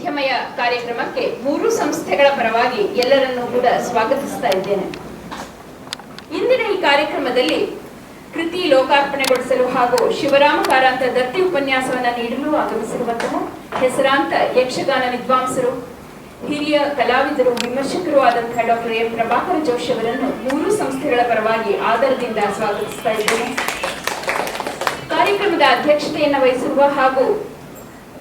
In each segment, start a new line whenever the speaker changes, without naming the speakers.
ವೈವಿಧ್ಯಮಯ ಕಾರ್ಯಕ್ರಮಕ್ಕೆ ಮೂರು ಸಂಸ್ಥೆಗಳ ಪರವಾಗಿ ಎಲ್ಲರನ್ನೂ ಕೂಡ ಸ್ವಾಗತಿಸ್ತಾ ಇದ್ದೇನೆ. ಇಂದಿನ ಈ ಕಾರ್ಯಕ್ರಮದಲ್ಲಿ ಕೃತಿ ಲೋಕಾರ್ಪಣೆಗೊಳಿಸಲು ಹಾಗೂ ಶಿವರಾಮ ಕಾರಂತ ದತ್ತಿ ಉಪನ್ಯಾಸವನ್ನ ನೀಡಲು ಆಗಮಿಸಿರುವಂತಹ ಹೆಸರಾಂತ ಯಕ್ಷಗಾನ ವಿದ್ವಾಂಸರು, ಹಿರಿಯ ಕಲಾವಿದರು, ವಿಮರ್ಶಕರು ಆದಂತಹ ಡಾಕ್ಟರ್ ಎಂ ಪ್ರಭಾಕರ ಜೋಶಿ ಅವರನ್ನು ಮೂರು ಸಂಸ್ಥೆಗಳ ಪರವಾಗಿ ಆದರದಿಂದ ಸ್ವಾಗತಿಸ್ತಾ ಇದ್ದೇನೆ. ಕಾರ್ಯಕ್ರಮದ ಅಧ್ಯಕ್ಷತೆಯನ್ನು ವಹಿಸಿರುವ ಹಾಗೂ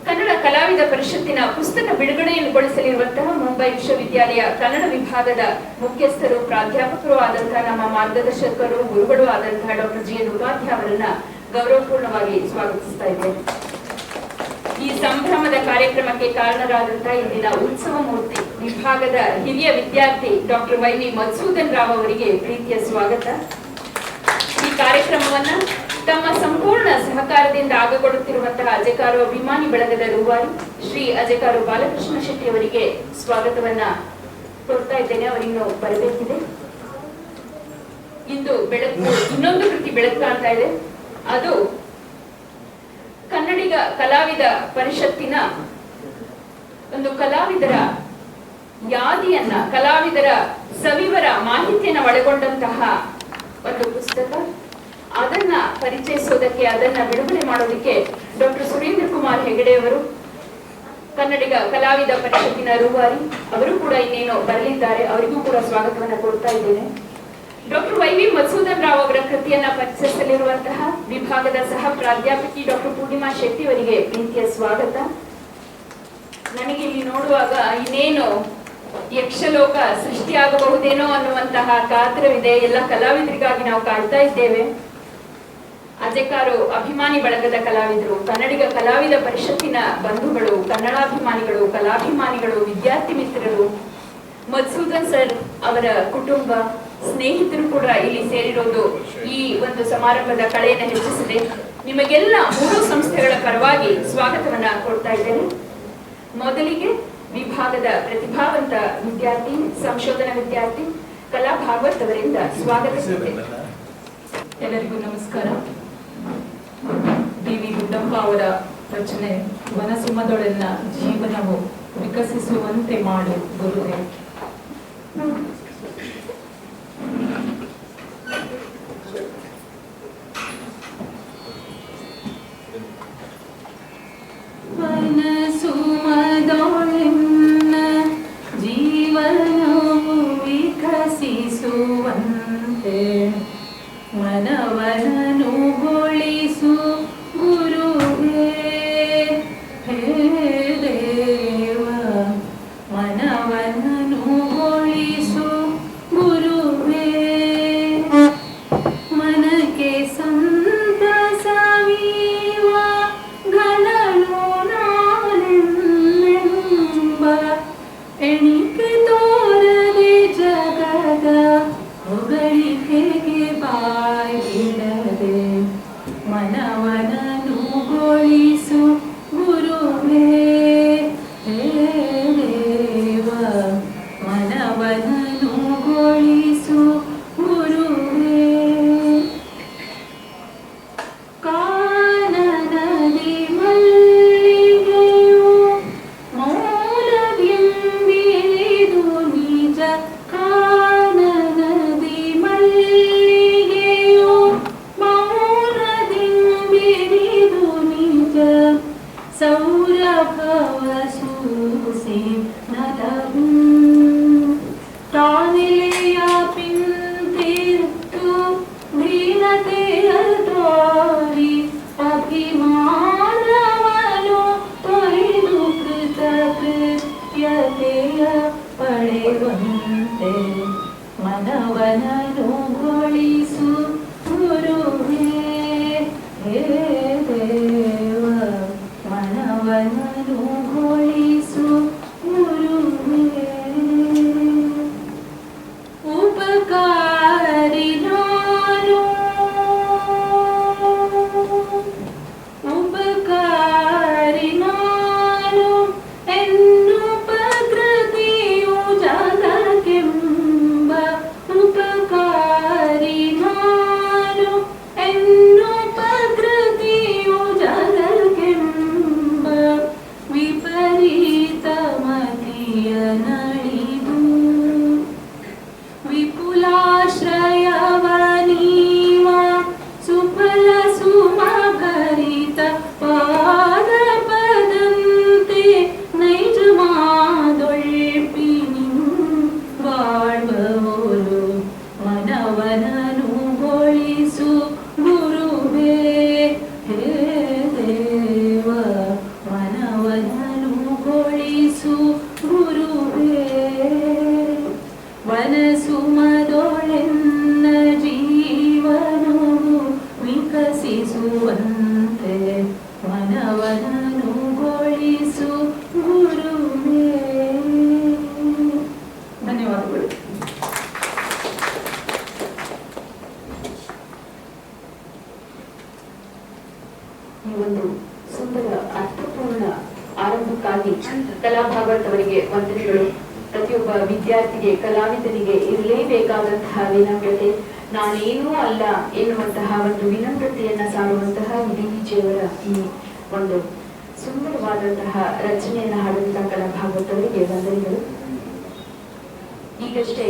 ಕನ್ನಡ ಕಲಾವಿದ ಪರಿಷತ್ತಿನ ಪುಸ್ತಕ ಬಿಡುಗಡೆಗೊಳಿಸಲಿರುವಂತಹ ಮುಂಬೈ ವಿಶ್ವವಿದ್ಯಾಲಯ ಕನ್ನಡ ವಿಭಾಗದ ಮುಖ್ಯಸ್ಥರು, ಪ್ರಾಧ್ಯಾಪಕರು ಆದಂತಹ ನಮ್ಮ ಮಾರ್ಗದರ್ಶಕರು, ಗುರುಗಳು ಆದಂತಹ ಡಾಕ್ಟರ್ ಜಿ ಎನ್ ಉಪಾಧ್ಯಾಯ ಅವರನ್ನ ಗೌರವಪೂರ್ಣವಾಗಿ ಸ್ವಾಗತಿಸ್ತಾ ಇದ್ದೇನೆ. ಈ ಸಂಭ್ರಮದ ಕಾರ್ಯಕ್ರಮಕ್ಕೆ ಕಾರಣರಾದಂತಹ ಇಂದಿನ ಉತ್ಸವ ಮೂರ್ತಿ ವಿಭಾಗದ ಹಿರಿಯ ವಿದ್ಯಾರ್ಥಿ doctor Y V Madhusudan Rao ಅವರಿಗೆ ಪ್ರೀತಿಯ ಸ್ವಾಗತ. ಈ ಕಾರ್ಯಕ್ರಮವನ್ನ ತಮ್ಮ ಸಂಪೂರ್ಣ ಸಹಕಾರದಿಂದ ಆಗಗೊಡುತ್ತಿರುವಂತಹ ಅಜೆಕಾರು ಅಭಿಮಾನಿ ಬಳಗದ ರೂವಾರಿ ಶ್ರೀ ಅಜೆಕಾರು ಬಾಲಕೃಷ್ಣ ಶೆಟ್ಟಿ ಅವರಿಗೆ ಸ್ವಾಗತವನ್ನ ಕೊಡ್ತಾ ಇದ್ದೇನೆ. ಅವರಿನ್ನು ಬರಬೇಕಿದೆ. ಇಂದು ಇನ್ನೊಂದು ಕೃತಿ ಬೆಳಕು ಕಾಣ್ತಾ ಇದೆ. ಅದು ಕನ್ನಡಿಗ ಕಲಾವಿದ ಪರಿಷತ್ತಿನ ಒಂದು ಕಲಾವಿದರ ಯಾದಿಯನ್ನ, ಕಲಾವಿದರ ಸವಿವರ ಮಾಹಿತಿಯನ್ನ ಒಳಗೊಂಡಂತಹ ಒಂದು ಪುಸ್ತಕ. ಅದನ್ನ ಪರಿಚಯಿಸೋದಕ್ಕೆ, ಅದನ್ನ ಬಿಡುಗಡೆ ಮಾಡೋದಕ್ಕೆ ಡಾಕ್ಟರ್ ಸುರೇಂದ್ರ ಕುಮಾರ್ ಹೆಗಡೆ ಅವರು, ಕನ್ನಡಿಗ ಕಲಾವಿದ ಪರಿಷತ್ತಿನ ರೂವಾರಿ, ಅವರು ಕೂಡ ಇನ್ನೇನೋ ಬರಲಿದ್ದಾರೆ. ಅವರಿಗೂ ಕೂಡ ಸ್ವಾಗತವನ್ನ ಕೊಡ್ತಾ ಇದ್ದೇನೆ. Doctor Y V Madhusudan Rao ಅವರ ಕೃತಿಯನ್ನ ಪರಿಚಯಿಸಲಿರುವಂತಹ ವಿಭಾಗದ ಸಹ ಪ್ರಾಧ್ಯಾಪಕಿ ಡಾಕ್ಟರ್ ಪೂರ್ಣಿಮಾ ಶೆಟ್ಟಿ ಅವರಿಗೆ ಪ್ರೀತಿಯ ಸ್ವಾಗತ. ನನಗೆ ಇಲ್ಲಿ ನೋಡುವಾಗ ಇನ್ನೇನು ಯಕ್ಷಲೋಕ ಸೃಷ್ಟಿಯಾಗಬಹುದೇನೋ ಅನ್ನುವಂತಹ ಕಾತರವಿದೆ. ಎಲ್ಲ ಕಲಾವಿದರಿಗಾಗಿ ನಾವು ಕಾಡ್ತಾ ಇದ್ದೇವೆ. ಅಜೆಕಾರು ಅಭಿಮಾನಿ ಬಳಗದ ಕಲಾವಿದರು, ಕನ್ನಡಿಗ ಕಲಾವಿದ ಪರಿಷತ್ತಿನ ಬಂಧುಗಳು, ಕನ್ನಡಾಭಿಮಾನಿಗಳು, ಕಲಾಭಿಮಾನಿಗಳು, ವಿದ್ಯಾರ್ಥಿ ಮಿತ್ರರು, ಮಧುಸೂದನ್ ಸರ್ ಅವರ ಕುಟುಂಬ ಸ್ನೇಹಿತರು ಕೂಡ ಇಲ್ಲಿ ಸೇರಿರೋದು ಈ ಒಂದು ಸಮಾರಂಭದ ಕಳೆಯನ್ನು ಹೆಚ್ಚಿಸಿದೆ. ನಿಮಗೆಲ್ಲ ಮೂರು ಸಂಸ್ಥೆಗಳ ಪರವಾಗಿ ಸ್ವಾಗತವನ್ನ ಕೊಡ್ತಾ ಇದ್ದೇನೆ. ಮೊದಲಿಗೆ ವಿಭಾಗದ ಪ್ರತಿಭಾವಂತ ವಿದ್ಯಾರ್ಥಿ, ಸಂಶೋಧನಾ ವಿದ್ಯಾರ್ಥಿ ಕಲಾ ಭಾಗವತ್ ಅವರಿಂದ ಸ್ವಾಗತಿಸುತ್ತೇನೆ.
ಎಲ್ಲರಿಗೂ ನಮಸ್ಕಾರ. ಡಿ ವಿ ಗುಡ್ಡಪ್ಪ ಅವರ ರಚನೆ ವನಸುಮದೊಳೆಲ್ಲ ಜೀವನವು ವಿಕಸಿಸುವಂತೆ ಮಾಡು ಗುರುವೆ. ವನಸುಮದೊಳೆಲ್ಲ ಜೀವನವು ವಿಕಸಿಸುವಂತೆ ಮನವನನು ಗೊಳಿಸು ಗುರುವೇ. ಹೇ ದೇವ, ಮನವನನು ಗೊಳಿಸು ಗುರುವೇ. ಮನಕ್ಕೆ ಸಂತಸವೀವ ಗಳಲು ನಾನೆಂಬ ಎಣಿಕೆ ತೋರದೆ ಜಗದ ಹೊಗಳಿಕೆಗೆ ಬಾಯಿಡದೆ ಮನವನನು ಗೊಳಿಸು ಗುರುವೇ. ಹೇ ದೇವ, ಮನವನನು ಗೊಳಿಸು ಗುರುವೇ. ಕಾನನದಿ ಮಲ್ಲಿಗೆಯು ಮೌನದಿಂಬಿಳಿದು ನಿಜ, ಕಾನನದಿ ಮಲ್ಲಿಗೆಯು ಮೌನದಿಂಬಿಳಿದು ನಿಜ, ಸೌರಭವ ಸೂಸಿ ನದವು ತಾನಿಲೆಯ ಪಿಂತಿರ್ತು ದೀನತೆಯ ತೋರಿ ಅಭಿಮಾನವನು ತೊರೆದು ಕೃತಕೃತ್ಯತೆಯ ಪಡೆಯುವಂತೆ ಮನವನನು ಗೊಳಿಸು ಗುರುವೇ. ಹೇ ದೇವ, ಮನವನನು ಗೊಳಿಸು ಗುರುವೇ. ಉಪಕಾರಿ ನಾನು, ಉಪಕಾರಿ ನಾನು ಎನ್ನು ಪ್ರಕೃತಿಯು ಜಗಕ್ಕೆಂಬ ಉಪಕಾರಿ ನಾನು. ಬೆರೆಯುವಂತೆ ಮನವನನುಗೊಳಿಸು ಗುರುವೇ. ಧನ್ಯವಾದಗಳು.
ಈ ಒಂದು ಸುಂದರ ಅರ್ಥಪೂರ್ಣ ಆರಂಭಕ್ಕಾಗಿ ಕಲಾಭಾಗವತ್ ಅವರಿಗೆ ವಂದನೆಗಳು. ಪ್ರತಿಯೊಬ್ಬ ವಿದ್ಯಾರ್ಥಿಗೆ, ಕಲಾವಿದನಿಗೆ ಇರಲೇಬೇಕಾದಂತಹ ವಿನಮ್ರತೆ, ನಾನೇನೂ ಅಲ್ಲ ಎನ್ನುವಂತಹ ಒಂದು ವಿನಮ್ರತೆಯನ್ನ ಸಾರುವಂತಹ ಡಿವಿಜಿಯವರ ಈ ಒಂದು ಸುಂದರವಾದಂತಹ ರಚನೆಯನ್ನ ಹಾಡುವಂತಹ ಕಲಾಭಾಗವತ್ ಅವರಿಗೆ ವಂದನೆಗಳು. ಈಗಷ್ಟೇ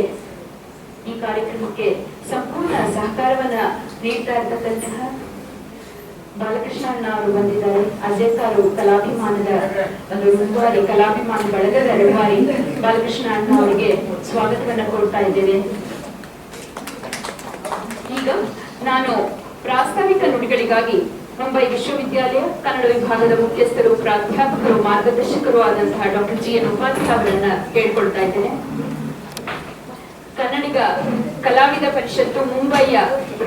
ಈ ಕಾರ್ಯಕ್ರಮಕ್ಕೆ ಸಂಪೂರ್ಣ ಸಹಕಾರವನ್ನ ನೀಡ್ತಾ ಇರ್ತಕ್ಕಂತಹ ಬಾಲಕೃಷ್ಣ ಅಣ್ಣ ಅವರು ಬಂದಿದ್ದಾರೆ. ಅಜೆಕಾರು ಕಲಾಭಿಮಾನದ ಒಂದು ರೂವಾರಿ, ಕಲಾಭಿಮಾನ ಬಳಗದ ರೂವಾರಿ ಬಾಲಕೃಷ್ಣ ಅಣ್ಣ ಅವರಿಗೆ ಸ್ವಾಗತವನ್ನ ಕೊಡ್ತಾ ಇದ್ದೇವೆ. ಈಗ ನಾನು ಪ್ರಾಸ್ತಾವಿಕ ನುಡಿಗಳಿಗಾಗಿ ಮುಂಬೈ ವಿಶ್ವವಿದ್ಯಾಲಯ ಕನ್ನಡ ವಿಭಾಗದ ಮುಖ್ಯಸ್ಥರು, ಪ್ರಾಧ್ಯಾಪಕರು, ಮಾರ್ಗದರ್ಶಕರು ಆದಂತಹ ಡಾಕ್ಟರ್ GN ಉಪಾಧ್ಯಾಯ ಅವರನ್ನ ಕೇಳ್ಕೊಳ್ತಾ ಇದ್ದೇನೆ. ಕನ್ನಡಿಗ ಕಲಾವಿದ ಪರಿಷತ್ತು ಮುಂಬೈಯ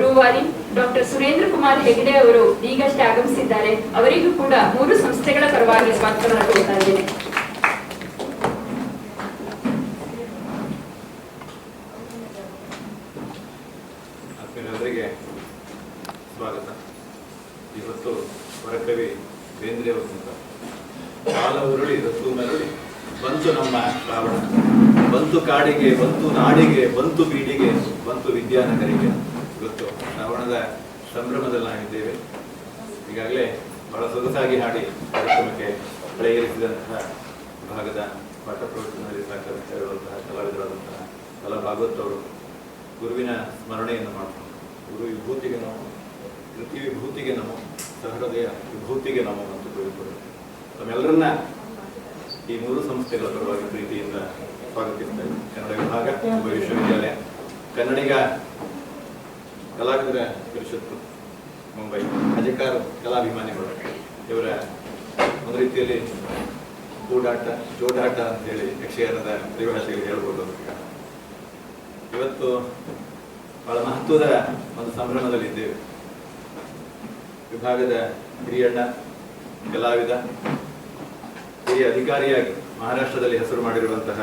ರೂವಾರಿ ಡಾಕ್ಟರ್ ಸುರೇಂದ್ರ ಕುಮಾರ್ ಹೆಗಡೆ ಅವರು ಈಗಷ್ಟೇ ಆಗಮಿಸಿದ್ದಾರೆ. ಅವರಿಗೂ ಕೂಡ 3 ಸಂಸ್ಥೆಗಳ ಪರವಾಗಿ ಸ್ವಾಗತವನ್ನು ಕೊಡ್ತಾ ಇದ್ದೇನೆ.
ಆತ್ಮೀಯರಿಗೆ ಸ್ವಾಗತ. ಇವತ್ತು ವರಕವಿ ಬೇಂದ್ರೆ ಅವರಿಂದ ಕಾಲ ಉರುಳಿ ರತ್ತು ಮರಳಿ ಬಂತು ನಮ್ಮ ಶ್ರಾವಣ, ಬಂತು ಕಾಡಿಗೆ, ಬಂತು ನಾಡಿಗೆ, ಬಂತು ಬೀಡಿಗೆ, ಬಂತು ವಿದ್ಯಾನಗರಿಗೆ. ಇವತ್ತು ಶ್ರಾವಣದ ಸಂಭ್ರಮದಲ್ಲಿ ನಾವಿದ್ದೇವೆ. ಈಗಾಗಲೇ ಬಹಳ ಸೊಗಸಾಗಿ ಹಾಡಿ ಕಾರ್ಯಕ್ರಮಕ್ಕೆ ಬೆಳೆಯೇರಿಸಿದಂತಹ ವಿಭಾಗದ ಪಾಠ ಪ್ರವಚನದಲ್ಲಿ ಸಹಕರಿಸಿರುವಂತಹ ಕಲಾವಿದರಾದಂತಹ ಕಲಾ ಭಾಗವತ್ ಅವರು ಗುರುವಿನ ಸ್ಮರಣೆಯನ್ನು ಮಾಡಿಕೊಂಡು, ಗುರು ವಿಭೂತಿಗೆ ನಾವು, ಕೃತಿ ವಿಭೂತಿಗೆ ನಮೋ, ಸಹೃದಯ ವಿಭೂತಿಗೆ ನಮೋ ಅಂತ ತಿಳಿದುಕೊಳ್ಳಿ. ತಮ್ಮೆಲ್ಲರನ್ನ ಈ 3 ಸಂಸ್ಥೆಗಳ ಪರವಾಗಿ ಪ್ರೀತಿಯಿಂದ ಸ್ವಾಗತಿಸ್ತಾ ಇದ್ದೀನಿ. ಕನ್ನಡ ವಿಭಾಗ, ಮುಂಬೈ ವಿಶ್ವವಿದ್ಯಾಲಯ, ಕನ್ನಡಿಗ ಕಲಾವಿದರ ಪರಿಷತ್ತು ಮುಂಬೈ, ಅಜೆಕಾರು ಕಲಾಭಿಮಾನಿಗಳು, ಇವರ ಒಂದು ರೀತಿಯಲ್ಲಿ ಕೂಡಾಟ, ಜೋಡಾಟ ಅಂತೇಳಿ ಯಕ್ಷಗಾನದ ಪರಿಭಾಷೆಯಲ್ಲಿ ಹೇಳ್ಬೋದು. ಇವತ್ತು ಬಹಳ ಮಹತ್ವದ ಒಂದು ಸಂಭ್ರಮದಲ್ಲಿದ್ದೇವೆ. ವಿಭಾಗದ ಹಿರಿಯಣ್ಣ, ಕಲಾವಿದ, ಹಿರಿಯ ಅಧಿಕಾರಿಯಾಗಿ ಮಹಾರಾಷ್ಟ್ರದಲ್ಲಿ ಹೆಸರು ಮಾಡಿರುವಂತಹ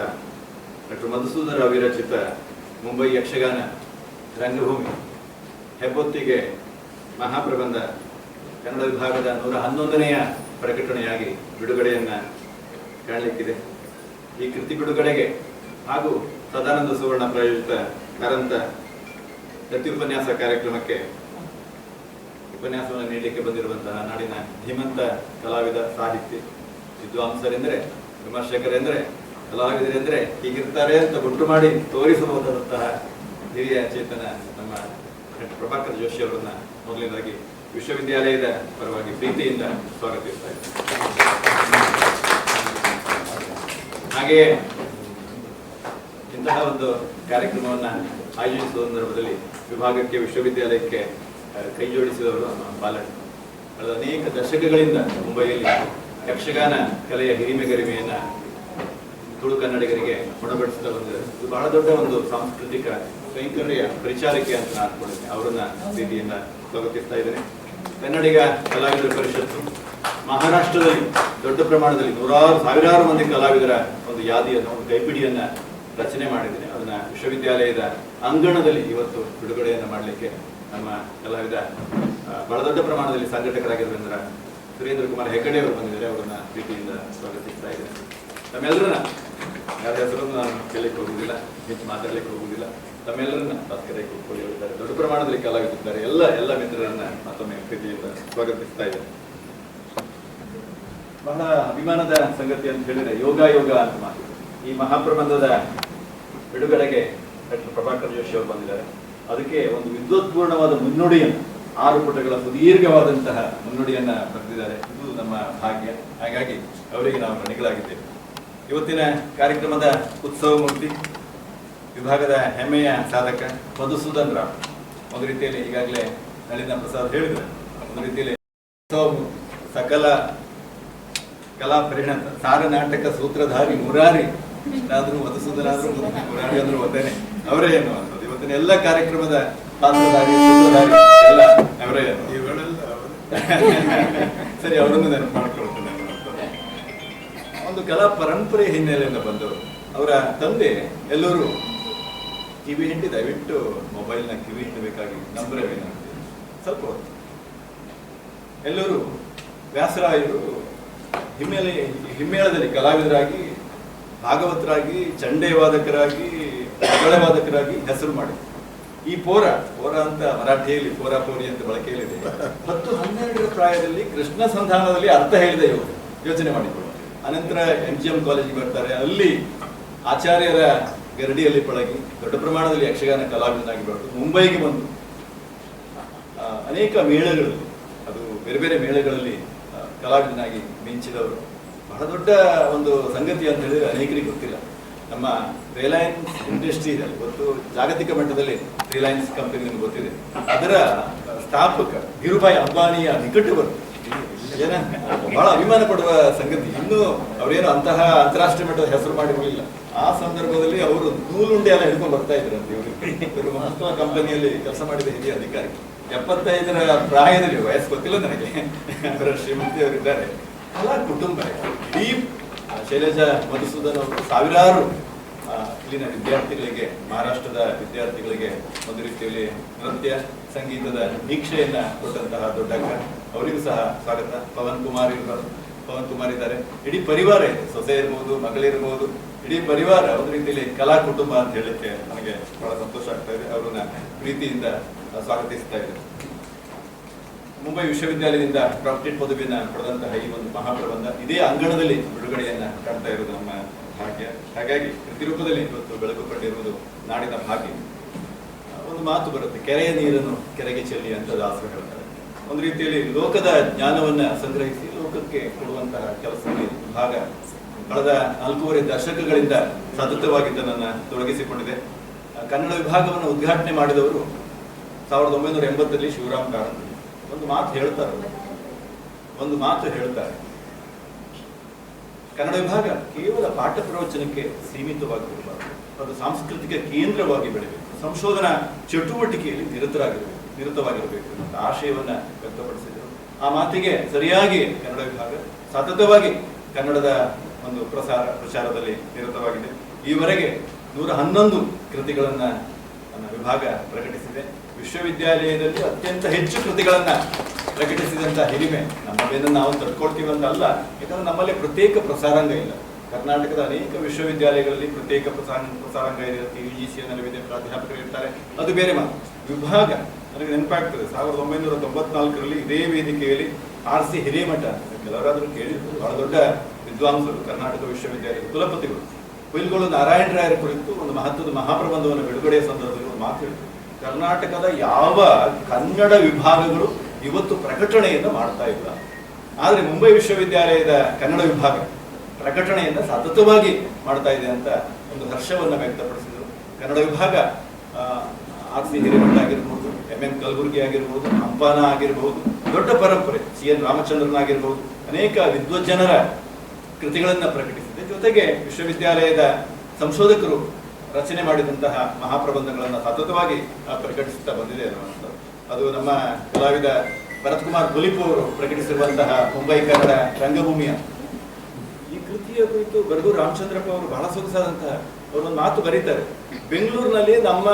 ಡಾಕ್ಟರ್ ಮಧುಸೂದನ್ ರಾವ್ ವಿರಚಿತ ಮುಂಬೈ ಯಕ್ಷಗಾನ ರಂಗಭೂಮಿ ಹೆಬ್ಬೊತ್ತಿಗೆ ಮಹಾಪ್ರಬಂಧ ಕನ್ನಡ ವಿಭಾಗದ 111ನೆಯ ಪ್ರಕಟಣೆಯಾಗಿ ಬಿಡುಗಡೆಯನ್ನ ಕಾಣಲಿಕ್ಕಿದೆ. ಈ ಕೃತಿ ಬಿಡುಗಡೆಗೆ ಹಾಗೂ ಸದಾನಂದ ಸುವರ್ಣ ಪ್ರಾಯೋಜಿತ ಕಾರಂತ ದತ್ತಿ ಉಪನ್ಯಾಸ ಕಾರ್ಯಕ್ರಮಕ್ಕೆ ಉಪನ್ಯಾಸವನ್ನು ನೀಡಲಿಕ್ಕೆ ಬಂದಿರುವಂತಹ ನಾಡಿನ ಧೀಮಂತ ಕಲಾವಿದ, ಸಾಹಿತಿ, ವಿದ್ವಾಂಸರೆಂದರೆ, ವಿಮರ್ಶಕರೆಂದರೆ, ಕಲಾವಿದರೆಂದರೆ ಹೀಗಿರ್ತಾರೆ ಅಂತ ಗುಟ್ಟು ಮಾಡಿ ತೋರಿಸಬಹುದಾದಂತಹ ಹಿರಿಯ ಚೇತನ ನಮ್ಮ ಪ್ರಭಾಕರ್ ಜೋಶಿ ಅವರನ್ನ ಮೊದಲನೇದಾಗಿ ವಿಶ್ವವಿದ್ಯಾಲಯದ ಪರವಾಗಿ ಪ್ರೀತಿಯಿಂದ ಸ್ವಾಗತಿಸ್ತಾ ಇದ್ದಾರೆ. ಹಾಗೆಯೇ ಇಂತಹ ಒಂದು ಕಾರ್ಯಕ್ರಮವನ್ನು ಆಯೋಜಿಸುವ ಸಂದರ್ಭದಲ್ಲಿ ವಿಭಾಗಕ್ಕೆ, ವಿಶ್ವವಿದ್ಯಾಲಯಕ್ಕೆ ಕೈ ಜೋಡಿಸಿದವರು ನಮ್ಮ ಬಾಲಣ್ಣ. ಕಳೆದ ಅನೇಕ ದಶಕಗಳಿಂದ ಮುಂಬೈಯಲ್ಲಿ ಯಕ್ಷಗಾನ ಕಲೆಯ ಹಿರಿಮೆಗರಿಮೆಯನ್ನ ತುಳು ಕನ್ನಡಿಗರಿಗೆ ಉಣಬಡಿಸುತ್ತಾ ಬಂದಿದೆ. ಇದು ಬಹಳ ದೊಡ್ಡ ಒಂದು ಸಾಂಸ್ಕೃತಿಕ ಕೈಂಕರ್ಯ ಪರಿಚಾರಕ್ಕೆ ಅಂತ ನಾನು ಅನ್ಕೊಂಡಿದ್ದೇನೆ. ಅವರನ್ನ ಪ್ರೀತಿಯಿಂದ ಸ್ವಾಗತಿಸ್ತಾ ಇದ್ದೇನೆ. ಕನ್ನಡಿಗ ಕಲಾವಿದರ ಪರಿಷತ್ತು ಮಹಾರಾಷ್ಟ್ರದಲ್ಲಿ ದೊಡ್ಡ ಪ್ರಮಾಣದಲ್ಲಿ 100,000 ಮಂದಿ ಕಲಾವಿದರ ಒಂದು ಯಾದಿಯನ್ನು, ಒಂದು ಕೈಪಿಡಿಯನ್ನ ರಚನೆ ಮಾಡಿದ್ದೇನೆ. ಅದನ್ನ ವಿಶ್ವವಿದ್ಯಾಲಯದ ಅಂಗಣದಲ್ಲಿ ಇವತ್ತು ಬಿಡುಗಡೆಯನ್ನ ಮಾಡಲಿಕ್ಕೆ ನಮ್ಮ ಕಲಾವಿದ ಬಹಳ ದೊಡ್ಡ ಪ್ರಮಾಣದಲ್ಲಿ ಸಂಘಟಕರಾಗಿರೋದ್ರಿಂದ ಸುರೇಂದ್ರ ಕುಮಾರ್ ಹೆಗಡೆ ಅವರು ಬಂದಿದ್ದಾರೆ. ಅವರನ್ನ ಪ್ರೀತಿಯಿಂದ ಸ್ವಾಗತಿಸ್ತಾ ಇದ್ದೇನೆ. ತಮ್ಮೆಲ್ಲರನ್ನ ಯಾರ ಹೆಸರನ್ನು ನಾನು ಕೇಳಲಿಕ್ಕೆ ಹೋಗುವುದಿಲ್ಲ, ಹೆಚ್ಚು ಮಾತಾಡಲಿಕ್ಕೆ ಹೋಗುವುದಿಲ್ಲ. ತಮ್ಮೆಲ್ಲರನ್ನ ತಸ್ಕರೆ ಕೂತ್ಕೊಳ್ಳಿದ್ದಾರೆ. ದೊಡ್ಡ ಪ್ರಮಾಣದಲ್ಲಿ ಕಲಾವಿದಿದ್ದಾರೆ. ಎಲ್ಲ ಮಿತ್ರರನ್ನ ಮತ್ತೊಮ್ಮೆ ಪ್ರೀತಿಯಿಂದ ಸ್ವಾಗತಿಸ್ತಾ ಇದ್ದೇನೆ. ಬಹಳ ಅಭಿಮಾನದ ಸಂಗತಿ ಅಂತ ಹೇಳಿದ್ರೆ ಯೋಗ ಅಂತ ಮಾತು. ಈ ಮಹಾಪ್ರಬಂಧದ ಬಿಡುಗಡೆಗೆ ಡಾಕ್ಟರ್ ಪ್ರಭಾಕರ್ ಜೋಶಿ ಅವರು ಬಂದಿದ್ದಾರೆ. ಅದಕ್ಕೆ ಒಂದು ವಿದ್ವತ್ಪೂರ್ಣವಾದ ಮುನ್ನುಡಿಯನ್ನು, 6 ಪುಟಗಳ ಸುದೀರ್ಘವಾದಂತಹ ಮುನ್ನುಡಿಯನ್ನ ಬರೆದಿದ್ದಾರೆ. ಇದು ನಮ್ಮ ಭಾಗ್ಯ. ಹಾಗಾಗಿ ಅವರಿಗೆ ನಾವು ಋಣಿಗಳಾಗಿದ್ದೇವೆ. ಇವತ್ತಿನ ಕಾರ್ಯಕ್ರಮದ ಉತ್ಸವ ಮೂರ್ತಿ, ವಿಭಾಗದ ಹೆಮ್ಮೆಯ ಸಾಧಕ ಮಧುಸೂದನ್ ರಾವ್. ಒಂದು ರೀತಿಯಲ್ಲಿ ಈಗಾಗಲೇ ನಳಿನ ಪ್ರಸಾದ್ ಹೇಳಿದ್ದಾರೆ, ಒಂದು ರೀತಿಯಲ್ಲಿ ಸಕಲ ಕಲಾ ಪರಿಣತ, ಸಾರ ನಾಟಕ ಸೂತ್ರಧಾರಿ, ಮುರಾರಿ, ಕೃಷ್ಣಾದ್ರೂ ಮಧುಸೂದನಾದ್ರೂ ಮುರಾರಿ ಆದ್ರೂ ಒಂದೇನೆ, ಅವರೇ ಎನ್ನುವಂಥದ್ದು. ಇವತ್ತಿನ ಎಲ್ಲ ಕಾರ್ಯಕ್ರಮದ ಪಾತ್ರಧಾರಿ, ಸೂತ್ರಧಾರಿ ಎಲ್ಲ ಅವರೇ. ಸರಿ, ಅವರನ್ನು ನೆನಪು ಮಾಡ್ಕೊಳ್ತೇನೆ. ಒಂದು ಕಲಾ ಪರಂಪರೆ ಹಿನ್ನೆಲೆಯಿಂದ ಬಂದವರು. ಅವರ ತಂದೆ ಎಲ್ಲರೂ ಕಿವಿ ಹಿಂಡಿ ದಯವಿಟ್ಟು ಮೊಬೈಲ್ನ ಕಿವಿ ಹಿಂಡಬೇಕಾಗಿ ನಂಬರವೇನು ಸ್ವಲ್ಪ ಹೊತ್ತು. ಎಲ್ಲರೂ ವ್ಯಾಸರಾಯರು ಹಿಮ್ಮೇಳದಲ್ಲಿ ಕಲಾವಿದರಾಗಿ, ಭಾಗವತರಾಗಿ, ಚಂಡೆ ವಾದಕರಾಗಿ, ಮಗಳ ವಾದಕರಾಗಿ ಹೆಸರು ಮಾಡಿದರು. ಈ ಪೋರ ಅಂತ ಮರಾಠಿಯಲ್ಲಿ ಪೋರಿ ಅಂತ ಬಳಕೆಯಲ್ಲಿದೆ. 10-12 ಪ್ರಾಯದಲ್ಲಿ ಕೃಷ್ಣ ಸಂಧಾನದಲ್ಲಿ ಅರ್ಥ ಹೇಳಿದ ಯೋಚನೆ ಮಾಡಿಕೊಳ್ಳುವ. ಅನಂತರ MGM ಕಾಲೇಜಿಗೆ ಬರ್ತಾರೆ. ಅಲ್ಲಿ ಆಚಾರ್ಯರ ಗರಡಿಯಲ್ಲಿ ಪಳಗಿ ದೊಡ್ಡ ಪ್ರಮಾಣದಲ್ಲಿ ಯಕ್ಷಗಾನ ಕಲಾವಿದನಾಗಿ ಬೆಳೆದು ಮುಂಬೈಗೆ ಬಂದು ಅನೇಕ ಮೇಳಗಳಲ್ಲಿ, ಅದು ಬೇರೆ ಬೇರೆ ಮೇಳಗಳಲ್ಲಿ ಕಲಾವಿದನಾಗಿ ಮಿಂಚಿದವರು. ಬಹಳ ದೊಡ್ಡ ಒಂದು ಸಂಗತಿ ಅಂತ ಹೇಳಿದ್ರೆ ಅನೇಕರಿಗೆ ಗೊತ್ತಿಲ್ಲ. ನಮ್ಮ ರಿಲಯನ್ಸ್ ಇಂಡಸ್ಟ್ರಿ ಇದೆ, ಇವತ್ತು ಜಾಗತಿಕ ಮಟ್ಟದಲ್ಲಿ ರಿಲಯನ್ಸ್ ಕಂಪನಿ ಗೊತ್ತಿದೆ. ಅದರ ಸ್ಥಾಪಕ ಧೀರುಭಾಯಿ ಅಂಬಾನಿಯ ನಿಕಟವರು ಬಹಳ ಅಭಿಮಾನ ಪಡುವ ಸಂಗತಿ. ಇನ್ನು ಅವರೇನು ಅಂತಹ ಅಂತಾರಾಷ್ಟ್ರೀಯ ಮಟ್ಟದ ಹೆಸರು ಮಾಡಿರಲಿಲ್ಲ. ಆ ಸಂದರ್ಭದಲ್ಲಿ ಅವರು ನೂಲುಂಡೆ ಎಲ್ಲ ಹಿಡ್ಕೊಂಡು ಬರ್ತಾ ಇದ್ರು ಅಂತ. ಇವರು ಮಹತ್ವ ಕಂಪನಿಯಲ್ಲಿ ಕೆಲಸ ಮಾಡಿದ ಹಿರಿಯ ಅಧಿಕಾರಿ. 75ರ ಪ್ರಾಯದಲ್ಲಿ, ವಯಸ್ಸು ಗೊತ್ತಿಲ್ಲ ನನಗೆ, ಅವರ ಶ್ರೀಮಂತಿಯವರಿದ್ದಾರೆ. ಕಲಾ ಕುಟುಂಬ. ಇಡೀ ಶೈಲಜಾ ಮಧುಸೂದನ್ ಅವರು ಸಾವಿರಾರು ಇಲ್ಲಿನ ವಿದ್ಯಾರ್ಥಿಗಳಿಗೆ, ಮಹಾರಾಷ್ಟ್ರದ ವಿದ್ಯಾರ್ಥಿಗಳಿಗೆ ಒಂದು ರೀತಿಯಲ್ಲಿ ನೃತ್ಯ ಸಂಗೀತದ ದೀಕ್ಷೆಯನ್ನ ಕೊಟ್ಟಂತಹ ದೊಡ್ಡಕ್ಕ. ಅವರಿಗೂ ಸಹ ಸ್ವಾಗತ. ಪವನ್ ಕುಮಾರ್ ಇದ್ದಾರೆ. ಇಡೀ ಪರಿವಾರ ಇದೆ, ಸೊಸೆ ಇರ್ಬೋದು, ಮಗಳಿರ್ಬೋದು, ಇಡೀ ಪರಿವಾರ ಒಂದು ರೀತಿಯಲ್ಲಿ ಕಲಾ ಕುಟುಂಬ ಅಂತ ಹೇಳಲಿಕ್ಕೆ ನನಗೆ ಬಹಳ ಸಂತೋಷ ಆಗ್ತಾ ಇದೆ. ಅವರನ್ನ ಪ್ರೀತಿಯಿಂದ ಸ್ವಾಗತಿಸ್ತಾ ಇದೆ. ಮುಂಬೈ ವಿಶ್ವವಿದ್ಯಾಲಯದಿಂದ ಡಾಕ್ಟರೇಟ್ ಪದವಿಯನ್ನು ಪಡೆದಂತಹ ಈ ಒಂದು ಮಹಾಪ್ರಬಂಧ ಇದೇ ಅಂಗಣದಲ್ಲಿ ಬಿಡುಗಡೆಯನ್ನ ಕಾಣ್ತಾ ಇರೋದು ನಮ್ಮ ಭಾಗ್ಯ. ಹಾಗಾಗಿ ಪ್ರತಿರೂಪದಲ್ಲಿ ಇವತ್ತು ಬೆಳಕು ಕಂಡಿರುವುದು ನಾಡಿನ ಭಾಗ್ಯ. ಒಂದು ಮಾತು ಬರುತ್ತೆ, ಕೆರೆಯ ನೀರನ್ನು ಕೆರೆಗೆ ಚೆಲ್ಲಿ ಅಂತ ದಾಸರು ಹೇಳ್ತಾರೆ. ಒಂದು ರೀತಿಯಲ್ಲಿ ಲೋಕದ ಜ್ಞಾನವನ್ನ ಸಂಗ್ರಹಿಸಿ ಲೋಕಕ್ಕೆ ಕೊಡುವಂತಹ ಕೆಲಸದಲ್ಲಿ ಭಾಗ ಕಳೆದ 4.5 ದಶಕಗಳಿಂದ ಸತತವಾಗಿ ತನ್ನನ್ನು ತೊಡಗಿಸಿಕೊಂಡಿದೆ. ಕನ್ನಡ ವಿಭಾಗವನ್ನು ಉದ್ಘಾಟನೆ ಮಾಡಿದವರು 1980ರಲ್ಲಿ ಶಿವರಾಮ್ ಕಾರಂತ. ಒಂದು ಮಾತು ಹೇಳ್ತಾರೆ, ಕನ್ನಡ ವಿಭಾಗ ಕೇವಲ ಪಾಠ ಪ್ರವಚನಕ್ಕೆ ಸೀಮಿತವಾಗಿರಬಾರದು, ಅದು ಸಾಂಸ್ಕೃತಿಕ ಕೇಂದ್ರವಾಗಿ ಬೆಳೆಯಬೇಕು, ಸಂಶೋಧನಾ ಚಟುವಟಿಕೆಯಲ್ಲಿ ನಿರತವಾಗಿರಬೇಕು ಅಂತ ಆಶಯವನ್ನ ವ್ಯಕ್ತಪಡಿಸಿದರು. ಆ ಮಾತಿಗೆ ಸರಿಯಾಗಿ ಕನ್ನಡ ವಿಭಾಗ ಸತತವಾಗಿ ಕನ್ನಡದ ಒಂದು ಪ್ರಚಾರದಲ್ಲಿ ನಿರತವಾಗಿದೆ. ಈವರೆಗೆ 111 ಕೃತಿಗಳನ್ನ ವಿಭಾಗ ಪ್ರಕಟಿಸಿದೆ. ವಿಶ್ವವಿದ್ಯಾಲಯದಲ್ಲಿ ಅತ್ಯಂತ ಹೆಚ್ಚು ಕೃತಿಗಳನ್ನ ಪ್ರಕಟಿಸಿದಂತ ಹಿರಿಮೆ ನಮ್ಮವೇನನ್ನು ನಾವು ತಡ್ಕೊಳ್ತೀವಿ ಅಂತ ಅಲ್ಲ, ಯಾಕಂದ್ರೆ ನಮ್ಮಲ್ಲಿ ಪ್ರತ್ಯೇಕ ಪ್ರಸಾರಾಂಗ ಇಲ್ಲ. ಕರ್ನಾಟಕದ ಅನೇಕ ವಿಶ್ವವಿದ್ಯಾಲಯಗಳಲ್ಲಿ ಪ್ರತ್ಯೇಕ ಪ್ರಸಾರಾಂಗ ಇದೆ, UGC ಅನ್ನಲ್ಲಿದೆ, ಪ್ರಾಧ್ಯಾಪಕರು ಇರ್ತಾರೆ, ಅದು ಬೇರೆ ಮಾತು. ವಿಭಾಗ ನನಗೆ ನೆನಪಾಗ್ತದೆ, 1994ರಲ್ಲಿ ಇದೇ ವೇದಿಕೆಯಲ್ಲಿ RC ಹಿರೇಮಠ, ಕೆಲವರಾದ್ರೂ ಕೇಳಿದ್ರು, ಬಹಳ ದೊಡ್ಡ ವಿದ್ವಾಂಸರು, ಕರ್ನಾಟಕ ವಿಶ್ವವಿದ್ಯಾಲಯದ ಕುಲಪತಿಗಳು, ಹುಯಿಲ್ಗೋಳು ನಾರಾಯಣ ರಾಯರ ಕುರಿತು ಒಂದು ಮಹತ್ವದ ಮಹಾಪ್ರಬಂಧವನ್ನು ಬಿಡುಗಡೆಯ ಸಂದರ್ಭದಲ್ಲಿ ಒಂದು ಮಾತು ಹೇಳಿದ್ರು, ಕರ್ನಾಟಕದ ಯಾವ ಕನ್ನಡ ವಿಭಾಗಗಳು ಇವತ್ತು ಪ್ರಕಟಣೆಯನ್ನು ಮಾಡ್ತಾ ಇಲ್ಲ, ಆದರೆ ಮುಂಬೈ ವಿಶ್ವವಿದ್ಯಾಲಯದ ಕನ್ನಡ ವಿಭಾಗ ಪ್ರಕಟಣೆಯನ್ನು ಸತತವಾಗಿ ಮಾಡ್ತಾ ಇದೆ ಅಂತ ಒಂದು ಹರ್ಷವನ್ನು ವ್ಯಕ್ತಪಡಿಸಿದರು. ಕನ್ನಡ ವಿಭಾಗ RC ಹಿರೇಮಠ ಆಗಿರ್ಬೋದು, MM ಕಲಬುರ್ಗಿ ಆಗಿರ್ಬೋದು, ಹಂಪಾನ ಆಗಿರ್ಬೋದು, ದೊಡ್ಡ ಪರಂಪರೆ, CN ರಾಮಚಂದ್ರನ್ ಆಗಿರ್ಬೋದು, ಅನೇಕ ವಿದ್ವಜ್ಜನರ ಕೃತಿಗಳನ್ನು ಪ್ರಕಟಿಸಿದೆ. ಜೊತೆಗೆ ವಿಶ್ವವಿದ್ಯಾಲಯದ ಸಂಶೋಧಕರು ರಚನೆ ಮಾಡಿದಂತಹ ಮಹಾಪ್ರಬಂಧಗಳನ್ನು ಸತತವಾಗಿ ಪ್ರಕಟಿಸುತ್ತಾ ಬಂದಿದೆ ಅನ್ನುವಂಥದ್ದು. ಅದು ನಮ್ಮ ಕಲಾವಿದ ಭರತ್ ಕುಮಾರ್ ಬುಲಿಪು ಅವರು ಪ್ರಕಟಿಸಿರುವಂತಹ ಮುಂಬೈ ಕನ್ನಡ ರಂಗಭೂಮಿಯ ಈ ಕೃತಿಯ ಕುರಿತು ಬರಗೂರು ರಾಮಚಂದ್ರಪ್ಪ ಅವರು ಬಹಳ ಸೊಗಸಾದಂತಹ ಅವರೊಂದು ಮಾತು ಬರೀತಾರೆ, ಬೆಂಗಳೂರಿನಲ್ಲಿ ನಮ್ಮ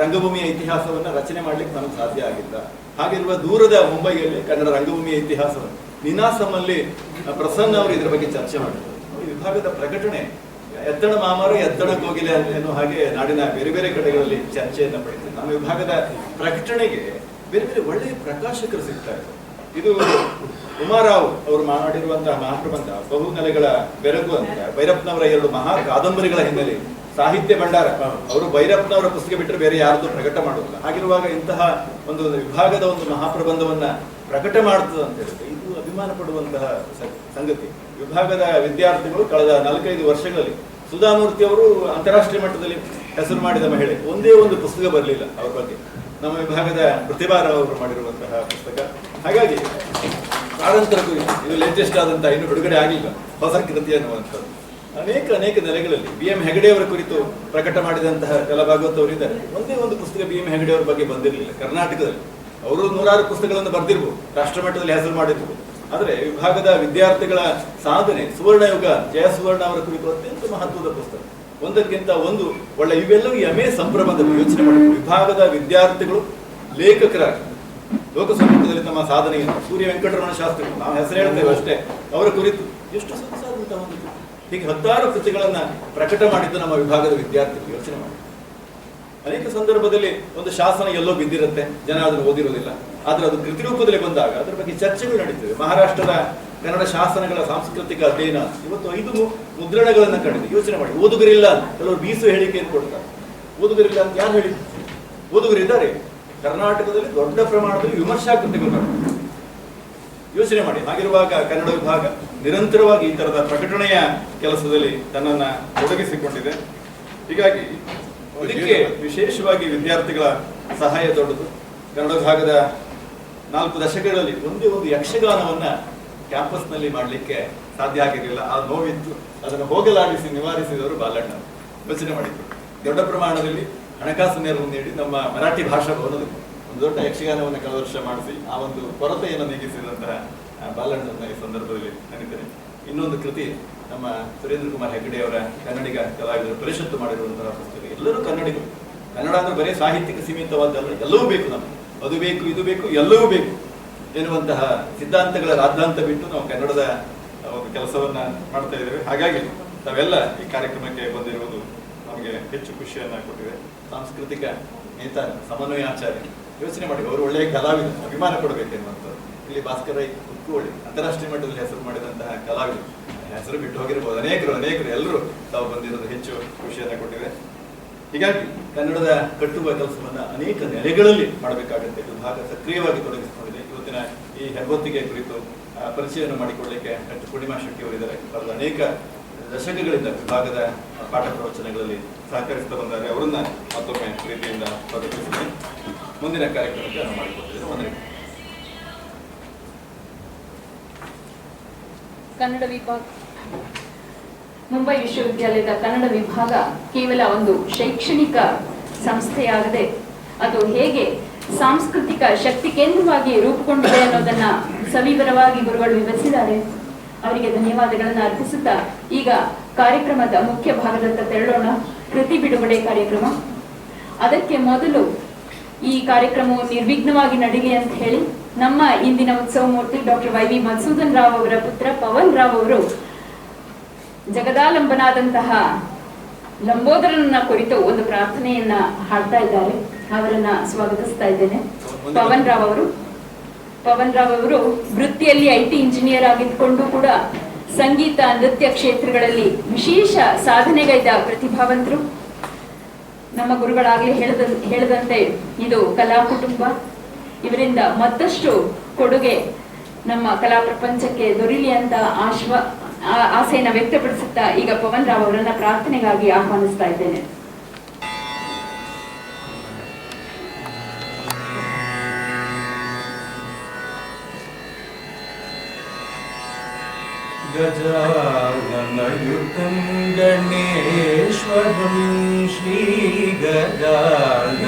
ರಂಗಭೂಮಿಯ ಇತಿಹಾಸವನ್ನು ರಚನೆ ಮಾಡ್ಲಿಕ್ಕೆ ನಮಗೆ ಸಾಧ್ಯ ಆಗಿಲ್ಲ, ಹಾಗಿರುವ ದೂರದ ಮುಂಬೈಯಲ್ಲಿ ಕನ್ನಡ ರಂಗಭೂಮಿಯ ಇತಿಹಾಸವನ್ನು ನಿನಾಸಮಲ್ಲಿ ಪ್ರಸನ್ನ ಅವರು ಇದರ ಬಗ್ಗೆ ಚರ್ಚೆ ಮಾಡಿದರು. ಈ ವಿಭಾಗದ ಪ್ರಕಟಣೆ ಎತ್ತಣ ಮಾಮರ ಎತ್ತಣ ಕೋಗಿಲೆ ಅನ್ನೋ ಹಾಗೆ ನಾಡಿನ ಬೇರೆ ಬೇರೆ ಕಡೆಗಳಲ್ಲಿ ಚರ್ಚೆಯನ್ನು ಪಡೆದಿದೆ. ನಮ್ಮ ವಿಭಾಗದ ಪ್ರಕಟಣೆಗೆ ಬೇರೆ ಬೇರೆ ಒಳ್ಳೆಯ ಪ್ರಕಾಶಕರು ಸಿಗ್ತಾ ಇದ್ದಾರೆ. ಇದು ಉಮಾರಾವ್ ಅವರು ಮಾಡಿರುವಂತಹ ಮಹಾಪ್ರಬಂಧ ಬಹುನೆಲೆಗಳ ಬೆರಗು ಅಂತ ಭೈರಪ್ಪನವರ 2 ಮಹಾ ಕಾದಂಬರಿಗಳ ಹಿನ್ನೆಲೆ ಸಾಹಿತ್ಯ ಭಂಡಾರ. ಅವರು ಭೈರಪ್ಪನವರ ಪುಸ್ತಕ ಬಿಟ್ಟರೆ ಬೇರೆ ಯಾರದ್ದು ಪ್ರಕಟ ಮಾಡುವುದಿಲ್ಲ. ಹಾಗಿರುವಾಗ ಇಂತಹ ಒಂದು ವಿಭಾಗದ ಒಂದು ಮಹಾಪ್ರಬಂಧವನ್ನ ಪ್ರಕಟ ಮಾಡ್ತದೆ ಅಂತ ಹೇಳಿದ್ರೆ ಇದು ಅಭಿಮಾನ ಪಡುವಂತಹ ಸಂಗತಿ. ವಿಭಾಗದ ವಿದ್ಯಾರ್ಥಿಗಳು ಕಳೆದ 4-5 ವರ್ಷಗಳಲ್ಲಿ ಸುಧಾಮೂರ್ತಿ ಅವರು ಅಂತಾರಾಷ್ಟ್ರೀಯ ಮಟ್ಟದಲ್ಲಿ ಹೆಸರು ಮಾಡಿದ ಮಹಿಳೆ, ಒಂದೇ ಒಂದು ಪುಸ್ತಕ ಬರಲಿಲ್ಲ ಅವ್ರ ಬಗ್ಗೆ. ನಮ್ಮ ವಿಭಾಗದ ಪ್ರತಿಭಾರಾವ್ ಅವರು ಮಾಡಿರುವಂತಹ ಪುಸ್ತಕ. ಹಾಗಾಗಿ ಕಾರಂತರ ಕುರಿತು ಇದು ಲೇಟೆಸ್ಟ್ ಆದಂತಹ, ಇನ್ನು ಬಿಡುಗಡೆ ಆಗಿಲ್ಲ ಹೊಸ ಕೃತಿ ಅನ್ನುವಂಥದ್ದು. ಅನೇಕ ನೆಲೆಗಳಲ್ಲಿ BM ಹೆಗಡೆ ಅವರ ಕುರಿತು ಪ್ರಕಟ ಮಾಡಿದಂತಹ ಕಲಾ ಭಾಗವತ್ ಅವರಿದ್ದಾರೆ. ಒಂದೇ ಒಂದು ಪುಸ್ತಕ BM ಹೆಗಡೆ ಅವರ ಬಗ್ಗೆ ಬಂದಿರಲಿಲ್ಲ ಕರ್ನಾಟಕದಲ್ಲಿ. ಅವರು ನೂರಾರು ಪುಸ್ತಕಗಳನ್ನು ಬರೆದಿರ್ಬೋದು, ರಾಷ್ಟ್ರ ಮಟ್ಟದಲ್ಲಿ ಹೆಸರು ಮಾಡಿರ್ಬೋದು. ಆದರೆ ವಿಭಾಗದ ವಿದ್ಯಾರ್ಥಿಗಳ ಸಾಧನೆ ಸುವರ್ಣಯುಗ ಜಯಸುವರ್ಣ ಅವರ ಕುರಿತು ಅತ್ಯಂತ ಮಹತ್ವದ ಪುಸ್ತಕ. ಒಂದಕ್ಕಿಂತ ಒಂದು ಒಳ್ಳೆ, ಇವೆಲ್ಲವೂ ಎಮೆ ಸಂಭ್ರಮದ ಯೋಚನೆ ಮಾಡಬೇಕು. ವಿಭಾಗದ ವಿದ್ಯಾರ್ಥಿಗಳು ಲೇಖಕರಾಗಿ ಲೋಕಸಂಗೀತದಲ್ಲಿ ತಮ್ಮ ಸಾಧನೆಯನ್ನು, ಸೂರ್ಯ ವೆಂಕಟರಮಣ ಶಾಸ್ತ್ರಿಗಳು, ನಾವು ಹೆಸರು ಹೇಳ್ತೇವೆ ಅಷ್ಟೇ, ಅವರ ಕುರಿತು ಎಷ್ಟು ಸೊಗಸಾದಂತಹ ಒಂದು ಕೃತಿ. ಹೀಗೆ 10 ಕೃತಿಗಳನ್ನ ಪ್ರಕಟ ಮಾಡಿದ್ದು ನಮ್ಮ ವಿಭಾಗದ ವಿದ್ಯಾರ್ಥಿಗಳು. ಯೋಚನೆ ಮಾಡಿ, ಅನೇಕ ಸಂದರ್ಭದಲ್ಲಿ ಒಂದು ಶಾಸನ ಎಲ್ಲೋ ಬಿದ್ದಿರುತ್ತೆ, ಜನ ಅದನ್ನು ಓದಿರೋದಿಲ್ಲ. ಆದ್ರೆ ಅದು ಕೃತಿ ರೂಪದಲ್ಲಿ ಬಂದಾಗ ಅದರ ಬಗ್ಗೆ ಚರ್ಚೆಗಳು ನಡೀತವೆ. ಮಹಾರಾಷ್ಟ್ರದ ಕನ್ನಡ ಶಾಸನಗಳ ಸಾಂಸ್ಕೃತಿಕ ಅಧ್ಯಯನ ಇವತ್ತು 5 ಮುದ್ರಣಗಳನ್ನ ಕಂಡಿದೆ. ಯೋಚನೆ ಮಾಡಿ, ಓದುಗರಿಲ್ಲ ಅಂತ ಕೆಲವರು ಬೀಸು ಹೇಳಿಕೆಯನ್ನು ಕೊಡ್ತಾರೆ. ಓದುಗರಿಲ್ಲ ಅಂತ ಯಾರು ಹೇಳಿದ್ರು? ಓದುಗರಿದ್ದಾರೆ. ಕರ್ನಾಟಕದಲ್ಲಿ ದೊಡ್ಡ ಪ್ರಮಾಣದಲ್ಲಿ ವಿಮರ್ಶಾ ಕೃತಿಗಳು ಬರ್ತವೆ. ಯೋಚನೆ ಮಾಡಿ. ಹಾಗಿರುವಾಗ ಕನ್ನಡ ವಿಭಾಗ ನಿರಂತರವಾಗಿ ಈ ತರದ ಪ್ರಕಟಣೆಯ ಕೆಲಸದಲ್ಲಿ ತನ್ನನ್ನ ತೊಡಗಿಸಿಕೊಂಡಿದೆ. ಹೀಗಾಗಿ ಇದಕ್ಕೆ ವಿಶೇಷವಾಗಿ ವಿದ್ಯಾರ್ಥಿಗಳ ಸಹಾಯ ದೊಡ್ಡದು. ಕನ್ನಡ ವಿಭಾಗದ 4 ದಶಕಗಳಲ್ಲಿ ಒಂದೇ ಒಂದು ಯಕ್ಷಗಾನವನ್ನ ಕ್ಯಾಂಪಸ್ನಲ್ಲಿ ಮಾಡಲಿಕ್ಕೆ ಸಾಧ್ಯ ಆಗಿರಲಿಲ್ಲ. ಆ ನೋವಿತ್ತು. ಅದನ್ನು ಹೋಗಲಾಡಿಸಿ ನಿವಾರಿಸಿದವರು ಬಾಲಣ್ಣ. ಯೋಚನೆ ಮಾಡಿದ್ರು. ದೊಡ್ಡ ಪ್ರಮಾಣದಲ್ಲಿ ಹಣಕಾಸು ನೆರವು ನೀಡಿ ನಮ್ಮ ಮರಾಠಿ ಭಾಷಾ ಭವನದಲ್ಲಿ ಒಂದು ದೊಡ್ಡ ಯಕ್ಷಗಾನವನ್ನು ಕಳೆದ ವರ್ಷ ಮಾಡಿಸಿ ಆ ಒಂದು ಕೊರತೆಯನ್ನು ನೀಗಿಸಿದಂತಹ ಬಾಲಣ್ಣನ ಈ ಸಂದರ್ಭದಲ್ಲಿ ನೆನಪಿದೆ. ಇನ್ನೊಂದು ಕೃತಿ ನಮ್ಮ ಸುರೇಂದ್ರ ಕುಮಾರ್ ಹೆಗ್ಗಡೆ ಅವರ ಕನ್ನಡಿಗ ಕಲಾವಿದರ ಪರಿಷತ್ತು ಮಾಡಿರುವಂತಹ ಪುಸ್ತಕ. ಎಲ್ಲರೂ ಕನ್ನಡಿಗರು. ಕನ್ನಡ ಅಂದ್ರೆ ಬರೀ ಸಾಹಿತ್ಯಕ್ಕೆ ಸೀಮಿತವಾದಲ್ಲ, ಎಲ್ಲವೂ ಬೇಕು ನಮಗೆ. ಅದು ಬೇಕು, ಇದು ಬೇಕು, ಎಲ್ಲವೂ ಬೇಕು ಎನ್ನುವಂತಹ ಸಿದ್ಧಾಂತಗಳ ರಾದ್ಧಾಂತ ಬಿಟ್ಟು ನಾವು ಕನ್ನಡದ ಒಂದು ಕೆಲಸವನ್ನ ಮಾಡ್ತಾ ಇದ್ದೇವೆ. ಹಾಗಾಗಿ ತಾವೆಲ್ಲ ಈ ಕಾರ್ಯಕ್ರಮಕ್ಕೆ ಬಂದಿರುವುದು ನಮಗೆ ಹೆಚ್ಚು ಖುಷಿಯನ್ನ ಕೊಟ್ಟಿದೆ. ಸಾಂಸ್ಕೃತಿಕ ನೇತಾರ, ಸಮನ್ವಯಾಚಾರ್ಯ, ಯೋಚನೆ ಮಾಡಿ, ಅವರು ಒಳ್ಳೆಯ ಕಲಾವಿದ, ಅಭಿಮಾನ ಕೊಡಬೇಕೆನ್ನುವಂಥದ್ದು. ಇಲ್ಲಿ ಭಾಸ್ಕರ ರೈ ಕುಕ್ಕುವಳಿ ಅಂತಾರಾಷ್ಟ್ರೀಯ ಮಟ್ಟದಲ್ಲಿ ಹೆಸರು ಮಾಡಿದಂತಹ ಕಲಾವಿದ, ಹೆಸರು ಬಿಟ್ಟು ಹೋಗಿರ್ಬೋದು ಅನೇಕರು ಎಲ್ಲರೂ ತಾವು ಬಂದಿರೋದು ಹೆಚ್ಚು ಖುಷಿಯನ್ನ ಕೊಟ್ಟಿದೆ. ಹೀಗಾಗಿ ಕನ್ನಡದ ಕಟ್ಟುವ ಕೆಲಸವನ್ನ ಅನೇಕ ನೆಲೆಗಳಲ್ಲಿ ಮಾಡಬೇಕಾಗುತ್ತೆ. ವಿಭಾಗ ಸಕ್ರಿಯವಾಗಿ ತೊಡಗಿಸಿಕೊಂಡಿದೆ. ಇವತ್ತಿನ ಈ ಹೆಬ್ಬೊತ್ತಿಗೆ ಕುರಿತು ಪರಿಚಯವನ್ನು ಮಾಡಿಕೊಳ್ಳಲಿಕ್ಕೆ ಡಾಕ್ಟರ್ ಪೂರ್ಣಿಮಾ ಶೆಟ್ಟಿ ಅವರಿದ್ದಾರೆ. ಕಳೆದ ಅನೇಕ ದಶಕಗಳಿಂದ ವಿಭಾಗದ ಪಾಠ ಪ್ರವಚನಗಳಲ್ಲಿ ಸಹಕರಿಸ್ತಾ ಬಂದರೆ ಅವರನ್ನ ಮತ್ತೊಮ್ಮೆ ಪ್ರೀತಿಯಿಂದ ಸ್ವಾಗತಿಸಿದ್ದೇನೆ. ಮುಂದಿನ ಕಾರ್ಯಕ್ರಮಕ್ಕೆ ನಾನು ಮಾಡಿಕೊಡ್ತಿದ್ದೇನೆ. ವಂದನೆ.
ಕನ್ನಡ ವಿಭಾಗ, ಮುಂಬೈ ವಿಶ್ವವಿದ್ಯಾಲಯದ ಕನ್ನಡ ವಿಭಾಗ ಕೇವಲ ಒಂದು ಶೈಕ್ಷಣಿಕ ಸಂಸ್ಥೆಯಾಗದೆ ಅದು ಹೇಗೆ ಸಾಂಸ್ಕೃತಿಕ ಶಕ್ತಿ ಕೇಂದ್ರವಾಗಿ ರೂಪುಗೊಂಡಿದೆ ಅನ್ನೋದನ್ನ ಸವಿವರವಾಗಿ ಗುರುಗಳು ವಿವರಿಸಿದ್ದಾರೆ. ಅವರಿಗೆ ಧನ್ಯವಾದಗಳನ್ನು ಅರ್ಪಿಸುತ್ತಾ ಈಗ ಕಾರ್ಯಕ್ರಮದ ಮುಖ್ಯ ಭಾಗದತ್ತ ತೆರಳೋಣ. ಕೃತಿ ಬಿಡುಗಡೆ ಕಾರ್ಯಕ್ರಮ. ಅದಕ್ಕೆ ಮೊದಲು ಈ ಕಾರ್ಯಕ್ರಮವು ನಿರ್ವಿಘ್ನವಾಗಿ ನಡೀಲಿ ಅಂತ ಹೇಳಿ ನಮ್ಮ ಇಂದಿನ ಉತ್ಸವ ಮೂರ್ತಿ doctor Y V Madhusudan Rao ಅವರ ಪುತ್ರ ಪವನ್ ರಾವ್ ಅವರು ಜಗದಾಲಂಬನಾದಂತಹ ಲಂಬೋದರನ ಕುರಿತು ಒಂದು ಪ್ರಾರ್ಥನೆಯನ್ನ ಹಾಡ್ತಾ ಇದ್ದಾರೆ. ಅವರನ್ನ ಸ್ವಾಗತಿಸ್ತಾ ಇದ್ದೇನೆ. ಪವನ್ ರಾವ್ ಅವರು ವೃತ್ತಿಯಲ್ಲಿ IT ಇಂಜಿನಿಯರ್ ಆಗಿದ್ದುಕೊಂಡು ಕೂಡ ಸಂಗೀತ ನೃತ್ಯ ಕ್ಷೇತ್ರಗಳಲ್ಲಿ ವಿಶೇಷ ಸಾಧನೆಗೈದ ಪ್ರತಿಭಾವಂತರು. ನಮ್ಮ ಗುರುಗಳಾಗಲೇ ಹೇಳದಂತೆ ಇದು ಕಲಾ ಕುಟುಂಬ. ಇವರಿಂದ ಮತ್ತಷ್ಟು ಕೊಡುಗೆ ನಮ್ಮ ಕಲಾ ಪ್ರಪಂಚಕ್ಕೆ ದೊರೀಲಿ ಅಂತ ಆಸೆಯನ್ನ ವ್ಯಕ್ತಪಡಿಸುತ್ತಾ ಈಗ ಪವನ್ ರಾವ್ ಅವರನ್ನ ಪ್ರಾರ್ಥನೆಗಾಗಿ ಆಹ್ವಾನಿಸ್ತಾ ಇದ್ದೇನೆ.
ಗಜಾನನಯುತಂ ಗಣೇಶ್ವರಂ ಶ್ರೀ ಗಜಾನನಯುತಂ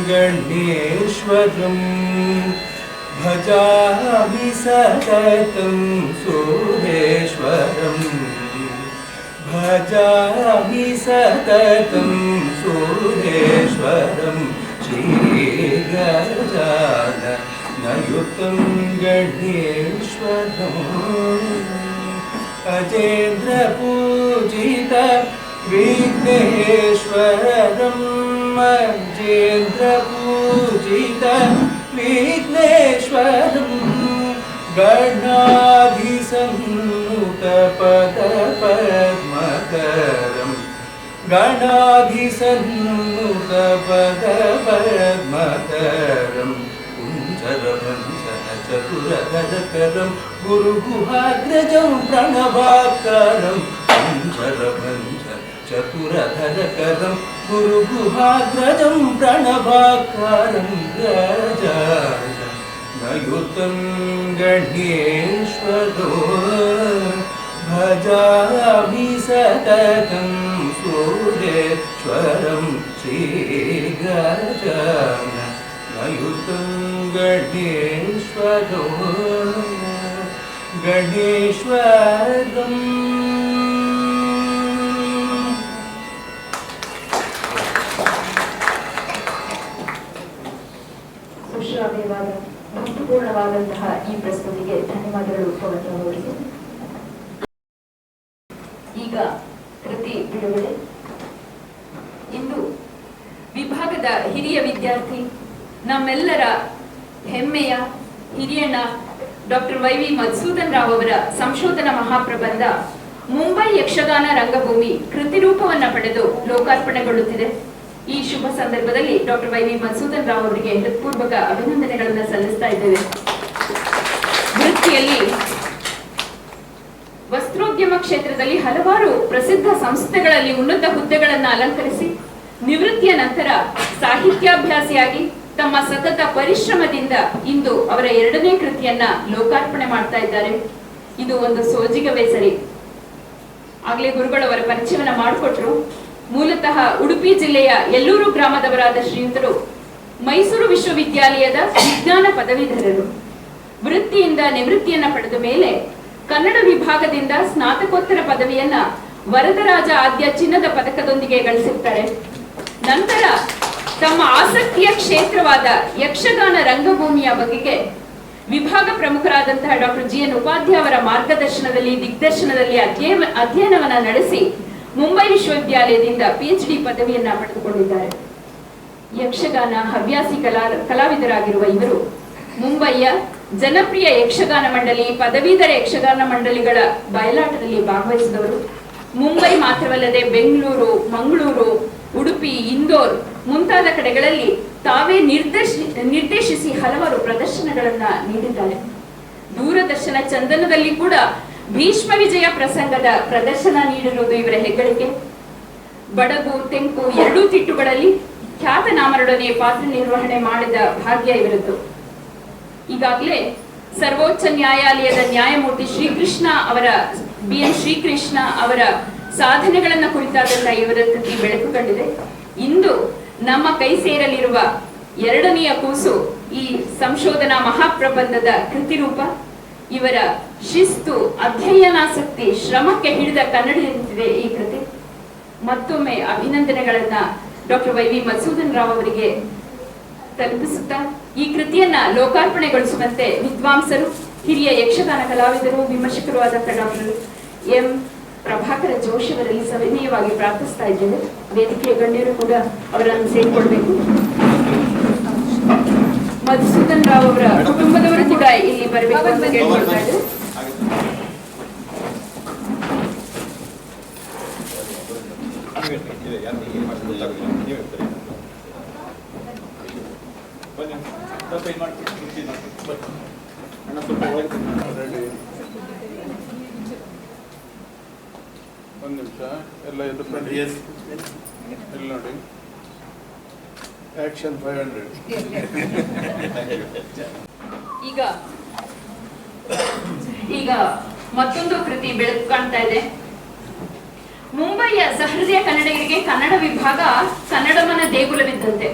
ಗಣೇಶ್ವರಂ ಭಜಾಮಿ ಸತತಂ ಸುರೇಶ್ವರಂ ಭಜಾಮಿ ಸತತಂ ಸುರೇಶ್ವರಂ ಶ್ರೀ ಗಜಾನನಯುತಂ ಗಣೇಶ್ವರಂ ಅಜೇಂದ್ರ ಪೂಜಿತ ವಿಘ್ನೇಶ್ವರಂ ಅಜೇಂದ್ರ ಪೂಜಿತ ವಿಘ್ನೇಶ್ವರಂ ಗಣಾಧಿಸನ್ನುತ ಪದ ಪದ್ಮಕರಂ ಗಣಾಧಿಸನ್ನುತ ಪದ ಪದ್ಮಕರಂ ಕುಂಜರಭಂಜನ ಚತುರಧರಕರಂ ಗುರುಗುಹಾಗ್ರಜಂ ಪ್ರಣವಾಕರಂ ಕುಂಜರಭಂಜನ ಚತುರಧರಕರಂ ಗುರುಗುಹಾಗ್ರಜಂ ಪ್ರಣವಾಕರಂ ಗಜಾನನಯುತಂ ಗಣೇಶ್ವರೋ ಭಜಾಮಿ ಸತತಂ ಸೂರೇಶ್ವರಂ ಶ್ರೀ ಗಜಾನನಯುತಂ अयुतं गणेश्वरो गणेश्वरम्
ಸುಶ್ರಾವ್ಯವಾದ ಅರ್ಥಪೂರ್ಣವಾದಂತಹ ಈ ಪ್ರಸ್ತುತಿಗೆ ಧನ್ಯವಾದಗಳು ಪವನ್ ಅವರಿಗೆ. ಈಗ ಕೃತಿ ಬಿಡುಗಡೆ. ಇಂದು ವಿಭಾಗದ ಹಿರಿಯ ವಿದ್ಯಾರ್ಥಿ, ನಮ್ಮೆಲ್ಲರ ಹೆಮ್ಮೆಯ ಹಿರಿಯಣ್ಣ ಡಾಕ್ಟರ್ ವೈ.ವಿ. ಮಧುಸೂದನ್ ರಾವ್ ಅವರ ಸಂಶೋಧನಾ ಮಹಾಪ್ರಬಂಧ ಮುಂಬೈ ಯಕ್ಷಗಾನ ರಂಗಭೂಮಿ ಕೃತಿರೂಪವನ್ನ ಪಡೆದು ಲೋಕಾರ್ಪಣೆಗೊಳ್ಳುತ್ತಿದೆ. ಈ ಶುಭ ಸಂದರ್ಭದಲ್ಲಿ ಡಾಕ್ಟರ್ ವೈ.ವಿ. ಮಧುಸೂದನ್ ರಾವ್ ಅವರಿಗೆ ಹೃತ್ಪೂರ್ವಕ ಅಭಿನಂದನೆಗಳನ್ನು ಸಲ್ಲಿಸ್ತಾ ಇದ್ದೇವೆ. ವೃತ್ತಿಯಲ್ಲಿ ವಸ್ತ್ರೋದ್ಯಮ ಕ್ಷೇತ್ರದಲ್ಲಿ ಹಲವಾರು ಪ್ರಸಿದ್ಧ ಸಂಸ್ಥೆಗಳಲ್ಲಿ ಉನ್ನತ ಹುದ್ದೆಗಳನ್ನು ಅಲಂಕರಿಸಿ ನಿವೃತ್ತಿಯ ನಂತರ ಸಾಹಿತ್ಯಾಭ್ಯಾಸಿಯಾಗಿ ತಮ್ಮ ಸತತ ಪರಿಶ್ರಮದಿಂದ ಇಂದು ಅವರ 2ನೇ ಕೃತಿಯನ್ನ ಲೋಕಾರ್ಪಣೆ ಮಾಡ್ತಾ ಇದ್ದಾರೆ. ಇದು ಒಂದು ಸೋಜಿಗವೇ ಸರಿ. ಆಗ್ಲೇ ಗುರುಗಳವರ ಪರಿಚಯವನ್ನ ಮಾಡಿಕೊಟ್ರು. ಮೂಲತಃ ಉಡುಪಿ ಜಿಲ್ಲೆಯ ಯಲ್ಲೂರು ಗ್ರಾಮದವರಾದ ಶ್ರೀಯುತರು ಮೈಸೂರು ವಿಶ್ವವಿದ್ಯಾಲಯದ ವಿಜ್ಞಾನ ಪದವೀಧರರು. ವೃತ್ತಿಯಿಂದ ನಿವೃತ್ತಿಯನ್ನ ಪಡೆದ ಮೇಲೆ ಕನ್ನಡ ವಿಭಾಗದಿಂದ ಸ್ನಾತಕೋತ್ತರ ಪದವಿಯನ್ನ ವರದರಾಜ ಆದ್ಯ ಚಿನ್ನದ ಪದಕದೊಂದಿಗೆ ಗಳಿಸಿರ್ತಾರೆ. ನಂತರ ತಮ್ಮ ಆಸಕ್ತಿಯ ಕ್ಷೇತ್ರವಾದ ಯಕ್ಷಗಾನ ರಂಗಭೂಮಿಯ ಬಗೆಗೆ ವಿಭಾಗ ಪ್ರಮುಖರಾದಂತಹ ಡಾಕ್ಟರ್ ಜಿ.ಎನ್. ಉಪಾಧ್ಯಾಯ ಅವರ ಮಾರ್ಗದರ್ಶನದಲ್ಲಿ ದಿಗ್ದರ್ಶನದಲ್ಲಿ ಅಧ್ಯಯನವನ್ನ ನಡೆಸಿ ಮುಂಬೈ ವಿಶ್ವವಿದ್ಯಾಲಯದಿಂದ PhD ಪದವಿಯನ್ನ ಪಡೆದುಕೊಂಡಿದ್ದಾರೆ. ಯಕ್ಷಗಾನ ಹವ್ಯಾಸಿ ಕಲಾವಿದರಾಗಿರುವ ಇವರು ಮುಂಬಯಿಯ ಜನಪ್ರಿಯ ಯಕ್ಷಗಾನ ಮಂಡಳಿ, ಪದವೀಧರ ಯಕ್ಷಗಾನ ಮಂಡಳಿಗಳ ಬಯಲಾಟದಲ್ಲಿ ಭಾಗವಹಿಸಿದವರು. ಮುಂಬೈ ಮಾತ್ರವಲ್ಲದೆ ಬೆಂಗಳೂರು, ಮಂಗಳೂರು, ಉಡುಪಿ, ಇಂದೋರ್ ಮುಂತಾದ ಕಡೆಗಳಲ್ಲಿ ತಾವೇ ನಿರ್ದೇಶಿಸಿ ಹಲವಾರು ಪ್ರದರ್ಶನಗಳನ್ನ ನೀಡಿದ್ದಾರೆ. ದೂರದರ್ಶನ ಚಂದನದಲ್ಲಿ ಕೂಡ ಭೀಷ್ಮ ವಿಜಯ ಪ್ರಸಂಗದ ಪ್ರದರ್ಶನ ನೀಡಿರುವುದು ಇವರ ಹೆಗ್ಗಳಿಕೆ. ಬಡಗು, ತೆಂಕು ಎರಡೂ ತಿಟ್ಟುಗಳಲ್ಲಿ ಖ್ಯಾತನಾಮರೊಡನೆ ಪಾತ್ರ ನಿರ್ವಹಣೆ ಮಾಡಿದ ಭಾಗ್ಯ ಇವರದ್ದು. ಈಗಾಗಲೇ ಸರ್ವೋಚ್ಚ ನ್ಯಾಯಾಲಯದ ನ್ಯಾಯಮೂರ್ತಿ BN ಶ್ರೀಕೃಷ್ಣ ಅವರ ಸಾಧನೆಗಳನ್ನ ಕುರಿತಾದಂತಹ ಇವರ ಕೃತಿ ಬೆಳಕು ಕಂಡಿದೆ. ಇಂದು ನಮ್ಮ ಕೈ ಸೇರಲಿರುವ 2ನೆಯ ಕೂಸು ಈ ಸಂಶೋಧನಾ ಮಹಾಪ್ರಬಂಧದ ಕೃತಿರೂಪ. ಇವರ ಶಿಸ್ತು, ಅಧ್ಯಯನಾಸಕ್ತಿ, ಶ್ರಮಕ್ಕೆ ಹಿಡಿದ ಕನ್ನಡಿಯಂತಿದೆ ಈ ಕೃತಿ. ಮತ್ತೊಮ್ಮೆ ಅಭಿನಂದನೆಗಳನ್ನ ಡಾಕ್ಟರ್ ವೈ.ವಿ. ಮಧುಸೂದನ್ ರಾವ್ ಅವರಿಗೆ ತಲುಪಿಸುತ್ತಾ ಈ ಕೃತಿಯನ್ನ ಲೋಕಾರ್ಪಣೆಗೊಳಿಸುವಂತೆ ವಿದ್ವಾಂಸರು, ಹಿರಿಯ ಯಕ್ಷಗಾನ ಕಲಾವಿದರು, ವಿಮರ್ಶಕರು ಆದಂತಹ ಡಾಕ್ಟರ್ ಎಂ. ಪ್ರಭಾಕರ ಜೋಶಿ ಅವರಲ್ಲಿ ಸವಿನಯವಾಗಿ ಪ್ರಾರ್ಥಿಸ್ತಾ ಇದ್ದೇವೆ. ವೇದಿಕೆಯ ಗಣ್ಯರು ಕೂಡ ಅವರನ್ನು ಸೇರಿಕೊಳ್ಬೇಕು. ಮಧುಸೂದನ್ ರಾವ್ ಅವರ ಕುಟುಂಬದವರು ಕೂಡ ಇಲ್ಲಿ ಬರಬೇಕು ಅಂತ ಕೇಳ್ಕೊಳ್ತಾ ಇದ್ದಾರೆ.
ಒಂದು ನಿಮಿಷ ಎಲ್ಲ ಎದ್ದು ಬನ್ನಿ. ಇಲ್ಲಿ ನೋಡಿ, ಆಕ್ಷನ್ 500.
ಈಗ ಮತ್ತೊಂದು ಕೃತಿ ಬೆಳಕು ಕಾಣ್ತಾ ಇದೆ. ಮುಂಬಯಿಯ ಸಹೃದಯ ಕನ್ನಡಿಗರಿಗೆ ಕನ್ನಡ ವಿಭಾಗ ಕನ್ನಡಮನ ದೇಗುಲವಿದ್ದಂತೆ.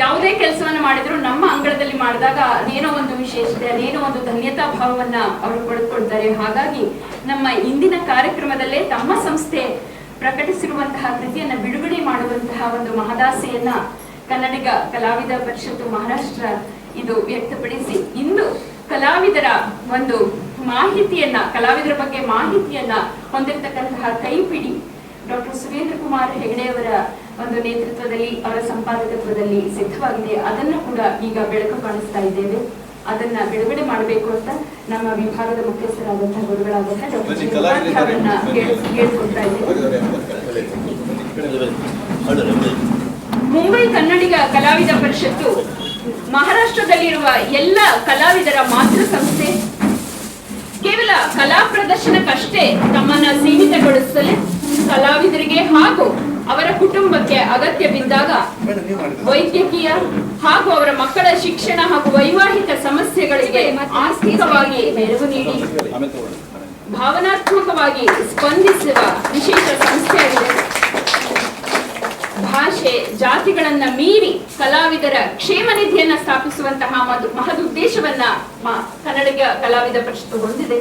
ಯಾವುದೇ ಕೆಲಸವನ್ನ ಮಾಡಿದ್ರು ನಮ್ಮ ಅಂಗಳದಲ್ಲಿ ಮಾಡಿದಾಗ ಅದೇನೋ ಒಂದು ವಿಶೇಷತೆ, ಅದೇನೋ ಒಂದು ಧನ್ಯತಾ ಭಾವವನ್ನ ಅವರು ಪಡೆದುಕೊಳ್ತಾರೆ. ಹಾಗಾಗಿ ನಮ್ಮ ಇಂದಿನ ಕಾರ್ಯಕ್ರಮದಲ್ಲೇ ತಮ್ಮ ಸಂಸ್ಥೆ ಪ್ರಕಟಿಸಿರುವಂತಹ ಕೃತಿಯನ್ನ ಬಿಡುಗಡೆ ಮಾಡುವಂತಹ ಒಂದು ಮಹದಾಸೆಯನ್ನ ಕನ್ನಡಿಗ ಕಲಾವಿದ ಪರಿಷತ್ತು ಮಹಾರಾಷ್ಟ್ರ ಇದು ವ್ಯಕ್ತಪಡಿಸಿ ಇಂದು ಕಲಾವಿದರ ಒಂದು ಮಾಹಿತಿಯನ್ನ, ಕಲಾವಿದರ ಬಗ್ಗೆ ಮಾಹಿತಿಯನ್ನ ಹೊಂದಿರತಕ್ಕಂತಹ ಕೈಪಿಡಿ ಡಾಕ್ಟರ್ ಸುರೇಂದ್ರ ಕುಮಾರ್ ಹೆಗಡೆ ಅವರ ಒಂದು ನೇತೃತ್ವದಲ್ಲಿ, ಅವರ ಸಂಪಾದಕತ್ವದಲ್ಲಿ ಸಿದ್ಧವಾಗಿದೆ. ಅದನ್ನು ಕೂಡ ಈಗ ಬೆಳಕು ಕಾಣಿಸ್ತಾ ಇದ್ದೇವೆ. ಅದನ್ನ ಬಿಡುಗಡೆ ಮಾಡಬೇಕು ಅಂತ ನಮ್ಮ ವಿಭಾಗದ ಮುಖ್ಯಸ್ಥರಾದಂತಹ ಗುರುಗಳಾದಂತಹ ಡಾಕ್ಟರ್ ಕೇಳ್ಕೊಳ್ತಾ ಇದ್ದೇವೆ. ಮುಂಬೈ ಕನ್ನಡಿಗ ಕಲಾವಿದ ಪರಿಷತ್ತು ಮಹಾರಾಷ್ಟ್ರದಲ್ಲಿರುವ ಎಲ್ಲ ಕಲಾವಿದರ ಮಾತೃ ಸಂಸ್ಥೆ. ಕೇವಲ ಕಲಾ ಪ್ರದರ್ಶನಕ್ಕಷ್ಟೇ ತಮ್ಮನ್ನ ಸೀಮಿತಗೊಳಿಸಲೇ ಕಲಾವಿದರಿಗೆ ಹಾಗೂ ಅವರ ಕುಟುಂಬಕ್ಕೆ ಅಗತ್ಯ ಬಿದ್ದಾಗ ವೈದ್ಯಕೀಯ ಹಾಗೂ ಅವರ ಮಕ್ಕಳ ಶಿಕ್ಷಣ ಹಾಗೂ ವೈವಾಹಿಕ ಸಮಸ್ಯೆಗಳಿಗೆ ಆರ್ಥಿಕವಾಗಿ ನೆರವು ನೀಡಿ ಭಾವನಾತ್ಮಕವಾಗಿ ಸ್ಪಂದಿಸುವ ವಿಶೇಷ ಸಂಸ್ಥೆಯಾಗಿದೆ. ಭಾಷೆ ಜಾತಿಗಳನ್ನ ಮೀರಿ ಕಲಾವಿದರ ಕ್ಷೇಮ ನಿಧಿಯನ್ನ ಸ್ಥಾಪಿಸುವಂತಹ ಮಹದುದ್ದೇಶವನ್ನ ಕನ್ನಡಿಗ ಕಲಾವಿದ ಪರಿಷತ್ತು ಹೊಂದಿದೆ.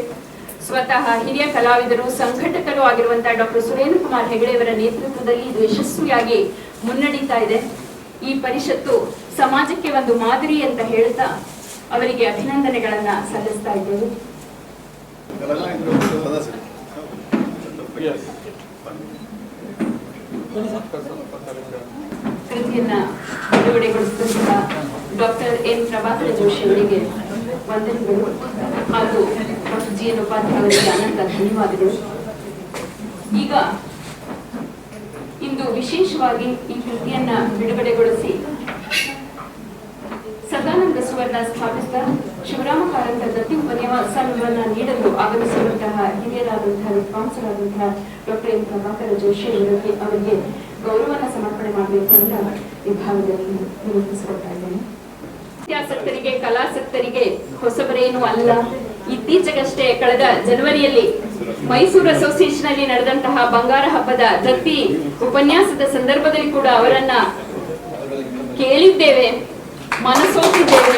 ಸ್ವತಃ ಹಿರಿಯ ಕಲಾವಿದರು ಸಂಘಟಕರು ಆಗಿರುವಂತಹ ಡಾಕ್ಟರ್ ಸುರೇಂದ್ರ ಕುಮಾರ್ ಹೆಗಡೆಯವರ ನೇತೃತ್ವದಲ್ಲಿ ಇದು ಯಶಸ್ವಿಯಾಗಿ ಮುನ್ನಡೀತಾ ಇದೆ. ಈ ಪರಿಷತ್ತು ಸಮಾಜಕ್ಕೆ ಒಂದು ಮಾದರಿ ಅಂತ ಹೇಳ್ತಾ ಅವರಿಗೆ ಅಭಿನಂದನೆಗಳನ್ನ ಸಲ್ಲಿಸ್ತಾ ಇದ್ದೇವೆ. ಕೃತಿಯನ್ನ ಬಿಡುಗಡೆಗೊಳಿಸಿದಂತಹ ಡಾಕ್ಟರ್ ಎನ್ ಪ್ರಭಾಕರ ಜೋಶಿ ಅವರಿಗೆ ವಂದನೆಗಳು ಹಾಗೂ ಡಾಕ್ಟರ್ ಜಿ ಎನ್ ಉಪಾಧ್ಯಾಯ ಅವರಿಗೆ ಅನಂತ ಧನ್ಯವಾದಗಳು. ಈಗ ಇಂದು ವಿಶೇಷವಾಗಿ ಈ ಕೃತಿಯನ್ನ ಬಿಡುಗಡೆಗೊಳಿಸಿ ಸದಾನಂದ ಸುವರ್ಣ ಸ್ಥಾಪಿಸಿದ ಶಿವರಾಮ ಕಾರಂತ ದತ್ತಿ ಉಪನ್ಯಾಸವನ್ನ ನೀಡಲು ಆಗಮಿಸಿರುವಂತಹ ಹಿರಿಯರಾದಂತಹ ವಿದ್ವಾಂಸರಾದಂತಹ ಡಾಕ್ಟರ್ ಎನ್ ಪ್ರಭಾಕರ ಜೋಶಿ ಅವರಿಗೆ ಗೌರವನ ಸಮರ್ಪಣೆ ಮಾಡಬೇಕು ಅಂತ ವಿಭಾಗದಲ್ಲಿ ವಿನಂತಿಸಿಕೊಳ್ತಾ ಇದ್ದೇನೆ. ಇತಿಹಾಸಕ್ತರಿಗೆ ಕಲಾಸಕ್ತರಿಗೆ ಹೊಸಬರೇನು ಅಲ್ಲ. ಇತ್ತೀಚೆಗಷ್ಟೇ ಕಳೆದ ಜನವರಿಯಲ್ಲಿ ಮೈಸೂರು ಅಸೋಸಿಯೇಷನ್ ಅಲ್ಲಿ ನಡೆದಂತಹ ಬಂಗಾರ ಹಬ್ಬದ ದತ್ತಿ ಉಪನ್ಯಾಸದ ಸಂದರ್ಭದಲ್ಲಿ ಕೂಡ ಅವರನ್ನ ಕೇಳಿದ್ದೇವೆ, ಮನಸೋತಿದ್ದೇವೆ.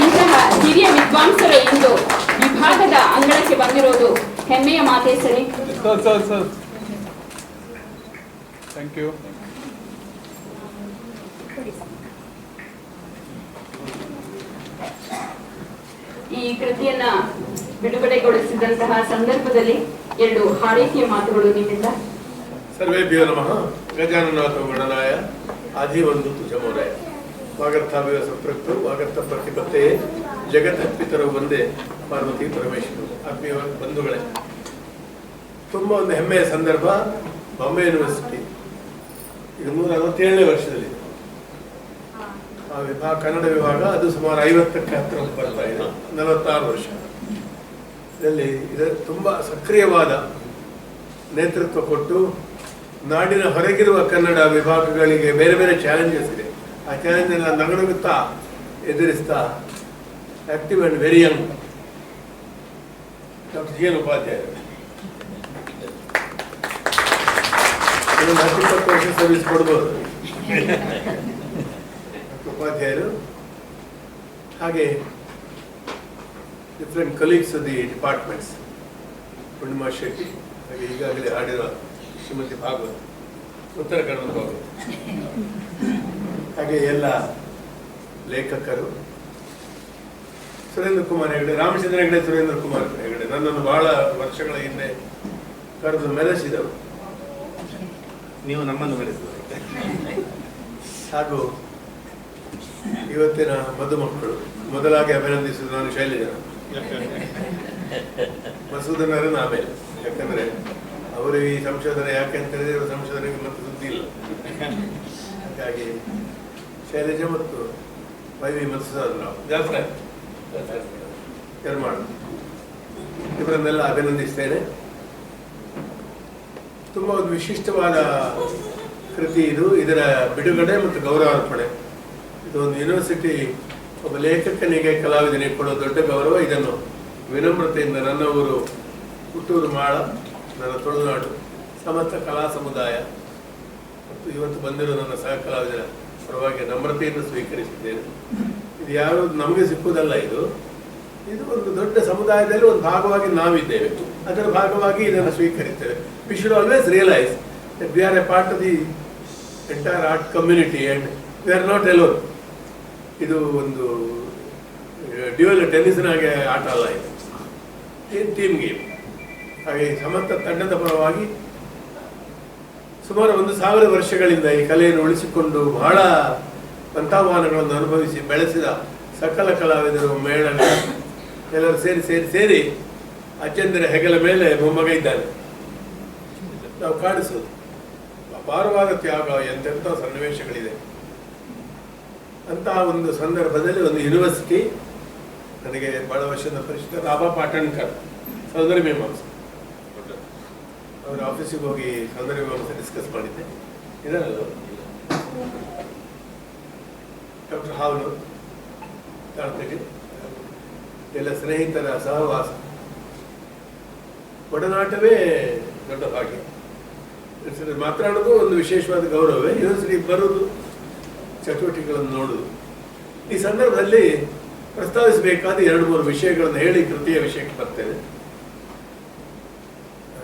ಇಂತಹ ಹಿರಿಯ ವಿದ್ವಾಂಸರು ಇಂದು ವಿಭಾಗದ ಅಂಗಳಕ್ಕೆ ಬಂದಿರೋದು ಹೆಮ್ಮೆಯ ಮಾತೇ ಸರಿ.
Thank you.
ಈ ಕೃತಿಯನ್ನ ಬಿಡುಗಡೆಗೊಳಿಸಿದಂತಹ ಸಂದರ್ಭದಲ್ಲಿ 2 ಹಾರೈಕೆಯ ಮಾತುಗಳು ನಿಮ್ಮಿಂದ.
ಸರ್ವೇಭ್ಯೋ ನಮಃ. ಗಜಾನನಾಥ ಗಣನಾಯ ಆದಿವಂದು ತುಜಮೋರಾಯ ವಾಗರ್ಥಾವ್ಯ ಸಂಪೃಕ್ತರು ವಾಗರ್ಥ ಪ್ರತಿಪತ್ತೆಯೇ ಜಗತ್ಪಿತರು ಒಂದೇ ಪಾರ್ವತಿ ಪರಮೇಶ್ವರು. ಆತ್ಮೀಯ ಬಂಧುಗಳೇ, ತುಂಬ ಒಂದು ಹೆಮ್ಮೆಯ ಸಂದರ್ಭ. ಬಾಂಬೆ ಯೂನಿವರ್ಸಿಟಿ ಇದು 167ನೇ ವರ್ಷದಲ್ಲಿ ಆ ವಿಭಾಗ, ಕನ್ನಡ ವಿಭಾಗ, ಅದು ಸುಮಾರು 50ಕ್ಕೆ ಹತ್ತಿರ ಬರ್ತಾ ಇದೆ. 46 ವರ್ಷ ಇದರಲ್ಲಿ ತುಂಬ ಸಕ್ರಿಯವಾದ ನೇತೃತ್ವ ಕೊಟ್ಟು ನಾಡಿನ ಹೊರಗಿರುವ ಕನ್ನಡ ವಿಭಾಗಗಳಿಗೆ ಬೇರೆ ಬೇರೆ ಚಾಲೆಂಜಸ್ ಇದೆ. ಆ ಚಾಲೆಂಜ್ ಎಲ್ಲ ನಗಡುತ್ತಾ ಎದುರಿಸ್ತಾ active and very young doctor G N Upadhyaya. 10-20 ವರ್ಷ ಸರ್ವಿಸ್ ಕೊಡ್ಬೋದು ಉಪಾಧ್ಯಾಯರು. ಹಾಗೆ different colleagues the departments, Purnima Shetty, ಹಾಗೆ ಈಗಾಗಲೇ ಹಾಡಿರುವ ಶ್ರೀಮತಿ ಭಾಗವತ್, ಉತ್ತರ ಕನ್ನಡ ಭಾಗವತ್, ಹಾಗೆ ಎಲ್ಲ ಲೇಖಕರು, ಸುರೇಂದ್ರ ಕುಮಾರ್ ಹೆಗಡೆ, ರಾಮಚಂದ್ರ ಹೆಗಡೆ, ಸುರೇಂದ್ರ ಕುಮಾರ್ ಹೆಗಡೆ ನನ್ನನ್ನು ಬಹಳ ವರ್ಷಗಳ ಹಿಂದೆ ಕರೆದು ಮೆರೆಸಿದವರು.
ನೀವು ನಮ್ಮನ್ನು ಮೆರೆಸಿದವರು.
ಹಾಗೂ ಇವತ್ತಿನ ಮದುಮಕ್ಕಳು, ಮೊದಲಾಗಿ ಅಭಿನಂದಿಸುವುದು ನಾನು ಶೈಲಜಾ, ಮಸೂದನರನ್ನು ಆಮೇಲೆ. ಯಾಕಂದ್ರೆ ಅವರು ಈ ಸಂಶೋಧನೆ ಯಾಕೆ ಅಂತ ಹೇಳಿದ್ರೆ ಇವರು ಸಂಶೋಧನೆಗೆ ಮತ್ತೆ ಸುದ್ದಿ ಇಲ್ಲ. ಹಾಗಾಗಿ ಶೈಲಜಾ ಮತ್ತು ವೈ.ವಿ. ಮಧುಸೂದನರಾವ್ ಜಾಫ್ರ ಯರ್ಮಾಳ್ ಇವರನ್ನೆಲ್ಲ ಅಭಿನಂದಿಸ್ತೇನೆ. ತುಂಬ ಒಂದು ವಿಶಿಷ್ಟವಾದ ಕೃತಿ ಇದು. ಇದರ ಬಿಡುಗಡೆ ಮತ್ತು ಗೌರವಾರ್ಪಣೆ, ಇದು ಒಂದು ಯೂನಿವರ್ಸಿಟಿ ಒಬ್ಬ ಲೇಖಕನಿಗೆ ಕಲಾವಿದನಿಗೆ ಕೊಡೋ ದೊಡ್ಡ ಗೌರವ. ಇದನ್ನು ವಿನಮ್ರತೆಯಿಂದ ನನ್ನ ಊರು ಹುಟ್ಟೂರು ಮಾಳ, ನನ್ನ ತುಳುನಾಡು ಸಮಸ್ತ ಕಲಾ ಸಮುದಾಯ ಮತ್ತು ಇವತ್ತು ಬಂದಿರೋ ನನ್ನ ಸಹ ಕಲಾವಿದರ ಪರವಾಗಿ ನಮ್ರತೆಯನ್ನು ಸ್ವೀಕರಿಸಿದ್ದೇನೆ. ಇದು ಯಾರು ನಮಗೆ ಸಿಕ್ಕುವುದಲ್ಲ, ಇದು ಒಂದು ದೊಡ್ಡ ಸಮುದಾಯದಲ್ಲಿ ಒಂದು ಭಾಗವಾಗಿ ನಾವಿದ್ದೇವೆ, ಅದರ ಭಾಗವಾಗಿ ಇದನ್ನು ಸ್ವೀಕರಿಸ್ತೇವೆ. We should always realise that we are a part of the entire art community and we are not alone. ಇದು ಒಂದು ಡ್ಯೂಯಲ್ ಟೆನ್ನಿಸ್ನಾಗೆ ಆಟ ಅಲ್ಲ, ಇದು ಟೀಮ್ ಗೇಮ್. ಹಾಗೆ ಸಮಸ್ತ ತಂಡದ ಪರವಾಗಿ ಸುಮಾರು 1000 ವರ್ಷಗಳಿಂದ ಈ ಕಲೆಯನ್ನು ಉಳಿಸಿಕೊಂಡು ಬಹಳ ಪಂಥಾಹ್ವಾನಗಳನ್ನು ಅನುಭವಿಸಿ ಬೆಳೆಸಿದ ಸಕಲ ಕಲಾವಿದರು, ಮೇಳಗಳು ಎಲ್ಲರೂ ಸೇರಿ ಅಜ್ಜಂದಿರ ಹೆಗಲ ಮೇಲೆ ಮೊಮ್ಮಗ ಇದ್ದಾನೆ. ನಾವು ಕಾಣಿಸೋದು ಅಪಾರವಾದ ತ್ಯಾಗ, ಎಂತೆಂಥ ಸನ್ನಿವೇಶಗಳಿದೆ. ಅಂತಹ ಒಂದು ಸಂದರ್ಭದಲ್ಲಿ ಒಂದು ಯೂನಿವರ್ಸಿಟಿ ನನಗೆ ಬಹಳ ವರ್ಷದ ಪರಿಚಿತ ರಾಬಾ ಪಾಟಣ್ಕರ್, ಸೌಂದರ್ಯ ಮೀಮಾಂಸೆ, ಅವರ ಆಫೀಸಿಗೆ ಹೋಗಿ ಸೌಂದರ್ಯ ಮೀಮಾಂಸೆ ಡಿಸ್ಕಸ್ ಮಾಡಿದ್ದೆ. ಇದರಲ್ಲ ಡಾಕ್ಟರ್ ಹಾವ್ನು ಕಾಣ್ತೀವಿ, ಎಲ್ಲ ಸ್ನೇಹಿತರ ಸಹವಾಸ, ಒಡನಾಟವೇ ದೊಡ್ಡ ಭಾಗ್ಯ. ಮಾತನಾಡೋದು ಒಂದು ವಿಶೇಷವಾದ ಗೌರವವೇ. ಯೂನಿವರ್ಸಿಟಿ ಬರೋದು, ಚಟುವಟಿಕೆಗಳನ್ನು ನೋಡುವುದು. ಈ ಸಂದರ್ಭದಲ್ಲಿ ಪ್ರಸ್ತಾವಿಸಬೇಕಾದ 2-3 ವಿಷಯಗಳನ್ನು ಹೇಳಿ ಕೃತಿಯ ವಿಷಯಕ್ಕೆ ಬರ್ತೇನೆ.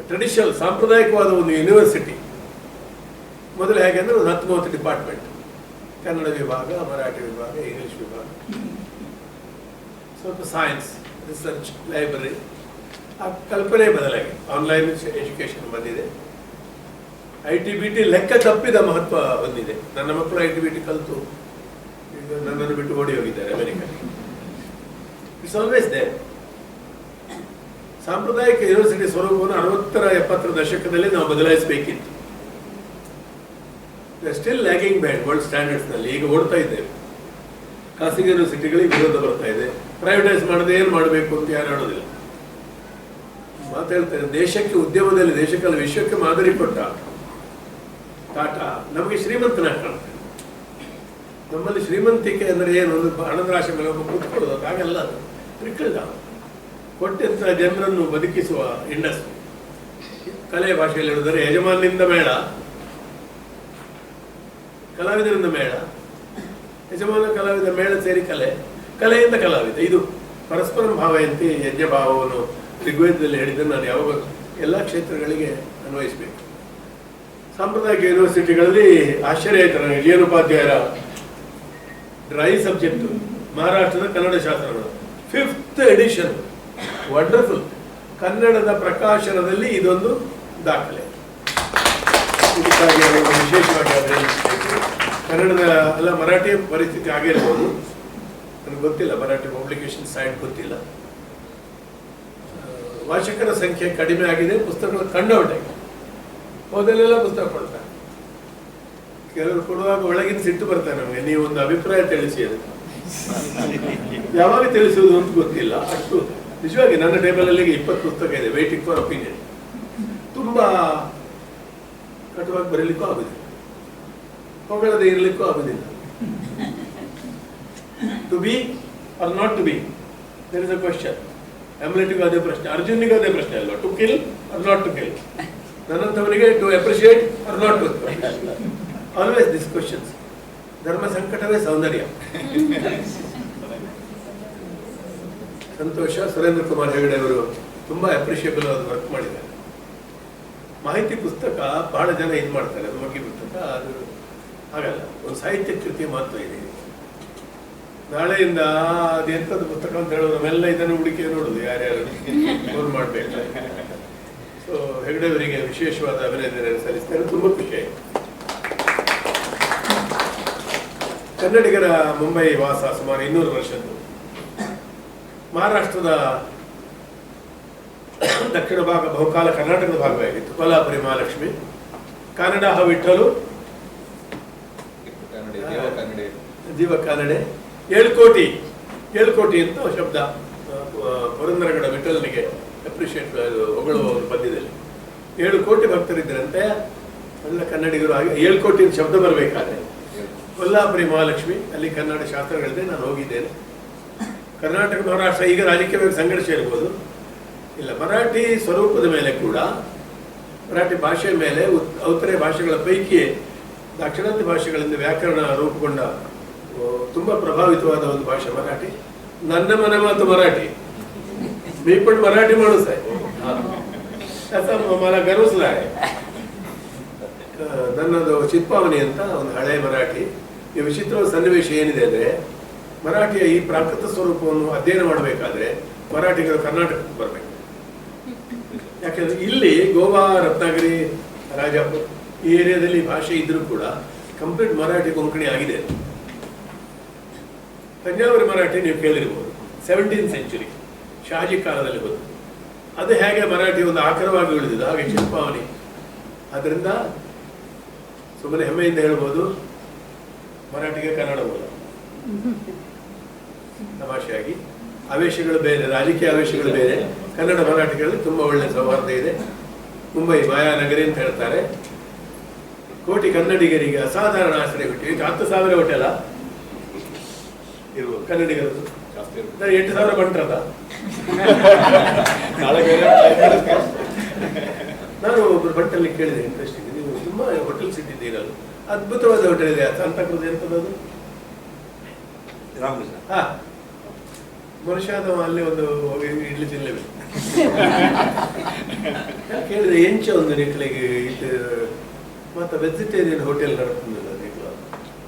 ಟ್ರೆಡಿಷನಲ್ ಸಾಂಪ್ರದಾಯಿಕವಾದ ಒಂದು ಯೂನಿವರ್ಸಿಟಿ ಮೊದಲು ಹೇಗೆ ಅಂದರೆ ಒಂದು 10-30 ಡಿಪಾರ್ಟ್ಮೆಂಟ್, ಕನ್ನಡ ವಿಭಾಗ, ಮರಾಠಿ ವಿಭಾಗ, ಇಂಗ್ಲಿಷ್ ವಿಭಾಗ, ಸ್ವಲ್ಪ ಸೈನ್ಸ್, ರಿಸರ್ಚ್, ಲೈಬ್ರರಿ. ಆ ಕಲ್ಪನೆ ಬದಲಾಗಿ ಆನ್ಲೈನ್ ಎಜುಕೇಶನ್ ಬಂದಿದೆ. ITBT ಲೆಕ್ಕ ತಪ್ಪಿದ ಮಹತ್ವ ಬಂದಿದೆ. ನನ್ನ ಮಕ್ಕಳು ITBT ಕಲಿತು ಈಗ ನನ್ನನ್ನು ಬಿಟ್ಟು ಓಡಿ ಹೋಗಿದ್ದಾರೆ ಅಮೆರಿಕಕ್ಕೆ. It's always there. ಸಾಂಪ್ರದಾಯಿಕ ಯೂನಿವರ್ಸಿಟಿ ಸ್ವರೂಪವನ್ನು 60-70 ದಶಕದಲ್ಲಿ ನಾವು ಬದಲಾಯಿಸಬೇಕಿತ್ತು. Still lagging behind world standards ನಲ್ಲಿ. ಈಗ ಓಡ್ತಾ ಇದ್ದೇವೆ. ಖಾಸಗಿ ಯೂನಿವರ್ಸಿಟಿಗಳಿಗೆ ವಿರೋಧ ಬರ್ತಾ ಇದೆ. ಪ್ರೈವೇಟೈಸ್ ಮಾಡದೆ ಏನು ಮಾಡಬೇಕು ಅಂತ ಯಾರು ಹೇಳೋದಿಲ್ಲ. ಮಾತಾಡ್ತಾರೆ, ದೇಶಕ್ಕೆ ಉದ್ಯಮದಲ್ಲಿ ದೇಶಕ್ಕಲ್ಲ ವಿಶ್ವಕ್ಕೆ ಮಾದರಿ ಕೊಟ್ಟ ಟಾಟಾ ನಮಗೆ ಶ್ರೀಮಂತನಾಗಿ ಕಾಣ್ತಾರೆ. ನಮ್ಮಲ್ಲಿ ಶ್ರೀಮಂತಿಕೆ ಅಂದರೆ ಏನು, ಒಂದು ಹಣದ ರಾಶಿ ಮೇಲೆ ಒಬ್ಬ ಕೂತ್ಕೊಳ್ಳೋದು, ಹಾಗೆಲ್ಲ ಅದು ಟ್ರಿಕಲ್ ಡೌನ್. ಕೊಟ್ಟಂತ ಜನರನ್ನು ಬದುಕಿಸುವ ಇಂಡಸ್ಟ್ರಿ. ಕಲೆ ಭಾಷೆಯಲ್ಲಿ ಹೇಳಿದರೆ ಯಜಮಾನಿಂದ ಮೇಳ, ಕಲಾವಿದರಿಂದ ಮೇಳ, ಯಜಮಾನ ಕಲಾವಿದ ಮೇಳ ಸೇರಿ ಕಲೆ, ಕಲೆಯಿಂದ ಕಲಾವಿದ. ಇದು ಪರಸ್ಪರ ಭಾವಯಂತೆ ಯಜ್ಞ ಭಾವವನ್ನು ಋಗ್ವೇದದಲ್ಲಿ ಹೇಳಿದ್ದನ್ನು ನಾನು ಯಾವಾಗ ಎಲ್ಲ ಕ್ಷೇತ್ರಗಳಿಗೆ ಅನ್ವಯಿಸಬೇಕು. ಸಾಂಪ್ರದಾಯಿಕ ಯೂನಿವರ್ಸಿಟಿಗಳಲ್ಲಿ ಆಶ್ಚರ್ಯ ಆಯ್ತು ನನಗೆ. ಜೀವನೋಪಾಧ್ಯಾಯರ ಡ್ರೈ ಸಬ್ಜೆಕ್ಟ್ ಮಹಾರಾಷ್ಟ್ರದ ಕನ್ನಡ ಶಾಸ್ತ್ರಗಳು 5th ಎಡಿಷನ್, ವಂಡರ್ಫುಲ್. ಕನ್ನಡದ ಪ್ರಕಾಶನದಲ್ಲಿ ಇದೊಂದು ದಾಖಲೆ. ಇದಕ್ಕಾಗಿ ಅವರು ವಿಶೇಷವಾಗಿ ಅಭಿನಂದಿಸಬೇಕು. ಕನ್ನಡದ ಅಲ್ಲ, ಮರಾಠಿ ಪರಿಸ್ಥಿತಿ ಆಗಿರ್ಬೋದು, ನನಗೆ ಗೊತ್ತಿಲ್ಲ, ಮರಾಠಿ ಪಬ್ಲಿಕೇಶನ್ ಸೈಟ್ ಗೊತ್ತಿಲ್ಲ. ವಾಚಕರ ಸಂಖ್ಯೆ ಕಡಿಮೆ ಆಗಿದೆ, ಪುಸ್ತಕಗಳು ಕಂಡೌಟಾಗಿದೆ. ಹೋದಲ್ಲೆಲ್ಲ ಪುಸ್ತಕ ಕೊಡ್ತಾರೆ. ಕೆಲವರು ಕೊಡುವಾಗ ಒಳಗಿನ ಸಿಟ್ಟು ಬರ್ತಾರೆ ನಮಗೆ, ನೀವು ಒಂದು ಅಭಿಪ್ರಾಯ ತಿಳಿಸಿ ಅದು. ಯಾವಾಗ ತಿಳಿಸುವುದು ಅಂತ ಗೊತ್ತಿಲ್ಲ. ಅಷ್ಟು ನಿಜವಾಗಿ ನನ್ನ ಟೇಬಲಲ್ಲಿ 20 ಪುಸ್ತಕ ಇದೆ, ವೇಟಿಂಗ್ ಫಾರ್ ಒಪಿನಿಯನ್. ತುಂಬಾ ಕಟುವಾಗಿ ಬರೀಲಿಕ್ಕೂ ಆಗುದಿಲ್ಲ, ಹೊಗಳದೆ ಇರಲಿಕ್ಕೂ ಆಗುದಿಲ್ಲ. To be or not to be, there is a question. ಹ್ಯಾಮ್ಲೆಟ್ಗೂ ಅದೇ ಪ್ರಶ್ನೆ, ಅರ್ಜುನಿಗೂ ಅದೇ ಪ್ರಶ್ನೆ ಅಲ್ವಾ? To kill or not to kill. ನನ್ನಂತವನಿಗೆ to appreciate or not to. Always this questions. ಧರ್ಮ ಸಂಕಟವೇ ಸೌಂದರ್ಯ. ಸಂತೋಷ. ಸುರೇಂದ್ರ ಕುಮಾರ್ ಹೆಗಡೆ ಅವರು ತುಂಬಾ ಅಪ್ರಿಷಿಯಬಲ್ ಆದ ವರ್ಕ್ ಮಾಡಿದ್ದಾರೆ. ಮಾಹಿತಿ ಪುಸ್ತಕ ಬಹಳ ಜನ ಇದು ಮಾಡ್ತಾರೆ, ಅದು ಮಗ್ಗಿ ಪುಸ್ತಕ, ಅದು ಹಾಗಲ್ಲ. ಒಂದು ಸಾಹಿತ್ಯ ಕೃತಿಯ ಮಹತ್ವ ಇದೆ. ನಾಳೆಯಿಂದ ಅದೆಂಥದ್ದು ಪುಸ್ತಕ ಅಂತ ಹೇಳೋದು, ನಮ್ಮೆಲ್ಲ ಇದನ್ನು ಹುಡುಕಿ ನೋಡುದು ಯಾರ್ಯಾರು ಫೋನ್ ಮಾಡಬೇಕು. ಸೊ ಹೆಗಡೆ ಅವರಿಗೆ ವಿಶೇಷವಾದ ಅಭಿನಂದನೆ ಸಲ್ಲಿಸ್ತಾರೆ. ತುಂಬಾ ಖುಷಿ ಆಯಿತು. ಕನ್ನಡಿಗರ ಮುಂಬೈ ವಾಸ ಸುಮಾರು 200 ವರ್ಷದ್ದು. ಮಹಾರಾಷ್ಟ್ರದ ದಕ್ಷಿಣ ಭಾಗ ಬಹುಕಾಲ ಕರ್ನಾಟಕದ ಭಾಗವಾಗಿತ್ತು. ಕೊಲ್ಲಾಪುರಿ ಮಹಾಲಕ್ಷ್ಮಿ, ಕನ್ನಡ ವಿಠಲು, ಜೀವ ಕಾನಡೆ, 7 ಕೋಟಿ. 7 ಕೋಟಿ ಅಂತ ಶಬ್ದ ಪುರಂದರಗಡ ವಿಠಲನಿಗೆ ಅಪ್ರಿಷಿಯೇಟ್ ಹೊಗಳುವ ಒಂದು ಪದ್ಯದಲ್ಲಿ 7 ಕೋಟಿ ಭಕ್ತರಿದ್ದರಂತೆ. ಎಲ್ಲ ಕನ್ನಡಿಗರು. ಹಾಗೆ 7 ಕೋಟಿ ಶಬ್ದ ಬರಬೇಕಾದ್ರೆ ಕೊಲ್ಲಾಪುರಿ ಮಹಾಲಕ್ಷ್ಮಿ, ಅಲ್ಲಿ ಕನ್ನಡ ಶಾಸ್ತ್ರಗಳಿದೆ. ನಾನು ಹೋಗಿದ್ದೇನೆ. ಕರ್ನಾಟಕ ಮಹಾರಾಷ್ಟ್ರ ಈಗ ರಾಜಕೀಯವಾಗಿ ಸಂಘರ್ಷ ಇರ್ಬೋದು, ಇಲ್ಲ. ಮರಾಠಿ ಸ್ವರೂಪದ ಮೇಲೆ ಕೂಡ, ಮರಾಠಿ ಭಾಷೆಯ ಮೇಲೆ ಔತರೆ ಭಾಷೆಗಳ ಪೈಕಿ ದಾಕ್ಷಿಣಾತ್ಯ ಭಾಷೆಗಳಿಂದ ವ್ಯಾಕರಣ ರೂಪುಗೊಂಡ ತುಂಬಾ ಪ್ರಭಾವಿತವಾದ ಒಂದು ಭಾಷೆ ಮರಾಠಿ. ನನ್ನ ಮನೆ ಮಾತು ಮರಾಠಿ, ಮೀಪಟ್ಟು ಮರಾಠಿ ಮಾಡಿಸ್ತಾ ಮನ ಗರ್ವಿಸ್ಲಾ. ನನ್ನದು ಚಿತ್ಪಾವನಿ ಅಂತ ಒಂದು ಹಳೆ ಮರಾಠಿ. ಈ ವಿಚಿತ್ರವಾದ ಸನ್ನಿವೇಶ ಏನಿದೆ ಅಂದ್ರೆ, ಮರಾಠಿಯ ಈ ಪ್ರಾಕೃತ ಸ್ವರೂಪವನ್ನು ಅಧ್ಯಯನ ಮಾಡಬೇಕಾದ್ರೆ ಮರಾಠಿಗರು ಕರ್ನಾಟಕಕ್ಕೆ ಬರಬೇಕು. ಯಾಕೆಂದ್ರೆ ಇಲ್ಲಿ ಗೋವಾ, ರತ್ನಾಗಿರಿ, ರಾಜಾಪುರ ಈ ಏರಿಯಾದಲ್ಲಿ ಭಾಷೆ ಇದ್ರೂ ಕೂಡ ಕಂಪ್ಲೀಟ್ ಮರಾಠಿ ಕೊಂಕಣಿ ಆಗಿದೆ. ತಂಜಾವೂರಿ ಮರಾಠಿ ನೀವು ಕೇಳಿರ್ಬೋದು, 17th ಸೆಂಚುರಿ ಶಾಜಿ ಕಾಲದಲ್ಲಿ ಬಂದು. ಅದು ಹೇಗೆ ಮರಾಠಿ ಒಂದು ಆಕರವಾಗಿ ಉಳಿದಿದೆ, ಹಾಗೆ ಚಿತ್ಪಾವನಿ. ಅದರಿಂದ ಸುಮ್ಮನೆ ಹೆಮ್ಮೆಯಿಂದ ಹೇಳ್ಬೋದು, ಮರಾಠಿಗೆ ಕನ್ನಡ ಮೂಲ. ತಮಾಷೆಯಾಗಿ ಆವೇಶಗಳು ಬೇರೆ, ರಾಜಕೀಯ ಆವೇಶಗಳು ಬೇರೆ. ಕನ್ನಡ ಮರಾಠಿಗಳಲ್ಲಿ ತುಂಬಾ ಒಳ್ಳೆ ಸೌಹಾರ್ದ ಇದೆ. ಮುಂಬೈ ಮಾಯಾನಗರಿ ಅಂತ ಹೇಳ್ತಾರೆ. ಕೋಟಿ ಕನ್ನಡಿಗರಿಗೆ ಅಸಾಧಾರಣ ಆಶ್ರಯ ಬಿಟ್ಟು 10,000 ಹೋಟೆಲ ಇರ್ಬೋದು ಕನ್ನಡಿಗರದ್ದು. 8,000 ಬಂಟ್ರದ. ನಾನು ಒಬ್ಬರು ಭಟ್ಟಲ್ಲಿ ಕೇಳಿದೆ, ಇಂಟ್ರೆಸ್ಟಿಂಗ್, ನೀವು ತುಂಬ ಹೋಟೆಲ್ ಸಿಟಿ ಇರಲ್ಲ, ಅದ್ಭುತವಾದ ಹೋಟೆಲ್ ಇದೆ. ಸಂತಾಕ್ರೂಸ್ ಎಂತದ್ದು ಹಾ ಮನುಷ್ಯದ ಅಲ್ಲಿ ಒಂದು ಇಡ್ಲಿ ತಿನ್ನಲೇಬೇಕು. ಕೇಳಿದ್ರೆ ಎಂಚ ಒಂದು ನಿಕ್ಳಿಗೆ ಇದು ಮತ್ತೆ ವೆಜಿಟೇರಿಯನ್ ಹೋಟೆಲ್ ನಡ್ಕೊಂಡಿಲ್ಲ ನಿಕ್ಳು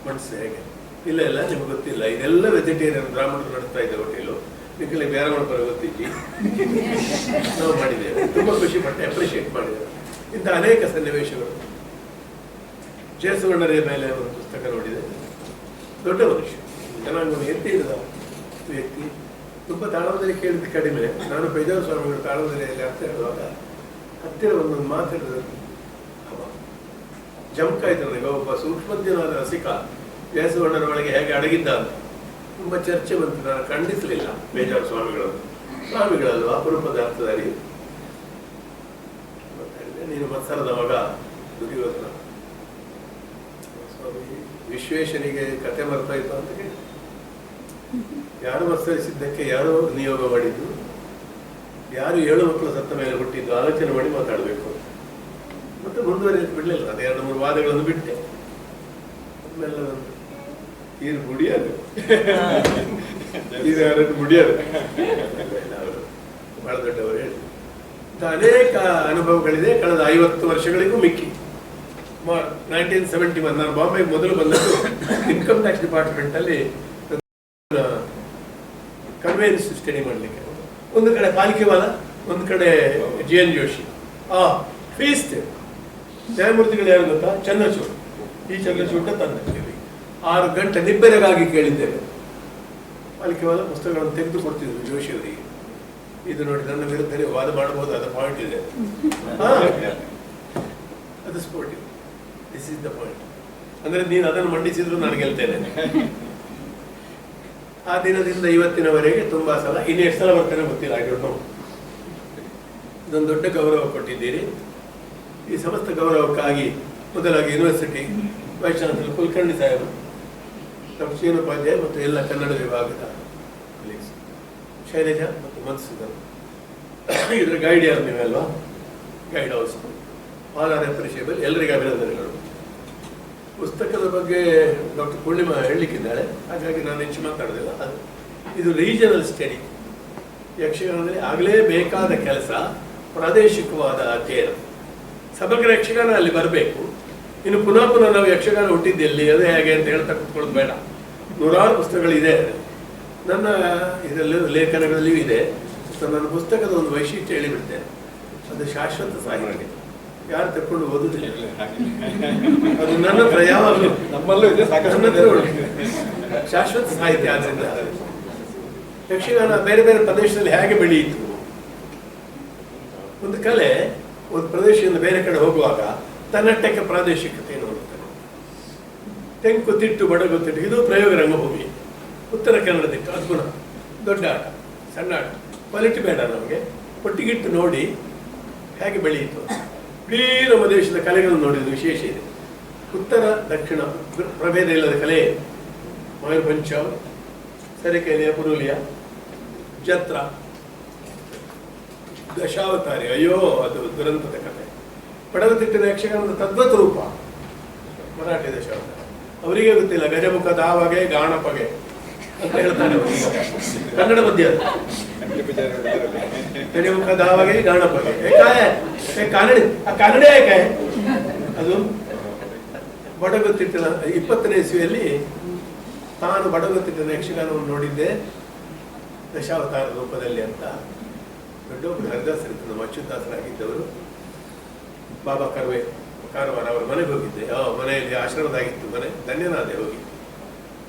ಮನಸ್ಸು ಹೇಗೆ ಇಲ್ಲ ಇಲ್ಲ ನಿಮ್ಗೆ ಗೊತ್ತಿಲ್ಲ, ಇದೆಲ್ಲ ವೆಜಿಟೇರಿಯನ್ ಬ್ರಾಹ್ಮಣರು ನಡೆಸ್ತಾ ಇದ್ದ ಹೋಟೆಲು. ನಿಕ್ಳಿಗೆ ಬೇರೆ ಮಾಡ್ತಾರೆ ಗೊತ್ತಿದ್ದಿ ನಾವು ಮಾಡಿದ್ದೇವೆ, ತುಂಬಾ ಖುಷಿ ಪಟ್ಟೆ, ಅಪ್ರಿಷಿಯೇಟ್ ಮಾಡಿದ್ದೇವೆ. ಇಂಥ ಅನೇಕ ಸನ್ನಿವೇಶಗಳು. ಜೇಸುವಣ್ಣರ ಮೇಲೆ ಒಂದು ಪುಸ್ತಕ ನೋಡಿದೆ. ದೊಡ್ಡ ಮನುಷ್ಯ, ಜನಾಂಗವನ್ನು ಎತ್ತಿ ಹಿಡಿದ ವ್ಯಕ್ತಿ. ತುಂಬ ತಾಳಮದಲ್ಲಿ ಕೇಳಿದ ಕಡಿಮೆ. ನಾನು ಪೇಜಾವ ಸ್ವಾಮಿಗಳು ತಾಳಮದಲೆಯಲ್ಲಿ ಅರ್ಥ ಹೇಳುವಾಗ ಹತ್ತಿರ ಒಂದೊಂದು ಮಾತಾಡಿದ್ರು. ಜಮಕಾಯ್ತು ನನಗೆ. ಒಬ್ಬ ಸೂಕ್ಷ್ಮಜ್ಞನಾದ ರಸಿಕ ಜೇಸುವಣ್ಣನ ಒಳಗೆ ಹೇಗೆ ಅಡಗಿದ್ದ ಅಂತ ತುಂಬ ಚರ್ಚೆ ಬಂತು. ನಾನು ಖಂಡಿಸಲಿಲ್ಲ ಪೇಜಾವ ಸ್ವಾಮಿಗಳಲ್ವಾ ಅಪರೂಪದ ಅರ್ಥಧಾರಿ. ನೀನು ಮತ್ಸರದ ಮಗ ದುರ್ಯೋಧನ. ಸ್ವಾಮಿ ವಿಶ್ವೇಶನಿಗೆ ಕತೆ ಮರ್ತಾಯಿತು ಅಂತ ಕೇಳಿ, ಯಾರು ಮತ್ಸರಿಸಿದ್ದಕ್ಕೆ ಯಾರು ನಿಯೋಗ ಮಾಡಿದ್ದು, ಯಾರು 7 ಮಕ್ಕಳು ಸತ್ತ ಮೇಲೆ ಹುಟ್ಟಿದ್ದು ಆಲೋಚನೆ ಮಾಡಿ ಮಾತಾಡಬೇಕು. ಮತ್ತೆ ಮುಂದುವರಿಯಕ್ಕೆ ಬಿಡಲಿಲ್ಲ. ಅದು 2-3 ವಾದಗಳನ್ನು ಬಿಟ್ಟೆ. ಆಮೇಲೆ ಇದು ಮುಡಿಯೋದು ಇದು ಯಾರನ್ನು ಮುಡಿಯೋದು ಅವರು ಬಹಳ ದೊಡ್ಡವರು ಹೇಳಿ. ಅನೇಕ ಅನುಭವಗಳಿದೆ ಕಳೆದ 50 ವರ್ಷಗಳಿಗೂ ಮಿಕ್ಕಿ. 1971 ನಾನು ಬಾಂಬೆಗೆ ಮೊದಲು ಬಂದದ್ದು ಇನ್ಕಮ್ ಟ್ಯಾಕ್ಸ್ ಡಿಪಾರ್ಟ್ಮೆಂಟ್ ಅಲ್ಲಿ ಕನ್ವೆನ್ಸ್ ಸ್ಟಡಿ ಮಾಡಲಿಕ್ಕೆ. ಒಂದು ಕಡೆ ಪಾಲಿಕೆವಾಲ, ಒಂದು ಕಡೆ GN ಜೋಶಿ. ಫೀಸ್ಟ್ ನ್ಯಾಯಮೂರ್ತಿಗಳು ಯಾರು ಗೊತ್ತಾ? ಚಂದ್ರಚೂಡ್. ಈ ಚಂದ್ರಚೂಡ ತಂದಿದ್ದೇವೆ. 6 ಗಂಟೆ ನಿಬ್ಬೆರಗಾಗಿ ಕೇಳಿದ್ದೇವೆ. ಪಾಲಿಕೆವಾಲ ಪುಸ್ತಕಗಳನ್ನು ತೆಗೆದು ಕೊಡ್ತಿದ್ರು ಜೋಶಿಯವರಿಗೆ. ಇದು ನೋಡಿ ನನ್ನ ವಿರುದ್ಧ ವಾದ ಮಾಡಬಹುದು, ಅದು ಪಾಯಿಂಟ್ ಇದೆ. ಅದು sportive. This is the point. ಅಂದ್ರೆ ನೀನು ಅದನ್ನು ಮಂಡಿಸಿದ್ರು ನಾನು ಗೆಲ್ತೇನೆ. ಆ ದಿನದಿಂದ ಇವತ್ತಿನವರೆಗೆ ತುಂಬಾ ಸಲ, ಇನ್ನು ಎಷ್ಟು ಸಲ ಬರ್ತೇನೆ ಗೊತ್ತಿಲ್ಲ, ಆಗಿರೋದು ಇದೊಂದು ದೊಡ್ಡ ಗೌರವ ಕೊಟ್ಟಿದ್ದೀರಿ. ಈ ಸಮಸ್ತ ಗೌರವಕ್ಕಾಗಿ ಮೊದಲಾಗಿ ಯೂನಿವರ್ಸಿಟಿ ವೈಸ್ ಚಾನ್ಸಲರ್ ಕುಲಕರ್ಣಿ ಸಾಹೇಬರು, ಡಾಕ್ಟರ್ ಶ್ರೀನುಪಾಧ್ಯಾಯ ಮತ್ತು ಎಲ್ಲ ಕನ್ನಡ ವಿಭಾಗದ ಶೈಲಜಾ ಮತ್ತು ಮಧುಸೂದನ್, ಇದರ ಗೈಡ್ ಯಾರು ನೀವಲ್ವಾ, guide house, all are appreciable. ಎಲ್ಲರಿಗೂ ಅಭಿನಂದನೆಗಳು. ಪುಸ್ತಕದ ಬಗ್ಗೆ ಡಾಕ್ಟರ್ ಪೂರ್ಣಿಮಾ ಹೇಳಲಿಕ್ಕಿದ್ದಾಳೆ, ಹಾಗಾಗಿ ನಾನು ಹೆಚ್ಚು ಮಾತಾಡೋದಿಲ್ಲ. ಇದು ರೀಜನಲ್ ಸ್ಟಡಿ. ಯಕ್ಷಗಾನದಲ್ಲಿ ಆಗಲೇ ಬೇಕಾದ ಕೆಲಸ ಪ್ರಾದೇಶಿಕವಾದ ಅಧ್ಯಯನ. ಸಮಗ್ರ ಯಕ್ಷಗಾನ ಅಲ್ಲಿ ಬರಬೇಕು. ಇನ್ನು ಪುನಃ ನಾವು ಯಕ್ಷಗಾನ ಹುಟ್ಟಿದ್ದೆಲ್ಲಿ, ಅದೇ ಹೇಗೆ ಅಂತ ಹೇಳ್ತಾ ಕೂತ್ಕೊಳ್ಳೋದು ಬೇಡ. 100 ಪುಸ್ತಕಗಳಿದೆ ನನ್ನ ಇದರಲ್ಲಿ, ಲೇಖನಗಳಲ್ಲಿಯೂ ಇದೆ. ನನ್ನ ಪುಸ್ತಕದ ಒಂದು ವೈಶಿಷ್ಟ್ಯ ಹೇಳಿಬಿಡ್ತೇನೆ, ಅದು ಶಾಶ್ವತ ಸಾಹಿತ್ಯ. ಯಾರು ತಕ್ಕೊಂಡು ಓದುದಿಲ್ಲ. ಅದು ನನ್ನ ಹತ್ರ ಯಾವಾಗಲೂ,
ನಮ್ಮಲ್ಲೂ ಇದೆ,
ಶಾಶ್ವತ ಸಾಹಿತ್ಯ. ಆದ್ರಿಂದ ಯಕ್ಷಗಾನ ಬೇರೆ ಬೇರೆ ಪ್ರದೇಶದಲ್ಲಿ ಹೇಗೆ ಬೆಳೆಯಿತು. ಒಂದು ಕಲೆ ಒಂದು ಪ್ರದೇಶದಿಂದ ಬೇರೆ ಕಡೆ ಹೋಗುವಾಗ ತನ್ನಟ್ಟಕ್ಕೆ ಪ್ರಾದೇಶಿಕತೆಯನ್ನು ನೋಡುತ್ತಾರೆ. ತೆಂಕು ತಿಟ್ಟು ಬಡಗು ತಿಟ್ಟು, ಇದು ಪ್ರಯೋಗ ರಂಗಭೂಮಿ. ಉತ್ತರ ಕನ್ನಡ ತಿಟ್ಟು ಅದು ಪುನಃ ದೊಡ್ಡ ಆಟ, ಸಣ್ಣ ಆಟ, ಕ್ವಾಲಿಟಿ ಬೇಡ ನಮಗೆ. ಒಟ್ಟಿಗಿಟ್ಟು ನೋಡಿ ಹೇಗೆ ಬೆಳೆಯಿತು. ಇಡೀ ನಮ್ಮ ದೇಶದ ಕಲೆಗಳನ್ನು ನೋಡಿದ್ದು ವಿಶೇಷ ಇದೆ. ಉತ್ತರ ದಕ್ಷಿಣ ಪ್ರಭೇದ ಇಲ್ಲದ ಕಲೆ. ಮಯೂರ್ಭಂಚ, ಸರಿಕೈಲಿಯ ಪುರುಲಿಯ, ಜತ್ರ, ದಶಾವತಾರಿ, ಅಯ್ಯೋ ಅದು ದುರಂತದ ಕಥೆ. ಪಡವತಿಟ್ಟಿನ ಯಕ್ಷಗಾನದ ತದ್ವತ್ ರೂಪ ಮರಾಠಿ ದಶಾವತಾರ. ಅವರಿಗೆ ಗೊತ್ತಿಲ್ಲ ಗಜಮುಖ ದಾವಗೆ ಗಾಣಪಗೆ ಅಂತ ಹೇಳ್ತಾನೆ ಕನ್ನಡ ಮಧ್ಯ. ಗಜಮುಖ ದಾವಗೆ ಗಾಣಪಗೆ ಕಾನಡಿ, ಆ ಕನ್ನಡ ಯಾಕೆ ಅದು ಬಡಗುತ್ತಿಟ್ಟಿನ 20ನೇ ಇಸ್ವಿಯಲ್ಲಿ ತಾನು ಬಡಗುತ್ತಿಟ್ಟಿನ ಯಕ್ಷಗಾನವನ್ನು ನೋಡಿದ್ದೆ ದಶಾವತಾರ ರೂಪದಲ್ಲಿ ಅಂತ. ದೊಡ್ಡೊಬ್ಬರು ಹರಿದಾಸರಿದ್ದರು, ನಮ್ಮ ಅಚ್ಯುತಾಸರಾಗಿದ್ದವರು, ಬಾಬಾ ಕಾರವಾರ ಅವರ ಮನೆಗೆ ಹೋಗಿದ್ದೆ. ಮನೆಯಲ್ಲಿ ಆಶ್ರಮದಾಗಿತ್ತು ಮನೆ, ಧನ್ಯನಾದೆ ಹೋಗಿ.